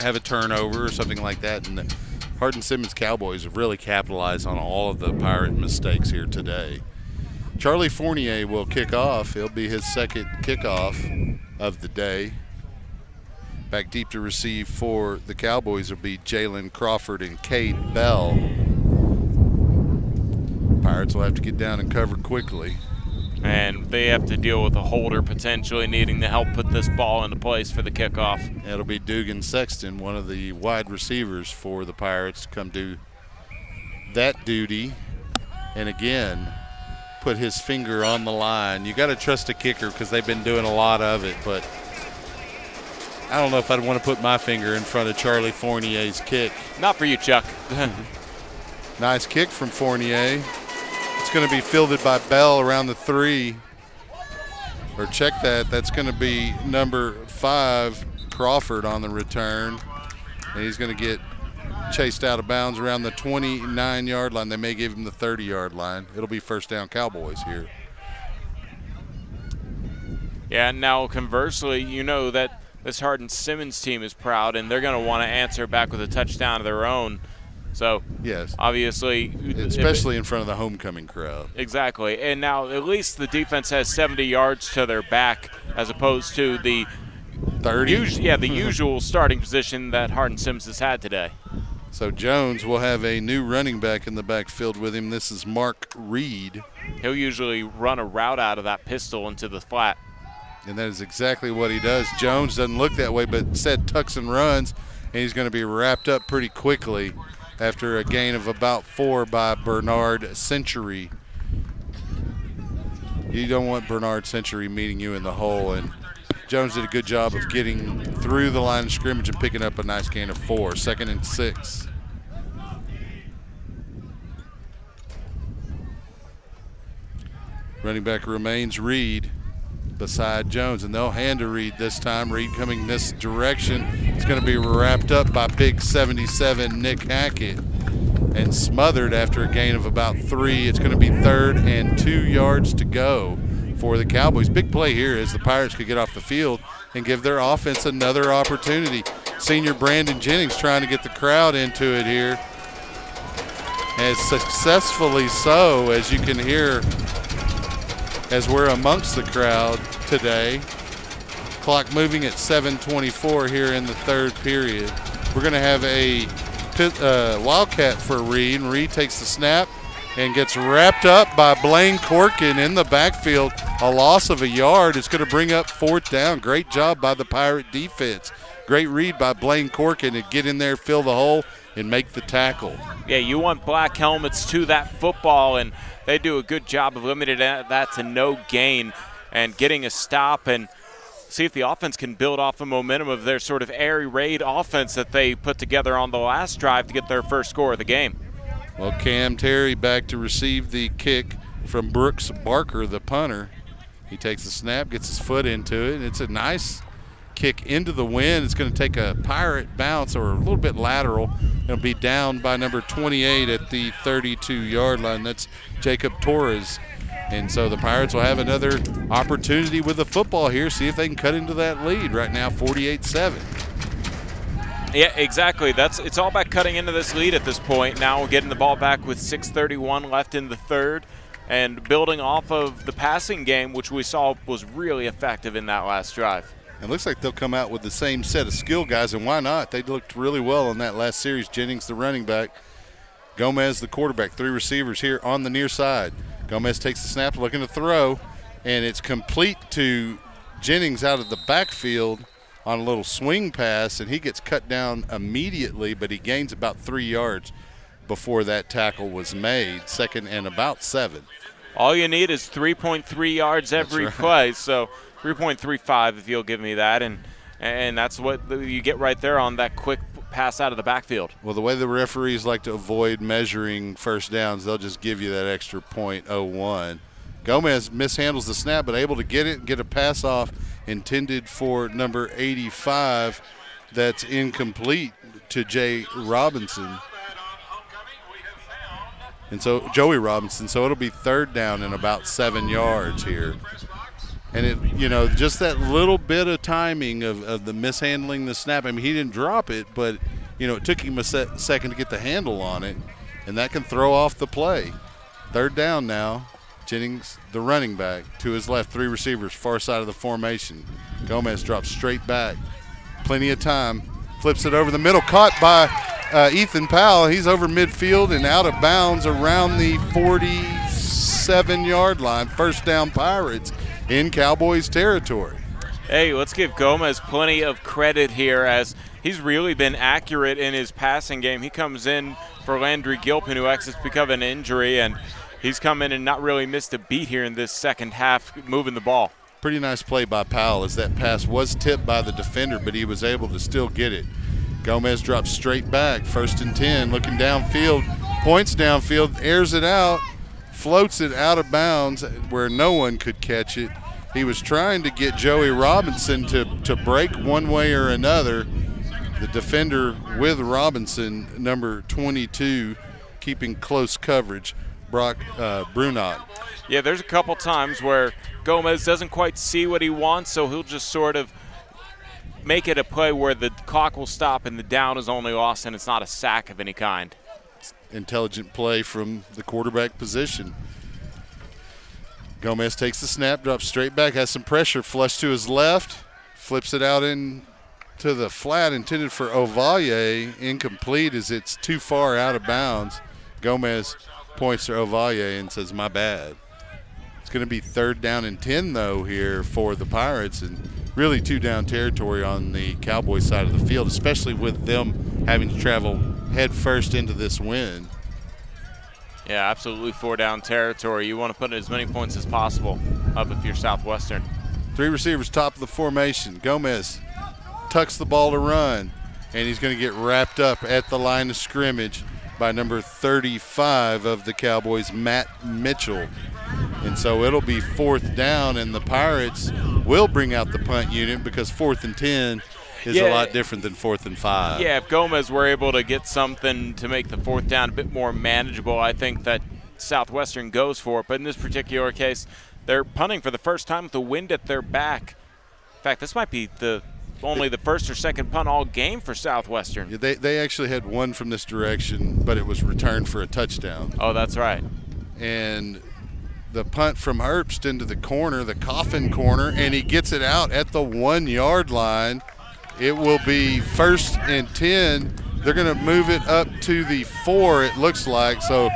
have a turnover or something like that. And Hardin Simmons Cowboys have really capitalized on all of the Pirate mistakes here today. Charlie Fournier will kick off. It'll be his second kickoff of the day. Back deep to receive for the Cowboys will be Jalen Crawford and Cade Bell. Pirates will have to get down and cover quickly. And they have to deal with a holder potentially needing to help put this ball into place for the kickoff. It'll be Dugan Sexton, one of the wide receivers for the Pirates, to come do that duty. And again, put his finger on the line. You got to trust a kicker because they've been doing a lot of it, but I don't know if I'd want to put my finger in front of Charlie Fournier's kick. Not for you, Chuck. Nice kick from Fournier. It's going to be fielded by Bell around the 3. Or check that. That's going to be number 5, Crawford, on the return. And he's going to get chased out of bounds around the 29-yard line. They may give him the 30-yard line. It'll be first down Cowboys here. Yeah, now conversely, you know that this Hardin Simmons team is proud, and they're going to want to answer back with a touchdown of their own. So, yes, obviously, especially in front of the homecoming crowd. Exactly. And now at least the defense has 70 yards to their back as opposed to the 30. The usual starting position that Hardin Simmons has had today. So Jones will have a new running back in the backfield with him. This is Mark Reed. He'll usually run a route out of that pistol into the flat. And that is exactly what he does. Jones doesn't look that way, but instead tucks and runs, and he's going to be wrapped up pretty quickly after a gain of about 4 by Bernard Century. You don't want Bernard Century meeting you in the hole, and Jones did a good job of getting through the line of scrimmage and picking up a nice gain of 4. 2nd and 6. Running back remains Reed beside Jones, and they'll hand to Reed this time. Reed coming this direction. It's going to be wrapped up by big 77 Nick Hackett and smothered after a gain of about 3. It's going to be 3rd and 2 yards to go for the Cowboys. Big play here as the Pirates could get off the field and give their offense another opportunity. Senior Brandon Jennings trying to get the crowd into it here, as successfully so, as you can hear as we're amongst the crowd today. Clock moving at 7:24 here in the 3rd period. We're going to have a wildcat for Reed. Reed takes the snap and gets wrapped up by Blaine Corkin in the backfield. A loss of a yard. It's going to bring up 4th down. Great job by the Pirate defense. Great read by Blaine Corkin to get in there, fill the hole, and make the tackle. Yeah, you want black helmets to that football, and they do a good job of limiting that to no gain and getting a stop, and see if the offense can build off the momentum of their sort of airy raid offense that they put together on the last drive to get their first score of the game. Well, Cam Terry back to receive the kick from Brooks Barker, the punter. He takes the snap, gets his foot into it, and it's a nice kick into the wind. It's going to take a Pirate bounce or a little bit lateral. It'll be down by number 28 at the 32-yard line. That's Jacob Torres. And so the Pirates will have another opportunity with the football here, see if they can cut into that lead. Right now, 48-7. Yeah, exactly. It's all about cutting into this lead at this point. Now we're getting the ball back with 6:31 left in the 3rd and building off of the passing game, which we saw was really effective in that last drive. It looks like they'll come out with the same set of skill guys, and why not? They looked really well in that last series. Jennings, the running back. Gomez, the quarterback. 3 receivers here on the near side. Gomez takes the snap, looking to throw, and it's complete to Jennings out of the backfield on a little swing pass, and he gets cut down immediately, but he gains about 3 yards before that tackle was made. 2nd and about 7. All you need is 3.3 yards every play, so 3.35 if you'll give me that, and that's what you get right there on that quick pass out of the backfield. Well, the way the referees like to avoid measuring first downs, they'll just give you that extra .01. Gomez mishandles the snap, but able to get it and get a pass off intended for number 85 that's incomplete to Jay Robinson. And so Joey Robinson, so it'll be 3rd down and about 7 yards here. And it, just that little bit of timing of the mishandling the snap. I mean, he didn't drop it, but it took him a second to get the handle on it, and that can throw off the play. Third down now. Jennings, the running back, to his left, 3 receivers, far side of the formation. Gomez drops straight back. Plenty of time. Flips it over the middle, caught by Ethan Powell. He's over midfield and out of bounds around the 47-yard line. First down, Pirates in Cowboys territory. Hey, let's give Gomez plenty of credit here, as he's really been accurate in his passing game. He comes in for Landry Gilpin, who exits because of an injury, and he's come in and not really missed a beat here in this second half, moving the ball. Pretty nice play by Powell, as that pass was tipped by the defender, but he was able to still get it. Gomez drops straight back, 1st and 10, looking downfield, points downfield, airs it out, floats it out of bounds where no one could catch it. He was trying to get Joey Robinson to break one way or another. The defender with Robinson, number 22, keeping close coverage, Brock Brunot. Yeah, there's a couple times where Gomez doesn't quite see what he wants, so he'll just sort of make it a play where the clock will stop and the down is only lost and it's not a sack of any kind. Intelligent play from the quarterback position. Gomez takes the snap, drops straight back, has some pressure, flush to his left, flips it out into the flat intended for Ovalle, incomplete as it's too far out of bounds. Gomez points to Ovalle and says, my bad. It's going to be 3rd down and 10, though, here for the Pirates, and really 2-down territory on the Cowboys side of the field, especially with them having to travel head first into this win. Yeah, absolutely 4-down territory. You want to put in as many points as possible up if you're Southwestern. 3 receivers, top of the formation. Gomez tucks the ball to run, and he's going to get wrapped up at the line of scrimmage by number 35 of the Cowboys, Matt Mitchell. And so it'll be 4th down, and the Pirates will bring out the punt unit because 4th and 10 is a lot different than 4th and 5. Yeah, if Gomez were able to get something to make the 4th down a bit more manageable, I think that Southwestern goes for it. But in this particular case, they're punting for the first time with the wind at their back. In fact, this might be only the first or second punt all game for Southwestern. Yeah, they actually had one from this direction, but it was returned for a touchdown. Oh, that's right. And the punt from Herbst into the corner, the coffin corner, and he gets it out at the 1-yard line. It will be 1st and 10. They're going to move it up to the 4, it looks like. So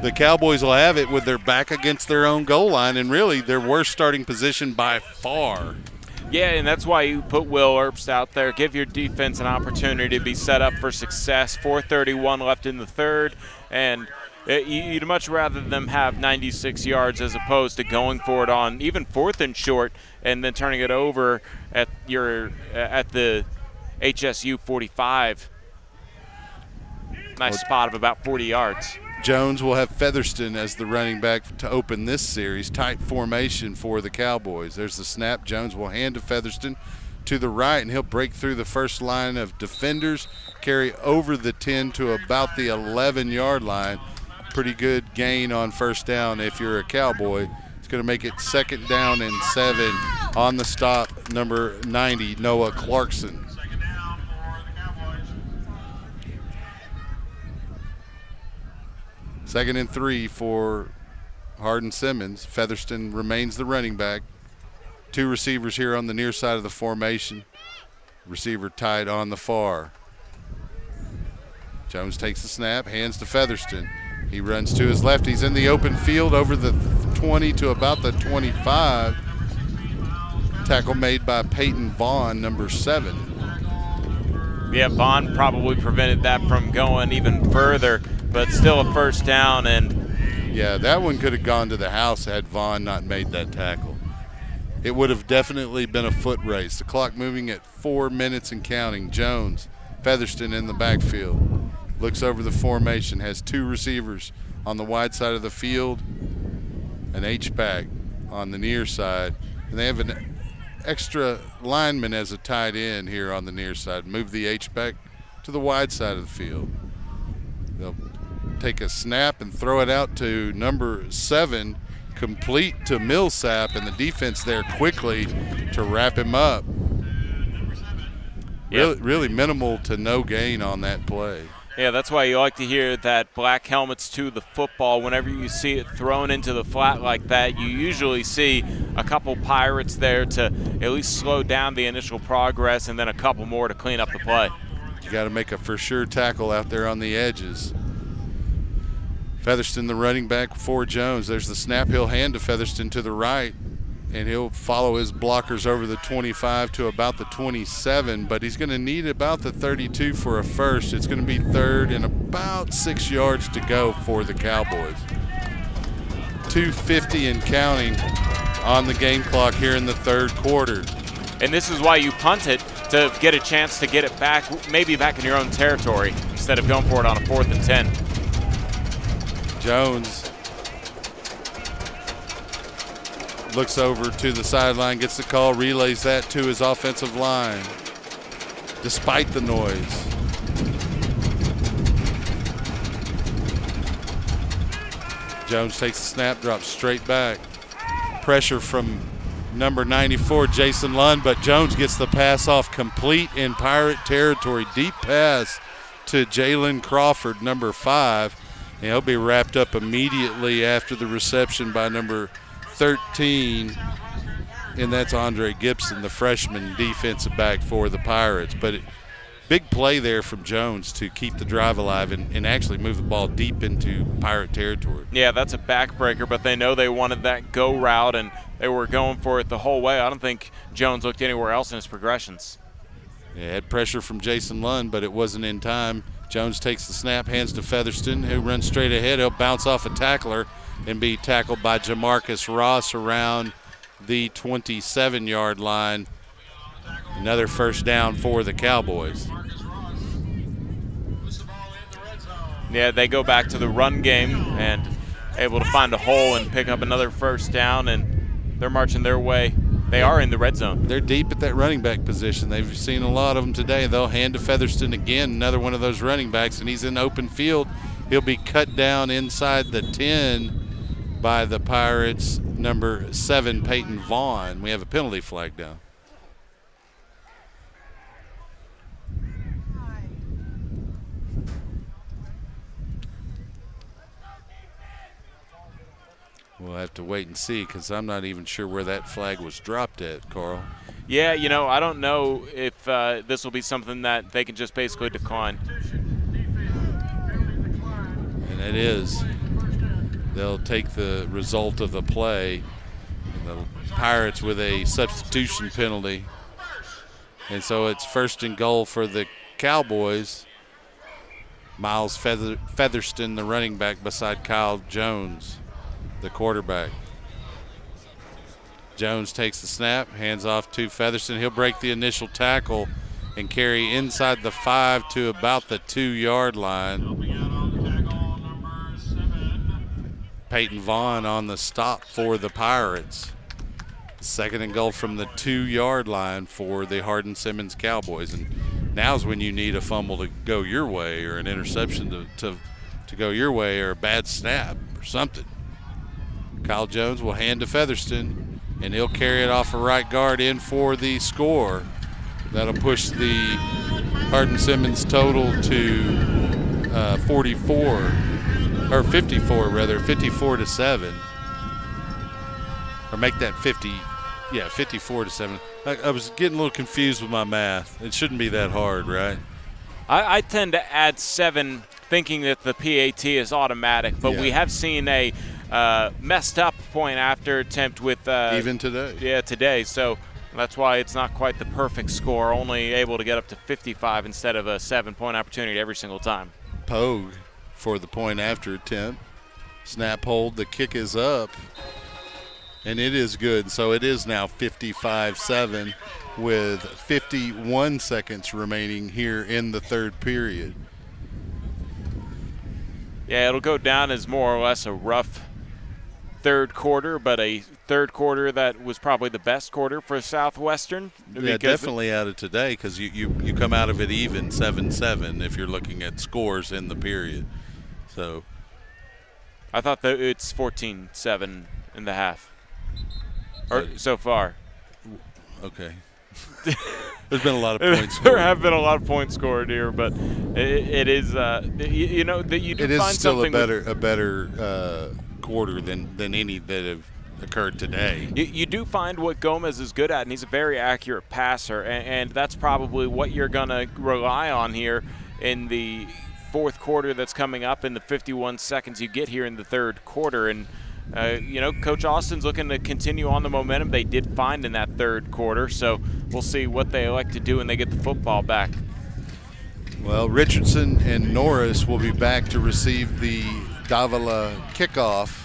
the Cowboys will have it with their back against their own goal line, and really their worst starting position by far. Yeah, and that's why you put Will Earps out there. Give your defense an opportunity to be set up for success. 4:31 left in the third, and you'd much rather them have 96 yards as opposed to going for it on even 4th and short and then turning it over at the HSU 45. Nice spot of about 40 yards. Jones will have Featherston as the running back to open this series. Tight formation for the Cowboys. There's the snap. Jones will hand to Featherston to the right, and he'll break through the first line of defenders, carry over the 10 to about the 11-yard line. Pretty good gain on 1st down if you're a Cowboy. It's going to make it 2nd down and 7 on the stop, number 90, Noah Clarkson. Second and 3 for Hardin Simmons. Featherston remains the running back. 2 receivers here on the near side of the formation. Receiver tied on the far. Jones takes the snap, hands to Featherston. He runs to his left. He's in the open field over the 20 to about the 25. Tackle made by Peyton Vaughn, number 7. Yeah, Vaughn probably prevented that from going even further, but still a 1st down. And yeah, that one could have gone to the house had Vaughn not made that tackle. It would have definitely been a foot race. The clock moving at 4 minutes and counting. Jones, Featherston in the backfield. Looks over the formation, has 2 receivers on the wide side of the field, an H-back on the near side, and they have an extra lineman as a tight end here on the near side. Move the H-back to the wide side of the field. They'll take a snap and throw it out to number 7, complete to Millsap, and the defense there quickly to wrap him up. Really minimal to no gain on that play. Yeah, that's why you like to hear that black helmets to the football. Whenever you see it thrown into the flat like that, you usually see a couple Pirates there to at least slow down the initial progress and then a couple more to clean up the play. You got to make a for sure tackle out there on the edges. Featherston, the running back for Jones. There's the snap. He'll hand to Featherston to the right, and he'll follow his blockers over the 25 to about the 27, but he's going to need about the 32 for a first. It's going to be third and about 6 yards to go for the Cowboys. 2:50 and counting on the game clock here in the third quarter. And this is why you punt it, to get a chance to get it back, maybe back in your own territory, instead of going for it on a 4th and 10. Jones looks over to the sideline, gets the call, relays that to his offensive line, despite the noise. Jones takes the snap, drops straight back. Pressure from number 94, Jason Lund, but Jones gets the pass off complete in Pirate territory. Deep pass to Jalen Crawford, number 5. And he'll be wrapped up immediately after the reception by number 13, and that's Andre Gibson, the freshman defensive back for the Pirates. But big play there from Jones to keep the drive alive and actually move the ball deep into Pirate territory. Yeah, that's a backbreaker, but they know they wanted that go route, and they were going for it the whole way. I don't think Jones looked anywhere else in his progressions. Yeah, had pressure from Jason Lund, but it wasn't in time. Jones takes the snap, hands to Featherston, who runs straight ahead. He'll bounce off a tackler and be tackled by Jamarcus Ross around the 27-yard line. Another first down for the Cowboys. Yeah, they go back to the run game and able to find a hole and pick up another first down, and they're marching their way. They are in the red zone. They're deep at that running back position. They've seen a lot of them today. They'll hand to Featherston again, another one of those running backs, and he's in open field. He'll be cut down inside the 10 by the Pirates, number 7, Peyton Vaughn. We have a penalty flag down. We'll have to wait and see because I'm not even sure where that flag was dropped at, Carl. Yeah, you know, I don't know if this will be something that they can just basically decline. And it is. They'll take the result of the play. And the Pirates with a substitution penalty. And so it's first and goal for the Cowboys. Miles Featherston, the running back, beside Kyle Jones, the quarterback. Jones takes the snap, hands off to Featherston. He'll break the initial tackle and carry inside the 5 to about the 2-yard line. Peyton Vaughn on the stop for the Pirates. Second and goal from the 2-yard line for the Hardin Simmons Cowboys. And now's when you need a fumble to go your way, or an interception to go your way, or a bad snap or something. Kyle Jones will hand to Featherston, and he'll carry it off a right guard in for the score. That'll push the Hardin Simmons total to 54 to 7. Or make that 54 to 7. I was getting a little confused with my math. It shouldn't be that hard, right? I tend to add 7 thinking that the PAT is automatic, but we have seen a messed up point after attempt with even today. Yeah, today. So that's why it's not quite the perfect score, only able to get up to 55 instead of a 7-point opportunity every single time. Pogue for the point after attempt. Snap hold, the kick is up, and it is good. So it is now 55-7 with 51 seconds remaining here in the third period. Yeah, it'll go down as more or less a rough third quarter, but a third quarter that was probably the best quarter for Southwestern. Yeah, definitely out of today, because you come out of it even 7-7 if you're looking at scores in the period. So I thought that it's 14-7 in the half, or so far. Okay. There's been a lot of points There scored. have been a lot of points scored here, but it is you know that you do It is find still something a better quarter than any that have occurred today. You do find what Gomez is good at, and he's a very accurate passer, and that's probably what you're going to rely on here in the fourth quarter that's coming up in the 51 seconds you get here in the third quarter. And, you know, Coach Austin's looking to continue on the momentum they did find in that third quarter, so we'll see what they like to do when they get the football back. Well, Richardson and Norris will be back to receive the Davila kickoff.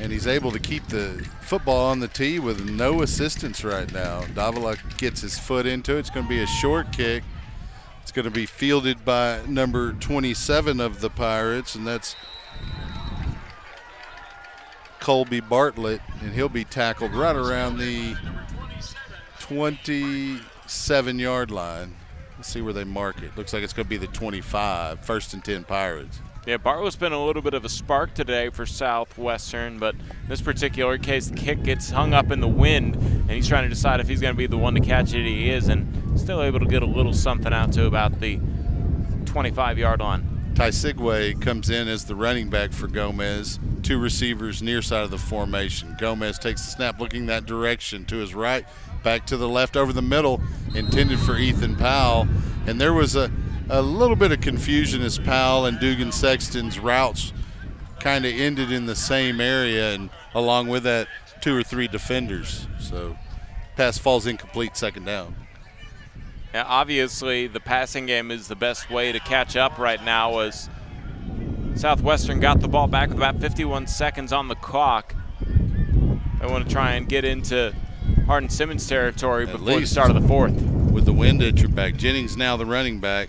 And he's able to keep the football on the tee with no assistance right now. Davila gets his foot into it. It's going to be a short kick. It's going to be fielded by number 27 of the Pirates, and that's Colby Bartlett, and he'll be tackled right around the 27-yard line. Let's see where they mark it. Looks like it's going to be the 25, 1st and 10 Pirates. Yeah, Bartlett's been a little bit of a spark today for Southwestern, but in this particular case, the kick gets hung up in the wind, and he's trying to decide if he's going to be the one to catch it. He is, and still able to get a little something out to about the 25-yard line. Ty Sigway comes in as the running back for Gomez. 2 receivers near side of the formation. Gomez takes the snap looking that direction to his right, back to the left over the middle, intended for Ethan Powell. And there was a little bit of confusion as Powell and Dugan Sexton's routes kind of ended in the same area, and along with that, 2 or 3 defenders. So pass falls incomplete, 2nd down. Yeah, obviously, the passing game is the best way to catch up right now, as Southwestern got the ball back with about 51 seconds on the clock. They want to try and get into Hardin Simmons territory before the start of the fourth. With the wind at your back. Jennings now the running back.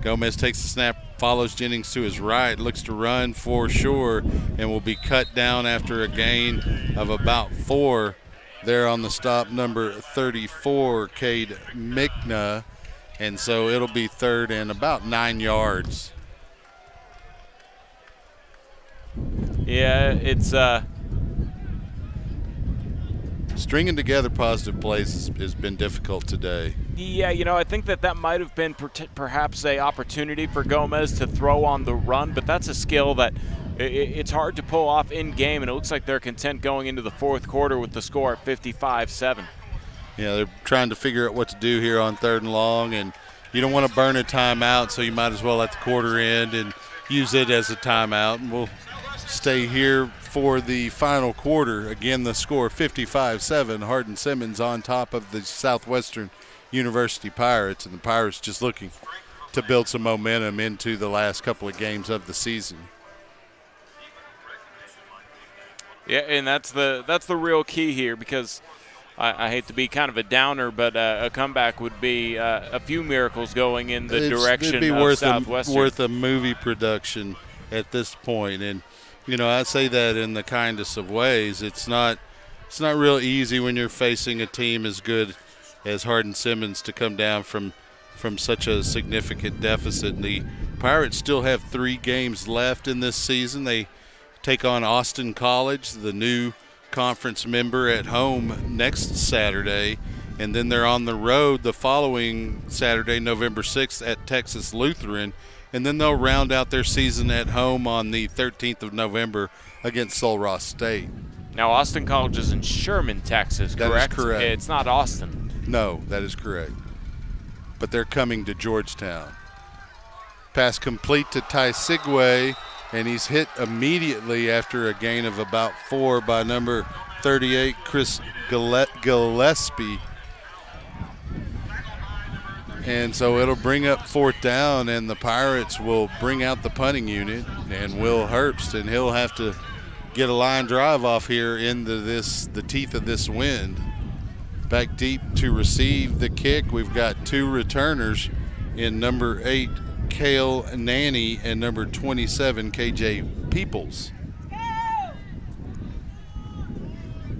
Gomez takes the snap, follows Jennings to his right, looks to run for sure, and will be cut down after a gain of about 4 there on the stop, number 34, Cade Mickna. And so it'll be 3rd and about 9 yards. Yeah, it's stringing together positive plays has been difficult today. Yeah, you know, I think that might have been perhaps a opportunity for Gomez to throw on the run, but that's a skill that it's hard to pull off in game, and it looks like they're content going into the fourth quarter with the score at 55-7. Yeah, they're trying to figure out what to do here on 3rd and long, and you don't want to burn a timeout, so you might as well let the quarter end and use it as a timeout, and we'll stay here for the final quarter. Again, the score 55-7. Hardin Simmons on top of the Southwestern University Pirates, and the Pirates just looking to build some momentum into the last couple of games of the season. Yeah, and that's the real key here, because I hate to be kind of a downer, but a comeback would be a few miracles going in the direction of Southwestern. Worth a movie production at this point. And you know, I say that in the kindest of ways. It's not real easy when you're facing a team as good as Hardin Simmons to come down from such a significant deficit. And the Pirates still have 3 games left in this season. They take on Austin College, the new conference member, at home next Saturday, and then they're on the road the following Saturday, November 6th, at Texas Lutheran. And then they'll round out their season at home on the 13th of November against Sul Ross State. Now, Austin College is in Sherman, Texas, correct? That is correct. It's not Austin. No, that is correct. But they're coming to Georgetown. Pass complete to Ty Sigway, and he's hit immediately after a gain of about 4 by number 38, Chris Gillespie. And so it'll bring up 4th down, and the Pirates will bring out the punting unit, and Will Herbst, and he'll have to get a line drive off here into the teeth of this wind. Back deep to receive the kick, we've got 2 returners in number 8, Cale Nanny, and number 27, KJ Peoples.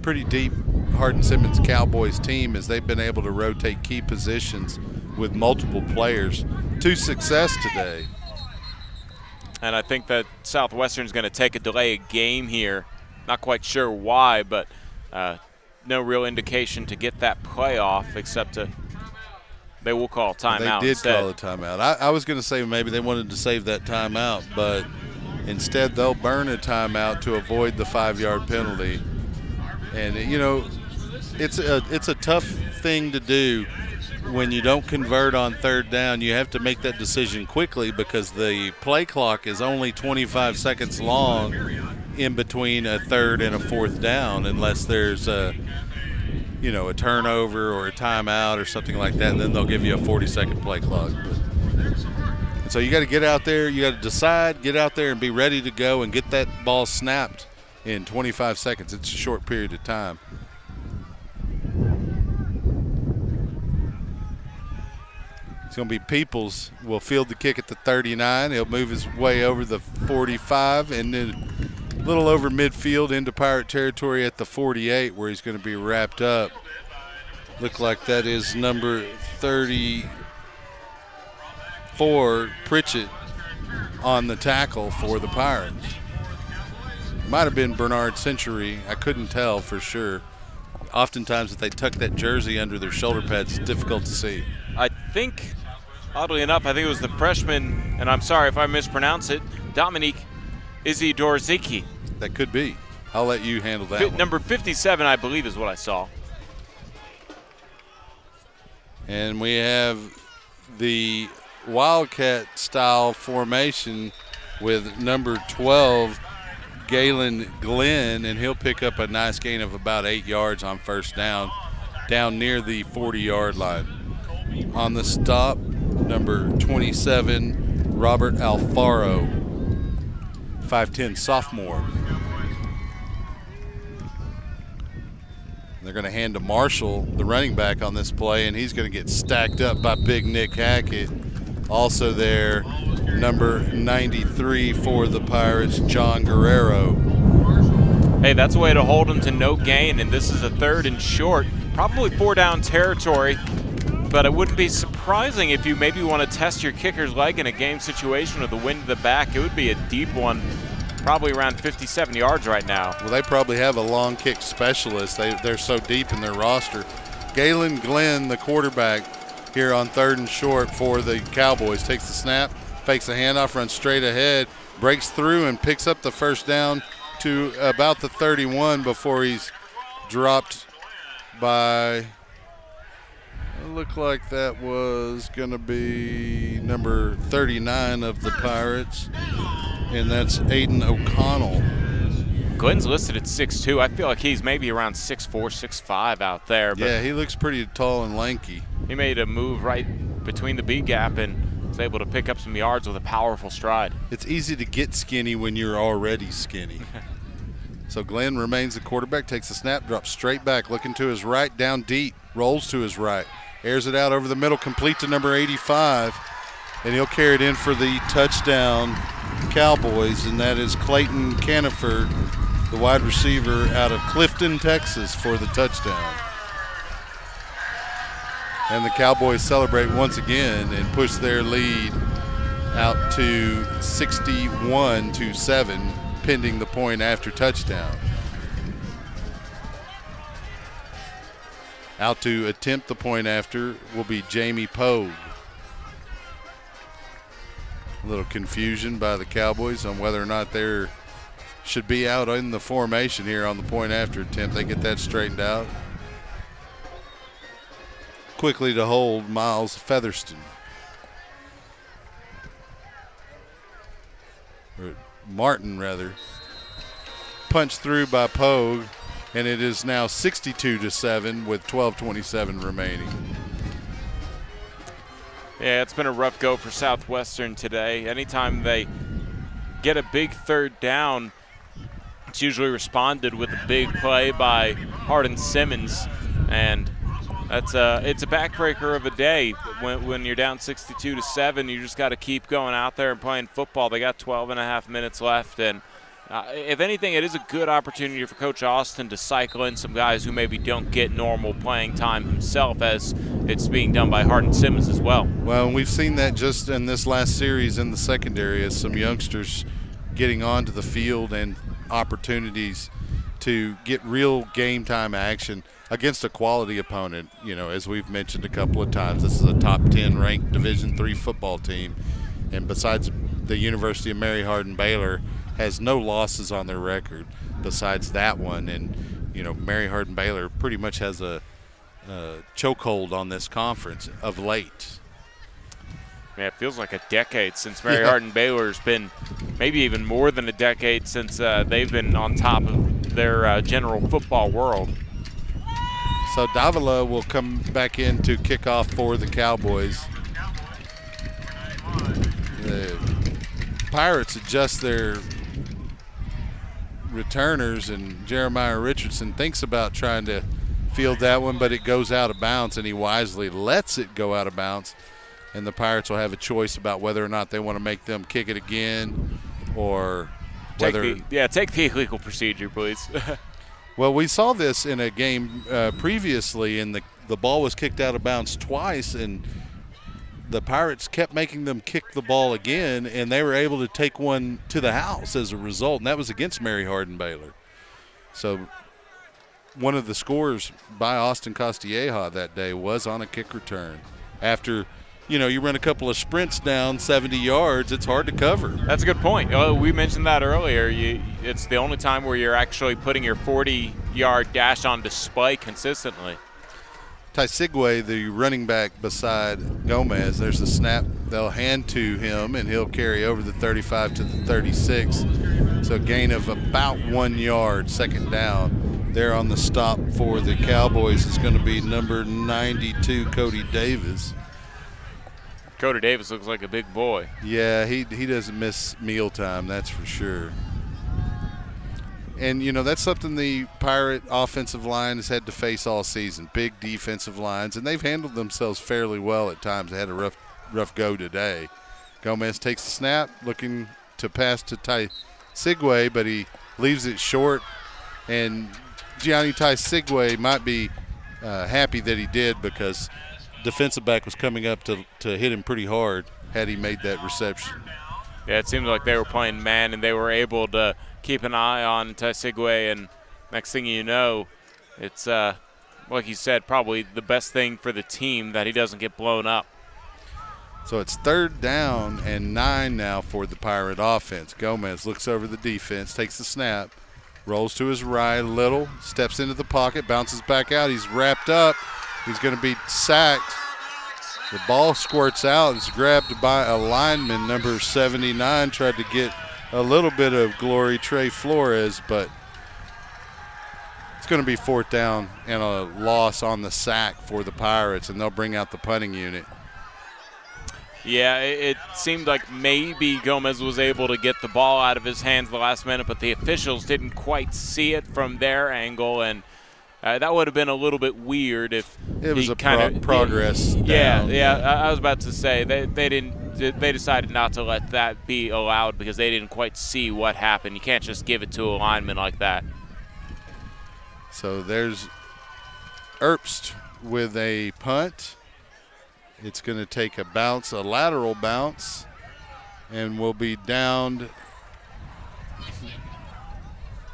Pretty deep Hardin Simmons Cowboys team, as they've been able to rotate key positions with multiple players to success today. And I think that Southwestern's going to take a delay of game here. Not quite sure why, but no real indication to get that play off, except they will call timeout. They did instead. call a timeout. I was going to say maybe they wanted to save that timeout, but instead they'll burn a timeout to avoid the 5-yard penalty. And, you know, it's a tough thing to do when you don't convert on third down. You have to make that decision quickly because the play clock is only 25 seconds long in between a third and a fourth down, unless there's a turnover or a timeout or something like that, and then they'll give you a 40-second play clock. And so you got to get out there, you got to decide, get out there and be ready to go and get that ball snapped in 25 seconds. It's a short period of time. It's going to be Peoples will field the kick at the 39. He'll move his way over the 45 and then a little over midfield into Pirate territory at the 48, where he's going to be wrapped up. Look like that is number 34, Pritchett, on the tackle for the Pirates. Might have been Bernard Century. I couldn't tell for sure. Oftentimes if they tuck that jersey under their shoulder pads, it's difficult to see. I think, oddly enough, I think it was the freshman, and I'm sorry if I mispronounce it, Dominique Isidorzicki. That could be. I'll let you handle that one. Number 57, I believe, is what I saw. And we have the Wildcat-style formation with number 12, Galen Glenn, and he'll pick up a nice gain of about 8 yards on first down near the 40-yard line. On the stop, number 27, Robert Alfaro, 5'10", sophomore. They're going to hand to Marshall, the running back, on this play, and he's going to get stacked up by big Nick Hackett. Also there, number 93 for the Pirates, John Guerrero. Hey, that's a way to hold them to no gain, and this is a 3rd and short, probably 4-down territory, but it wouldn't be surprising if you maybe want to test your kicker's leg in a game situation with the wind to the back. It would be a deep one, probably around 57 yards right now. Well, they probably have a long kick specialist. They're so deep in their roster. Galen Glenn, the quarterback, here on 3rd and short for the Cowboys, takes the snap, fakes a handoff, runs straight ahead, breaks through and picks up the first down to about the 31 before he's dropped by, it looked like that was going to be number 39 of the Pirates, and that's Aiden O'Connell. Glenn's listed at 6'2". I feel like he's maybe around 6'4", 6'5" out there. But yeah, he looks pretty tall and lanky. He made a move right between the B gap and was able to pick up some yards with a powerful stride. It's easy to get skinny when you're already skinny. So Glenn remains the quarterback, takes the snap, drops straight back, looking to his right, down deep, rolls to his right, airs it out over the middle, complete to number 85, and he'll carry it in for the touchdown Cowboys, and that is Clayton Caniford, the wide receiver out of Clifton, Texas, for the touchdown. And the Cowboys celebrate once again and push their lead out to 61-7, pending the point after touchdown. Out to attempt the point after will be Jamie Pogue. A little confusion by the Cowboys on whether or not they should be out in the formation here on the point after attempt. They get that straightened out. Quickly to hold, Miles Featherston. Or Martin, rather. Punched through by Pogue, and it is now 62-7 with 12:27 remaining. Yeah, it's been a rough go for Southwestern today. Anytime they get a big 3rd down, it's usually responded with a big play by Hardin Simmons, and it's a backbreaker of a day. When you're down 62-7, you just got to keep going out there and playing football. They got 12 and a half minutes left, and if anything, it is a good opportunity for Coach Austin to cycle in some guys who maybe don't get normal playing time himself, as it's being done by Hardin Simmons as well. Well, and we've seen that just in this last series in the secondary, as some youngsters getting onto the field and opportunities to get real game time action against a quality opponent. You know, as we've mentioned a couple of times, this is a top 10 ranked Division III football team, and besides the University of Mary Hardin Baylor has no losses on their record besides that one, and you know, Mary Hardin Baylor pretty much has a chokehold on this conference of late. Yeah, it feels like a decade since Mary Hardin Baylor's been, maybe even more than a decade since they've been on top of their general football world. So Davila will come back in to kick off for the Cowboys. The Pirates adjust their returners, and Jeremiah Richardson thinks about trying to field that one, but it goes out of bounds, and he wisely lets it go out of bounds. And the Pirates will have a choice about whether or not they want to make them kick it again, or whether take the illegal procedure, please. Well, we saw this in a game previously, and the ball was kicked out of bounds twice, and the Pirates kept making them kick the ball again, and they were able to take one to the house as a result, and that was against Mary Hardin Baylor. So one of the scores by Austin Costilleja that day was on a kick return. After, you know, you run a couple of sprints down 70 yards, it's hard to cover. That's a good point. We mentioned that earlier. It's the only time where you're actually putting your 40-yard dash on display consistently. Tysigwe, the running back beside Gomez, there's a snap they'll hand to him, and he'll carry over the 35 to the 36. So a gain of about 1 yard, second down. There on the stop for the Cowboys is going to be number 92, Cody Davis. Cody Davis looks like a big boy. Yeah, he doesn't miss mealtime, that's for sure. And, you know, that's something the Pirate offensive line has had to face all season, big defensive lines, and they've handled themselves fairly well at times. They had a rough go today. Gomez takes the snap, looking to pass to Tysigwe, but he leaves it short, and Gianni Tysigwe might be happy that he did, because defensive back was coming up to hit him pretty hard had he made that reception. Yeah, it seemed like they were playing man, and they were able to keep an eye on Tysigwe, and next thing you know, it's, like you said, probably the best thing for the team that he doesn't get blown up. So it's 3rd down and 9 now for the Pirate offense. Gomez looks over the defense, takes the snap, rolls to his right a little, steps into the pocket, bounces back out. He's wrapped up. He's going to be sacked. The ball squirts out. It's grabbed by a lineman, number 79, tried to get a little bit of glory, Trey Flores, but it's going to be 4th down and a loss on the sack for the Pirates, and they'll bring out the punting unit. Yeah, it seemed like maybe Gomez was able to get the ball out of his hands the last minute, but the officials didn't quite see it from their angle, and that would have been a little bit weird if it was he progress down. Yeah. I was about to say they decided not to let that be allowed because they didn't quite see what happened. You can't just give it to a lineman like that. So there's Erbst with a punt. It's going to take a bounce, a lateral bounce, and will be downed.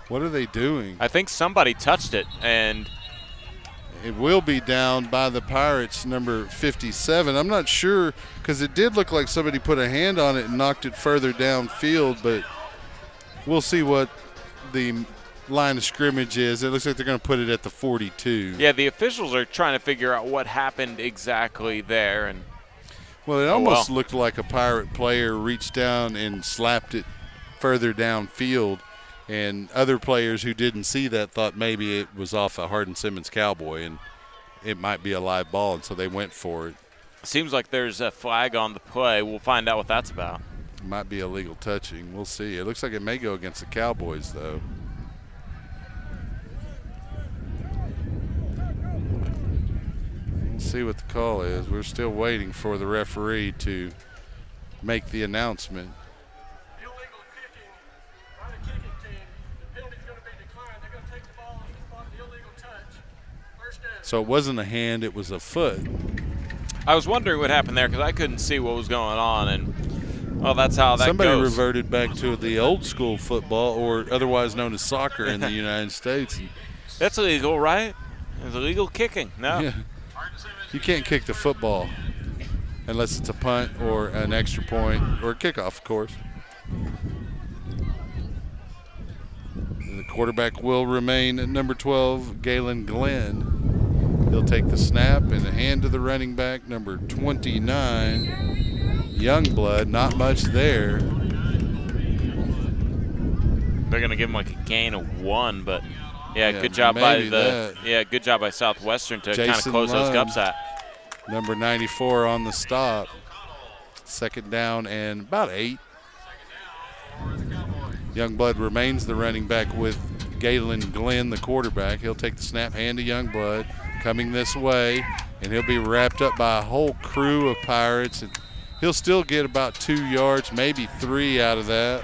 What are they doing? I think somebody touched it, and it will be downed by the Pirates, number 57. I'm not sure, because it did look like somebody put a hand on it and knocked it further downfield, but we'll see what the line of scrimmage is. It looks like they're going to put it at the 42. Yeah, the officials are trying to figure out what happened exactly there. And well, it almost looked like a Pirate player reached down and slapped it further downfield. And other players who didn't see that thought maybe it was off a Hardin Simmons Cowboy and it might be a live ball, and so they went for it. Seems like there's a flag on the play. We'll find out what that's about. It might be illegal touching. We'll see. It looks like it may go against the Cowboys, though. We'll see what the call is. We're still waiting for the referee to make the announcement. So it wasn't a hand, it was a foot. I was wondering what happened there because I couldn't see what was going on. And Well, that's how that Somebody goes. reverted back to the old school football, or otherwise known as soccer in the United States. That's illegal, right? It's illegal kicking. No. Yeah. You can't kick the football unless it's a punt or an extra point or a kickoff, of course. And the quarterback will remain at number 12, Galen Glenn. He'll take the snap and hand to the running back, number 29, Youngblood. Not much there. They're gonna give him like a gain of 1, but yeah, good job by good job by Southwestern to kind of close those gaps out. Number 94 on the stop. Second down and about 8. Youngblood remains the running back with Galen Glenn, the quarterback. He'll take the snap, hand to Youngblood, coming this way, and he'll be wrapped up by a whole crew of Pirates. And he'll still get about 2 yards, maybe 3 out of that.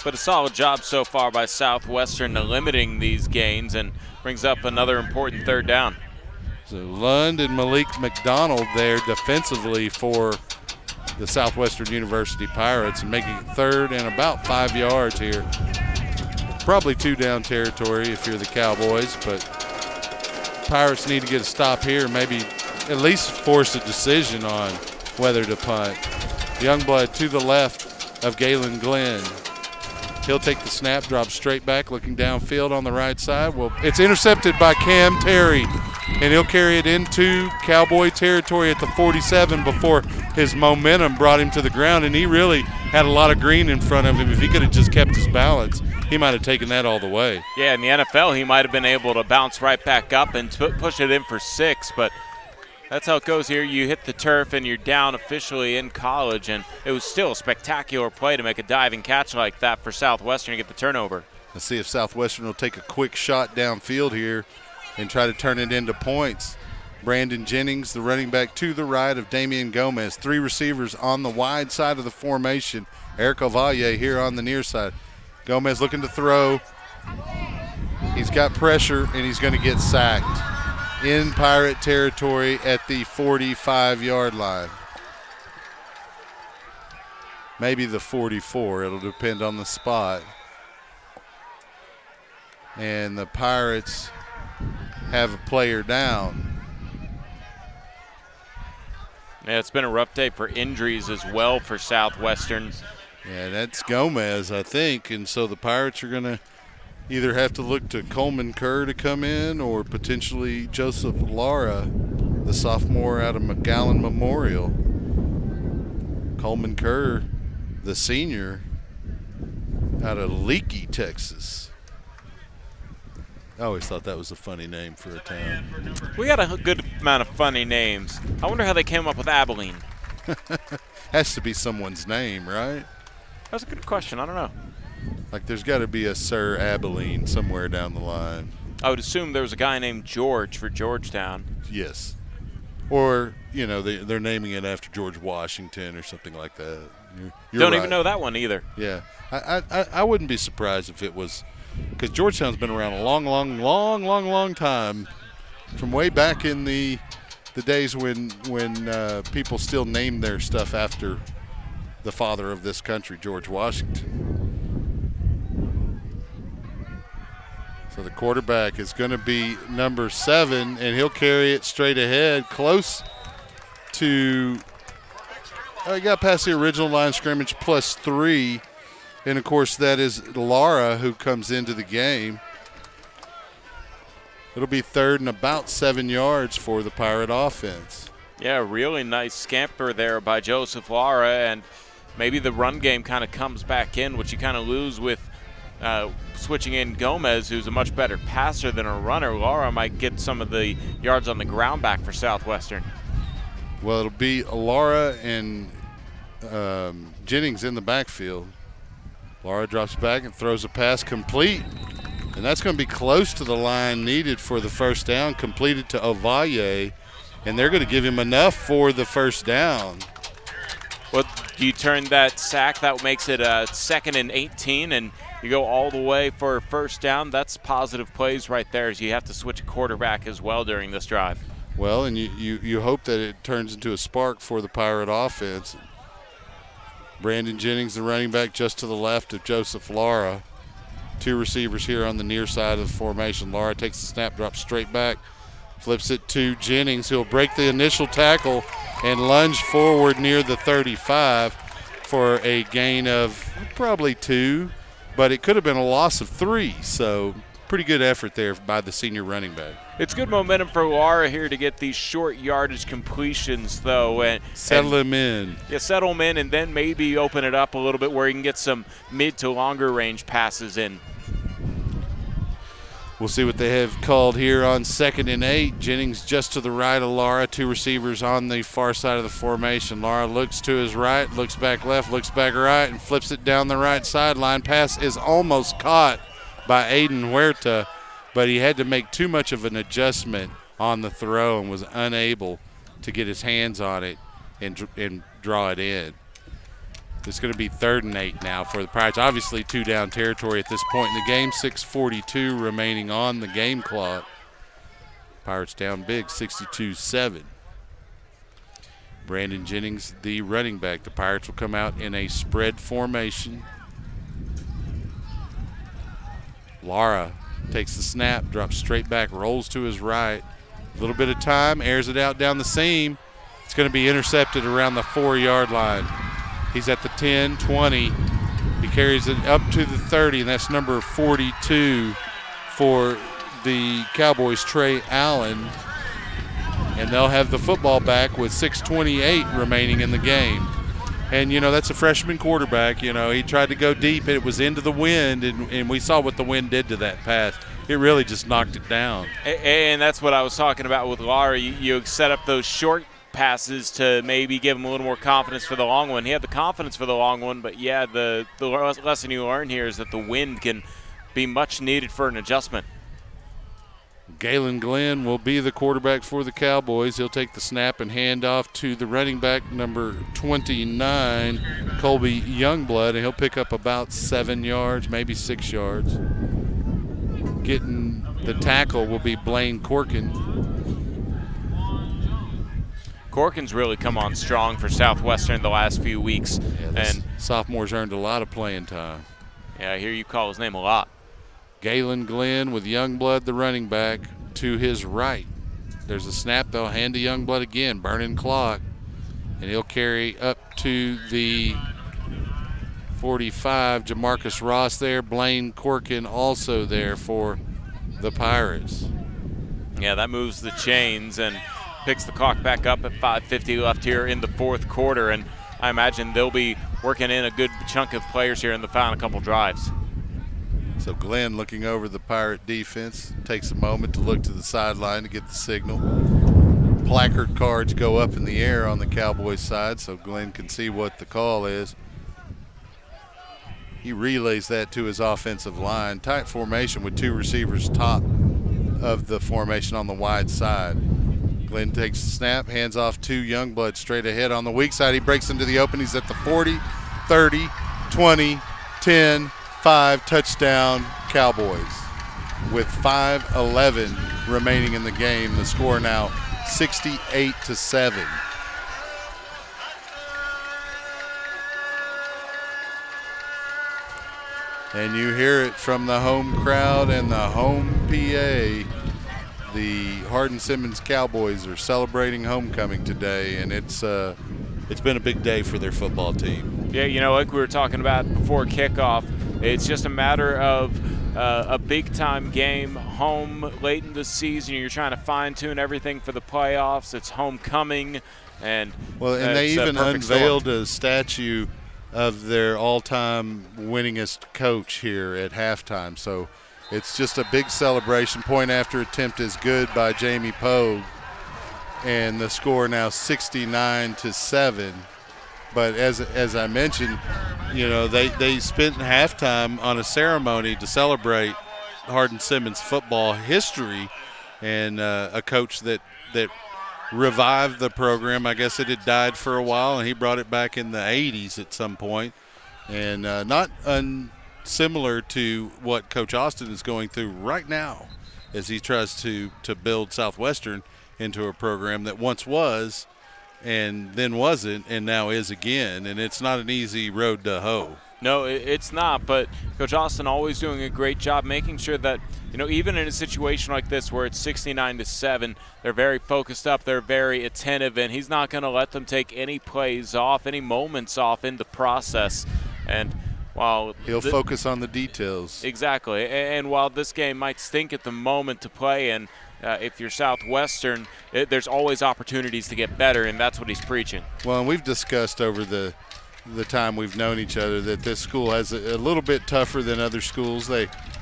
But a solid job so far by Southwestern limiting these gains, and brings up another important third down. So Lund and Malik McDonald there defensively for the Southwestern University Pirates, and making it third and about 5 yards here. Probably 2 down territory if you're the Cowboys, but Pirates need to get a stop here, maybe at least force a decision on whether to punt. Youngblood to the left of Galen Glenn. He'll take the snap, drop straight back, looking downfield on the right side. Well, it's intercepted by Cam Terry, and he'll carry it into Cowboy territory at the 47 before his momentum brought him to the ground, and he really had a lot of green in front of him. If he could have just kept his balance, he might have taken that all the way. Yeah, in the NFL, he might have been able to bounce right back up and push it in for 6, but that's how it goes here. You hit the turf and you're down officially in college, and it was still a spectacular play to make a diving catch like that for Southwestern to get the turnover. Let's see if Southwestern will take a quick shot downfield here and try to turn it into points. Brandon Jennings, the running back to the right of Damian Gomez. 3 receivers on the wide side of the formation. Eric Ovalle here on the near side. Gomez looking to throw. He's got pressure, and he's going to get sacked in Pirate territory at the 45-yard line. Maybe the 44. It'll depend on the spot. And the Pirates have a player down. Yeah, it's been a rough day for injuries as well for Southwestern. Yeah, that's Gomez, I think. And so the Pirates are going to either have to look to Coleman Kerr to come in, or potentially Joseph Lara, the sophomore out of McGowan Memorial. Coleman Kerr, the senior, out of Leakey, Texas. I always thought that was a funny name for a town. We got a good amount of funny names. I wonder how they came up with Abilene. Has to be someone's name, right? That's a good question. I don't know. Like, there's got to be a Sir Abilene somewhere down the line. I would assume there was a guy named George for Georgetown. Yes. Or, you know, they're naming it after George Washington or something like that. You're Don't right. even know that one either. Yeah. I wouldn't be surprised if it was, because Georgetown's been around a long time, from way back in the days when people still named their stuff after the father of this country, George Washington. So the quarterback is going to be number 7, and he'll carry it straight ahead, close to he got past the original line of scrimmage +3. And, of course, that is Lara who comes into the game. It'll be third and about 7 yards for the Pirate offense. Yeah, really nice scamper there by Joseph Lara, and maybe the run game kind of comes back in, which you kind of lose with switching in Gomez, who's a much better passer than a runner. Lara might get some of the yards on the ground back for Southwestern. Well, it'll be Lara and Jennings in the backfield. Lara drops back and throws a pass complete. And that's going to be close to the line needed for the first down, completed to Ovalle. And they're going to give him enough for the first down. Well, you turn that sack, that makes it 2nd and 18, and you go all the way for a first down. That's positive plays right there, as you have to switch a quarterback as well during this drive. Well, and you hope that it turns into a spark for the Pirate offense. Brandon Jennings, the running back, just to the left of Joseph Lara. Two receivers here on the near side of the formation. Lara takes the snap, drops straight back, flips it to Jennings. He'll break the initial tackle and lunge forward near the 35 for a gain of probably 2, but it could have been a loss of 3. So pretty good effort there by the senior running back. It's good momentum for Lara here to get these short yardage completions, though. And settle him in. Yeah, settle him in, and then maybe open it up a little bit where he can get some mid to longer range passes in. We'll see what they have called here on 2nd and 8. Jennings just to the right of Lara. Two receivers on the far side of the formation. Lara looks to his right, looks back left, looks back right, and flips it down the right sideline. Pass is almost caught by Aiden Huerta, but he had to make too much of an adjustment on the throw and was unable to get his hands on it and draw it in. It's going to be 3rd and 8 now for the Pirates. Obviously 2 down territory at this point in the game. 6:42 remaining on the game clock. Pirates down big, 62-7. Brandon Jennings, the running back. The Pirates will come out in a spread formation. Lara takes the snap, drops straight back, rolls to his right. A little bit of time, airs it out down the seam. It's going to be intercepted around the 4-yard line. He's at the 10, 20. He carries it up to the 30, and that's number 42 for the Cowboys, Trey Allen. And they'll have the football back with 6:28 remaining in the game. And, you know, that's a freshman quarterback. You know, he tried to go deep, and it was into the wind, and we saw what the wind did to that pass. It really just knocked it down. And that's what I was talking about with Lara. You set up those short passes to maybe give him a little more confidence for the long one. He had the confidence for the long one, but, yeah, the lesson you learn here is that the wind can be much needed for an adjustment. Galen Glenn will be the quarterback for the Cowboys. He'll take the snap and hand off to the running back, number 29, Colby Youngblood, and he'll pick up about 7 yards, maybe 6 yards. Getting the tackle will be Blaine Corkin. Corkin's really come on strong for Southwestern the last few weeks. Yeah, and sophomore's earned a lot of playing time. Yeah, I hear you call his name a lot. Galen Glenn with Youngblood, the running back, to his right. There's a snap, they'll hand to Youngblood again, burning clock. And he'll carry up to the 45. Jamarcus Ross there, Blaine Corkin also there for the Pirates. Yeah, that moves the chains and picks the clock back up at 5:50 left here in the 4th quarter. And I imagine they'll be working in a good chunk of players here in the final couple drives. So Glenn, looking over the Pirate defense, takes a moment to look to the sideline to get the signal. Placard cards go up in the air on the Cowboys side so Glenn can see what the call is. He relays that to his offensive line. Tight formation with 2 receivers top of the formation on the wide side. Glenn takes the snap, hands off to Youngblood straight ahead on the weak side. He breaks into the open. He's at the 40, 30, 20, 10, 5, touchdown Cowboys. With 5:11 remaining in the game, the score now 68-7. And you hear it from the home crowd and the home PA. The Hardin Simmons Cowboys are celebrating homecoming today, and it's been a big day for their football team. Yeah, you know, like we were talking about before kickoff, it's just a matter of a big-time game home late in the season. You're trying to fine-tune everything for the playoffs. It's homecoming, and they even unveiled a statue of their all-time winningest coach here at halftime. So it's just a big celebration. Point after attempt is good by Jamie Pogue, and the score now 69-7. But as I mentioned, you know, they spent halftime on a ceremony to celebrate Hardin Simmons football history, and a coach that revived the program. I guess it had died for a while, and he brought it back in the 80s at some point. And not unsimilar to what Coach Austin is going through right now as he tries to build Southwestern into a program that once was and then wasn't, and now is again. And it's not an easy road to hoe. No, it's not, but Coach Austin always doing a great job making sure that, even in a situation like this where it's 69-7, they're very focused up, they're very attentive, and he's not going to let them take any plays off, any moments off in the process. And while he'll focus on the details. Exactly. And while this game might stink at the moment to play, and if you're Southwestern, there's always opportunities to get better, and that's what he's preaching. Well, and we've discussed over the time we've known each other that this school has a little bit tougher than other schools.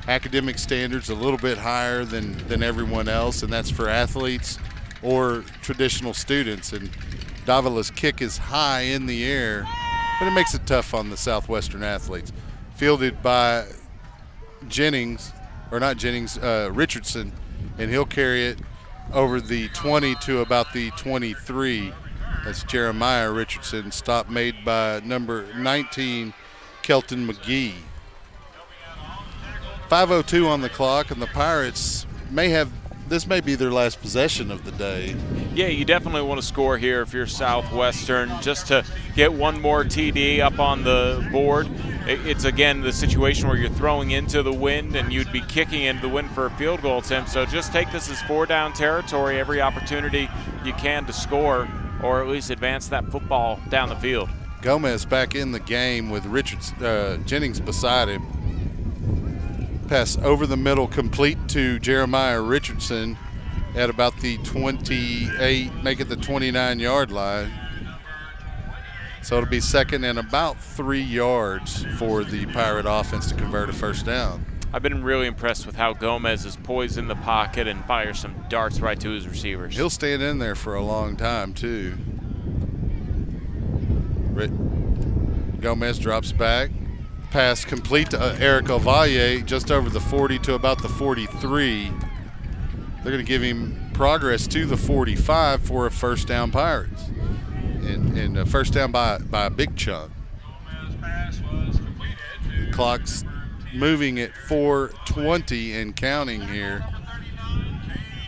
Academic standards a little bit higher than everyone else, and that's for athletes or traditional students. And Davila's kick is high in the air, but it makes it tough on the Southwestern athletes. Fielded by Richardson, and he'll carry it over the 20 to about the 23. That's Jeremiah Richardson. Stop made by number 19, Kelton McGee. 5:02 on the clock, and the Pirates this may be their last possession of the day. Yeah, you definitely want to score here if you're Southwestern, just to get one more TD up on the board. It's, again, the situation where you're throwing into the wind and you'd be kicking into the wind for a field goal attempt. So just take this as 4-down territory, every opportunity you can to score, or at least advance that football down the field. Gomez back in the game with Jennings beside him. Pass over the middle, complete to Jeremiah Richardson at about the 28, make it the 29-yard line. So it'll be second and about 3 yards for the Pirate offense to convert a first down. I've been really impressed with how Gomez is poised in the pocket and fires some darts right to his receivers. He'll stand in there for a long time, too. Gomez drops back. Pass complete to Eric Ovalle, just over the 40 to about the 43. They're going to give him progress to the 45 for a first down Pirates. And a first down by a big chunk. Clock's moving at 4:20 and counting here.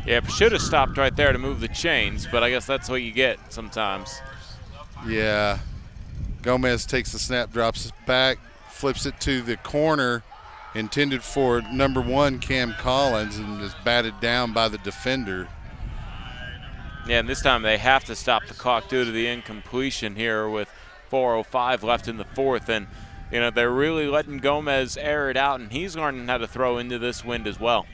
Yeah, should have stopped right there to move the chains, but I guess that's what you get sometimes. Yeah. Gomez takes the snap, drops it back, flips it to the corner, intended for number 1, Cam Collins, and is batted down by the defender. Yeah, and this time they have to stop the clock due to the incompletion here with 4:05 left in the fourth. And, they're really letting Gomez air it out, and he's learning how to throw into this wind as well.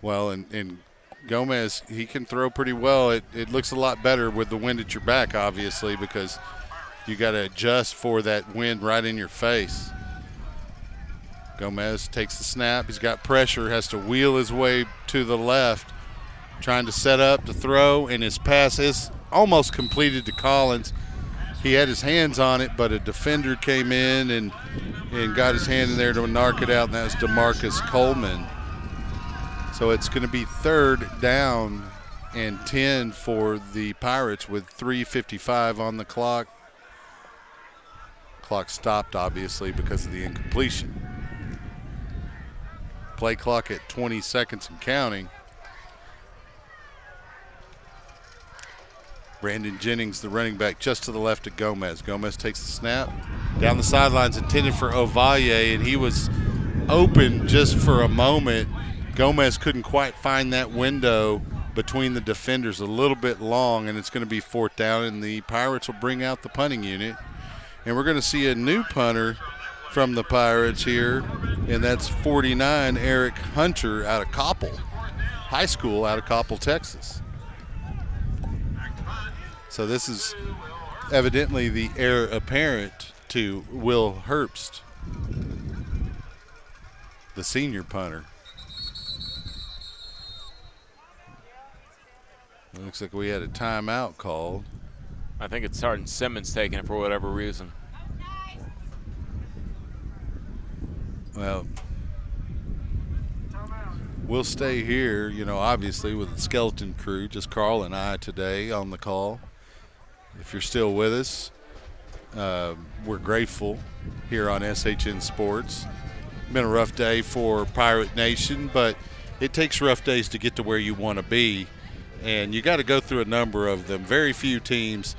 Well, and Gomez, he can throw pretty well. It looks a lot better with the wind at your back, obviously, because you got to adjust for that wind right in your face. Gomez takes the snap. He's got pressure, has to wheel his way to the left, trying to set up to throw, and his pass is almost completed to Collins. He had his hands on it, but a defender came in and got his hand in there to knock it out, and that was DeMarcus Coleman. So it's going to be 3rd down and 10 for the Pirates with 3:55 on the clock. Clock stopped, obviously, because of the incompletion. Play clock at 20 seconds and counting. Brandon Jennings, the running back, just to the left of Gomez. Gomez takes the snap. Down the sidelines, intended for Ovalle, and he was open just for a moment. Gomez couldn't quite find that window between the defenders, a little bit long, and it's going to be 4th down, and the Pirates will bring out the punting unit. And we're going to see a new punter from the Pirates here, and that's 49, Eric Hunter out of Coppell High School out of Coppell, Texas. So this is evidently the heir apparent to Will Herbst, the senior punter. It looks like we had a timeout called. I think it's Hardin Simmons taking it for whatever reason. Well, we'll stay here, obviously with the skeleton crew, just Carl and I today on the call. If you're still with us, we're grateful here on SHN Sports. Been a rough day for Pirate Nation, but it takes rough days to get to where you want to be. And you got to go through a number of them. Very few teams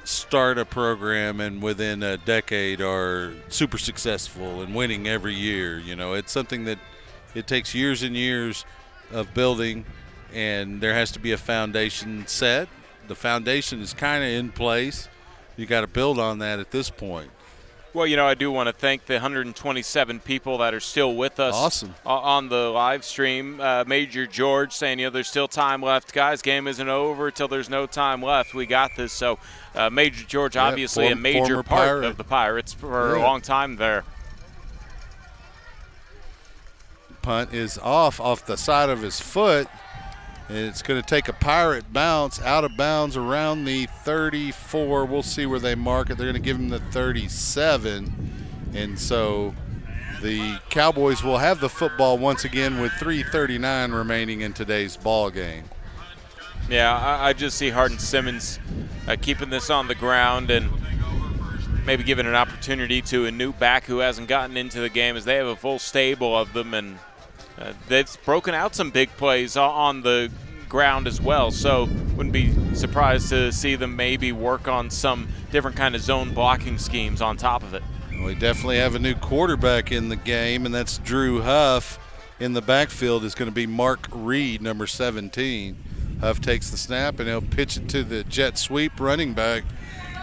start a program and within a decade are super successful and winning every year. You know, it's something that it takes years and years of building, and there has to be a foundation set. The foundation is kind of in place. You got to build on that at this point. Well, you know, I do want to thank the 127 people that are still with us. Awesome. On the live stream. Major George saying, you know, there's still time left. Guys, game isn't over till there's no time left. We got this. So Major George, obviously a major part Pirate. of the Pirates for a long time there. Punt is off the side of his foot. And it's going to take a Pirate bounce out of bounds around the 34. We'll see where they mark it. They're going to give him the 37. And so the Cowboys will have the football once again with 3:39 remaining in today's ball game. Yeah, I just see Hardin Simmons keeping this on the ground and maybe giving an opportunity to a new back who hasn't gotten into the game, as they have a full stable of them, and they've broken out some big plays on the ground as well, so wouldn't be surprised to see them maybe work on some different kind of zone blocking schemes on top of it. We definitely have a new quarterback in the game, and that's Drew Huff. In the backfield is going to be Mark Reed, number 17. Huff takes the snap, and he'll pitch it to the jet sweep running back,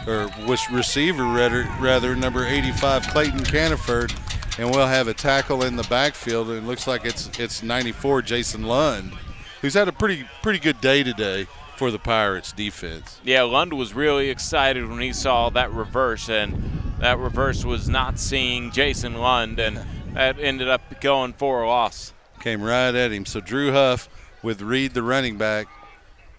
or receiver rather, number 85, Clayton Caniford. And we'll have a tackle in the backfield, and it looks like it's 94, Jason Lund, who's had a pretty good day today for the Pirates defense. Yeah, Lund was really excited when he saw that reverse, and that reverse was not seeing Jason Lund, and that ended up going for a loss. Came right at him. So Drew Huff with Reed, the running back,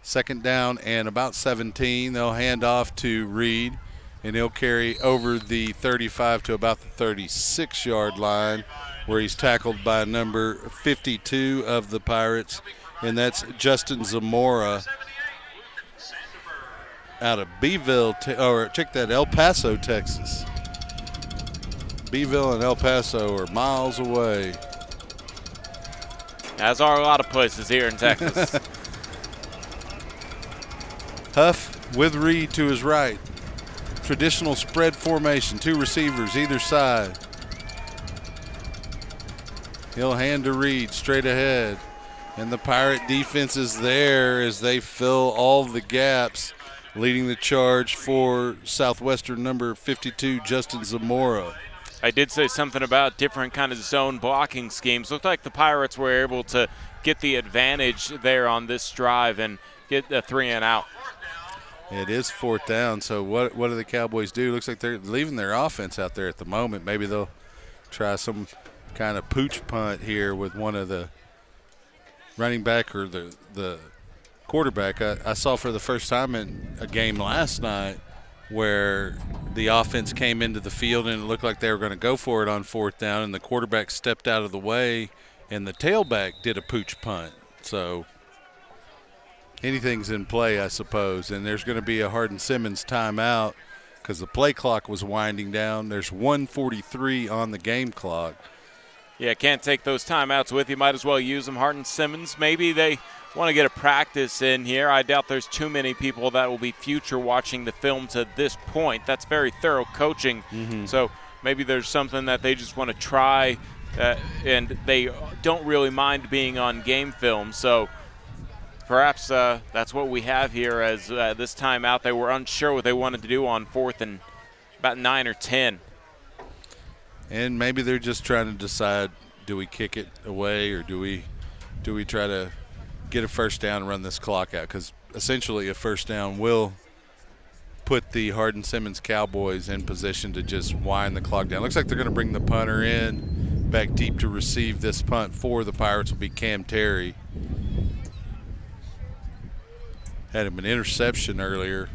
second down and about 17. They'll hand off to Reed, and he'll carry over the 35 to about the 36-yard line, where he's tackled by number 52 of the Pirates, and that's Justin Zamora out of Beeville, or check that, El Paso, Texas. Beeville and El Paso are miles away. As are a lot of places here in Texas. Huff with Reed to his right. Traditional spread formation, two receivers either side. He'll hand to Reed straight ahead. And the Pirate defense is there as they fill all the gaps, leading the charge for Southwestern number 52, Justin Zamora. I did say something about different kind of zone blocking schemes. Looked like the Pirates were able to get the advantage there on this drive and get a 3 and out. It is fourth down, so what do the Cowboys do? Looks like they're leaving their offense out there at the moment. Maybe they'll try some kind of pooch punt here with one of the running back or the quarterback. I saw for the first time in a game last night where the offense came into the field and it looked like they were going to go for it on fourth down, and the quarterback stepped out of the way and the tailback did a pooch punt. So anything's in play, I suppose. And there's going to be a Hardin Simmons timeout because the play clock was winding down. There's 1:43 on the game clock. Yeah, can't take those timeouts with you. Might as well use them. Hardin Simmons, maybe they want to get a practice in here. I doubt there's too many people that will be future watching the film to this point. That's very thorough coaching. So maybe there's something that they just want to try, and they don't really mind being on game film. So perhaps that's what we have here as this timeout. They were unsure what they wanted to do on fourth and about 9 or 10. And maybe they're just trying to decide, do we kick it away or do we try to get a first down and run this clock out? Because essentially a first down will put the Hardin Simmons Cowboys in position to just wind the clock down. Looks like they're going to bring the punter in back deep to receive this punt for the Pirates will be Cam Terry. Had him an interception earlier.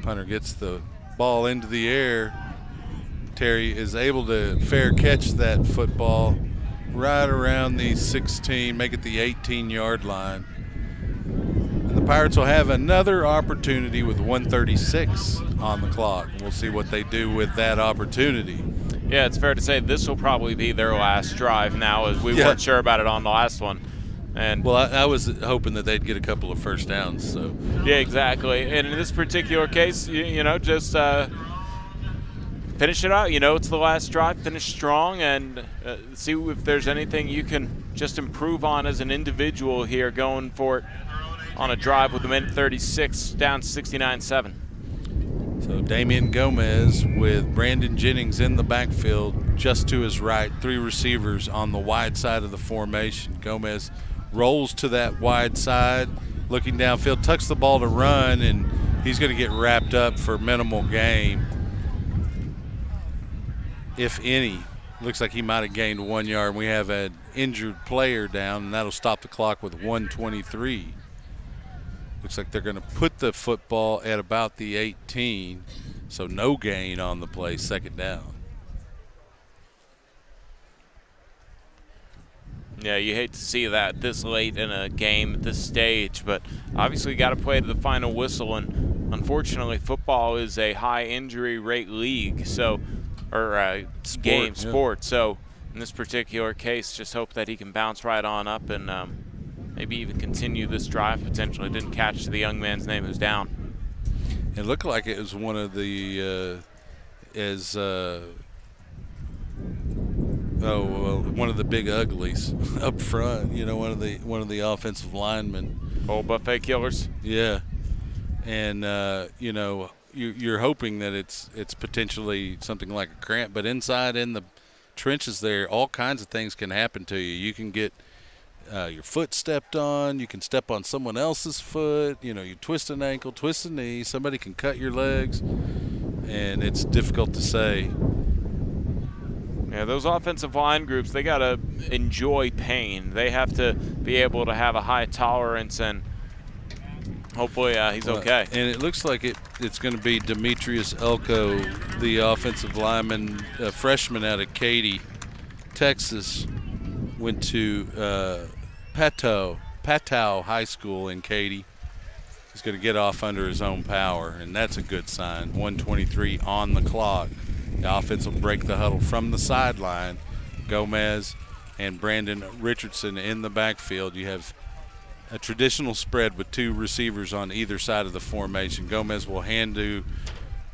Punter gets the ball into the air. Terry is able to fair catch that football right around the 16, make it the 18-yard line. And the Pirates will have another opportunity with 1:36 on the clock. We'll see what they do with that opportunity. Yeah, it's fair to say this will probably be their last drive now, as we weren't sure about it on the last one. And well, I was hoping that they'd get a couple of first downs. So yeah, exactly. And in this particular case, you know, just finish it out. You know, it's the last drive. Finish strong and see if there's anything you can just improve on as an individual here, going for it on a drive with a minute 36 down 69-7. So Damian Gomez with Brandon Jennings in the backfield, just to his right, 3 receivers on the wide side of the formation. Gomez rolls to that wide side, looking downfield, tucks the ball to run, and he's going to get wrapped up for minimal gain, if any. Looks like he might have gained 1 yard. We have an injured player down, and that'll stop the clock with 1:23. Looks like they're going to put the football at about the 18, so no gain on the play, second down. Yeah, you hate to see that this late in a game at this stage, but obviously you got to play to the final whistle, and unfortunately football is a high injury rate league, so sport. So in this particular case, just hope that he can bounce right on up and maybe even continue this drive potentially. Didn't catch the young man's name who's down. It looked like it was one of the one of the big uglies up front. You know, one of the offensive linemen. Old buffet killers. Yeah, and you know, you're hoping that it's potentially something like a cramp, but inside in the trenches there, all kinds of things can happen to you. You can get your foot stepped on. You can step on someone else's foot. You know, you twist an ankle, twist a knee. Somebody can cut your legs, and it's difficult to say. Yeah, those offensive line groups, they got to enjoy pain. They have to be able to have a high tolerance, and hopefully he's okay. And it looks like it's going to be Demetrius Elko, the offensive lineman, a freshman out of Katy, Texas. Went to Patow High School in Katy. He's going to get off under his own power, and that's a good sign. 1:23 on the clock. The offense will break the huddle from the sideline. Gomez and Brandon Richardson in the backfield. You have a traditional spread with 2 receivers on either side of the formation. Gomez will hand to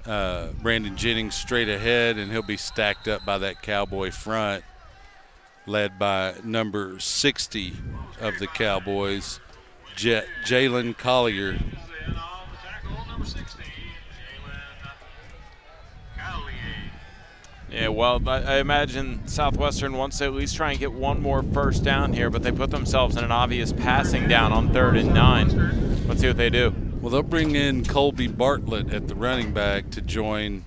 Brandon Jennings straight ahead, and he'll be stacked up by that Cowboy front, led by number 60 of the Cowboys, Jalen Collier. Yeah, well, I imagine Southwestern wants to at least try and get one more first down here, but they put themselves in an obvious passing down on 3rd and 9. Let's see what they do. Well, they'll bring in Colby Bartlett at the running back to join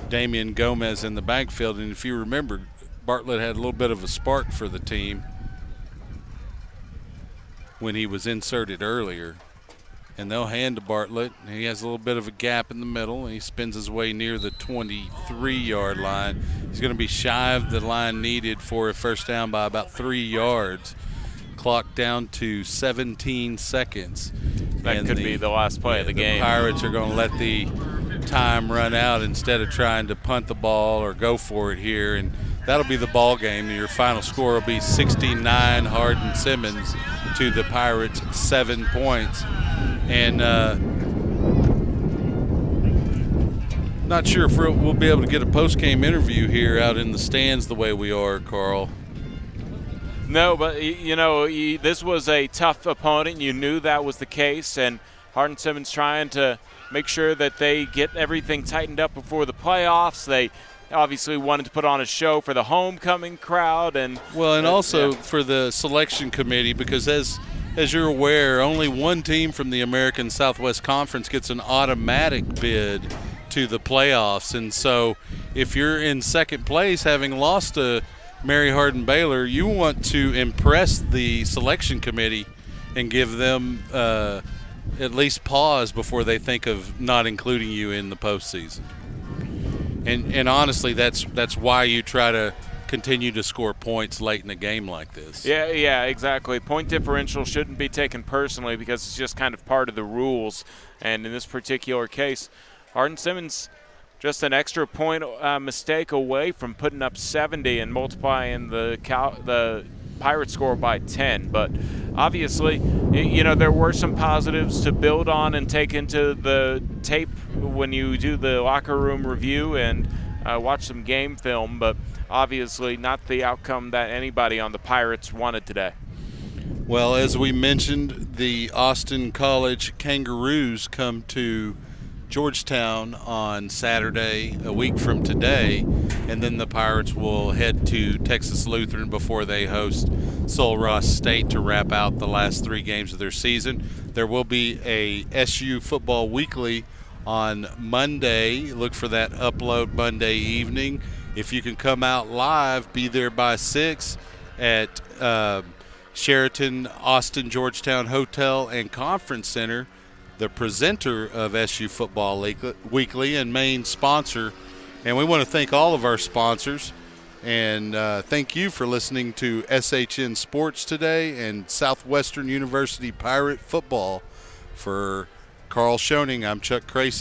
Damian Gomez in the backfield. And if you remember, Bartlett had a little bit of a spark for the team when he was inserted earlier. And they'll hand to Bartlett. He has a little bit of a gap in the middle, and he spins his way near the 23-yard line. He's going to be shy of the line needed for a first down by about 3 yards. Clock down to 17 seconds. That could be the last play of the game. The Pirates are going to let the time run out instead of trying to punt the ball or go for it here, and that'll be the ball game. Your final score will be 69 Hardin Simmons to the Pirates 7 points. And not sure if we'll be able to get a post-game interview here out in the stands the way we are, Carl. No, but, you know, this was a tough opponent. You knew that was the case, and Hardin Simmons trying to make sure that they get everything tightened up before the playoffs. They obviously wanted to put on a show for the homecoming crowd. And also for the selection committee, because as you're aware, only one team from the American Southwest Conference gets an automatic bid to the playoffs. And so if you're in second place, having lost to Mary Hardin Baylor, you want to impress the selection committee and give them at least pause before they think of not including you in the postseason. And honestly, that's why you try to continue to score points late in a game like this. Yeah, exactly. Point differential shouldn't be taken personally because it's just kind of part of the rules. And in this particular case, Hardin Simmons just an extra point mistake away from putting up 70 and multiplying the Pirates score by 10. But obviously, there were some positives to build on and take into the tape when you do the locker room review and watch some game film. But obviously not the outcome that anybody on the Pirates wanted today. Well, as we mentioned, the Austin College Kangaroos come to Georgetown on Saturday, a week from today, and then the Pirates will head to Texas Lutheran before they host Sul Ross State to wrap out the last 3 games of their season. There will be a SU Football Weekly on Monday. Look for that upload Monday evening. If you can come out live, be there by 6 at Sheraton Austin Georgetown Hotel and Conference Center, the presenter of SU Football Weekly and main sponsor. And we want to thank all of our sponsors. And thank you for listening to SHN Sports today and Southwestern University Pirate Football. For Carl Schoening, I'm Chuck Cracy.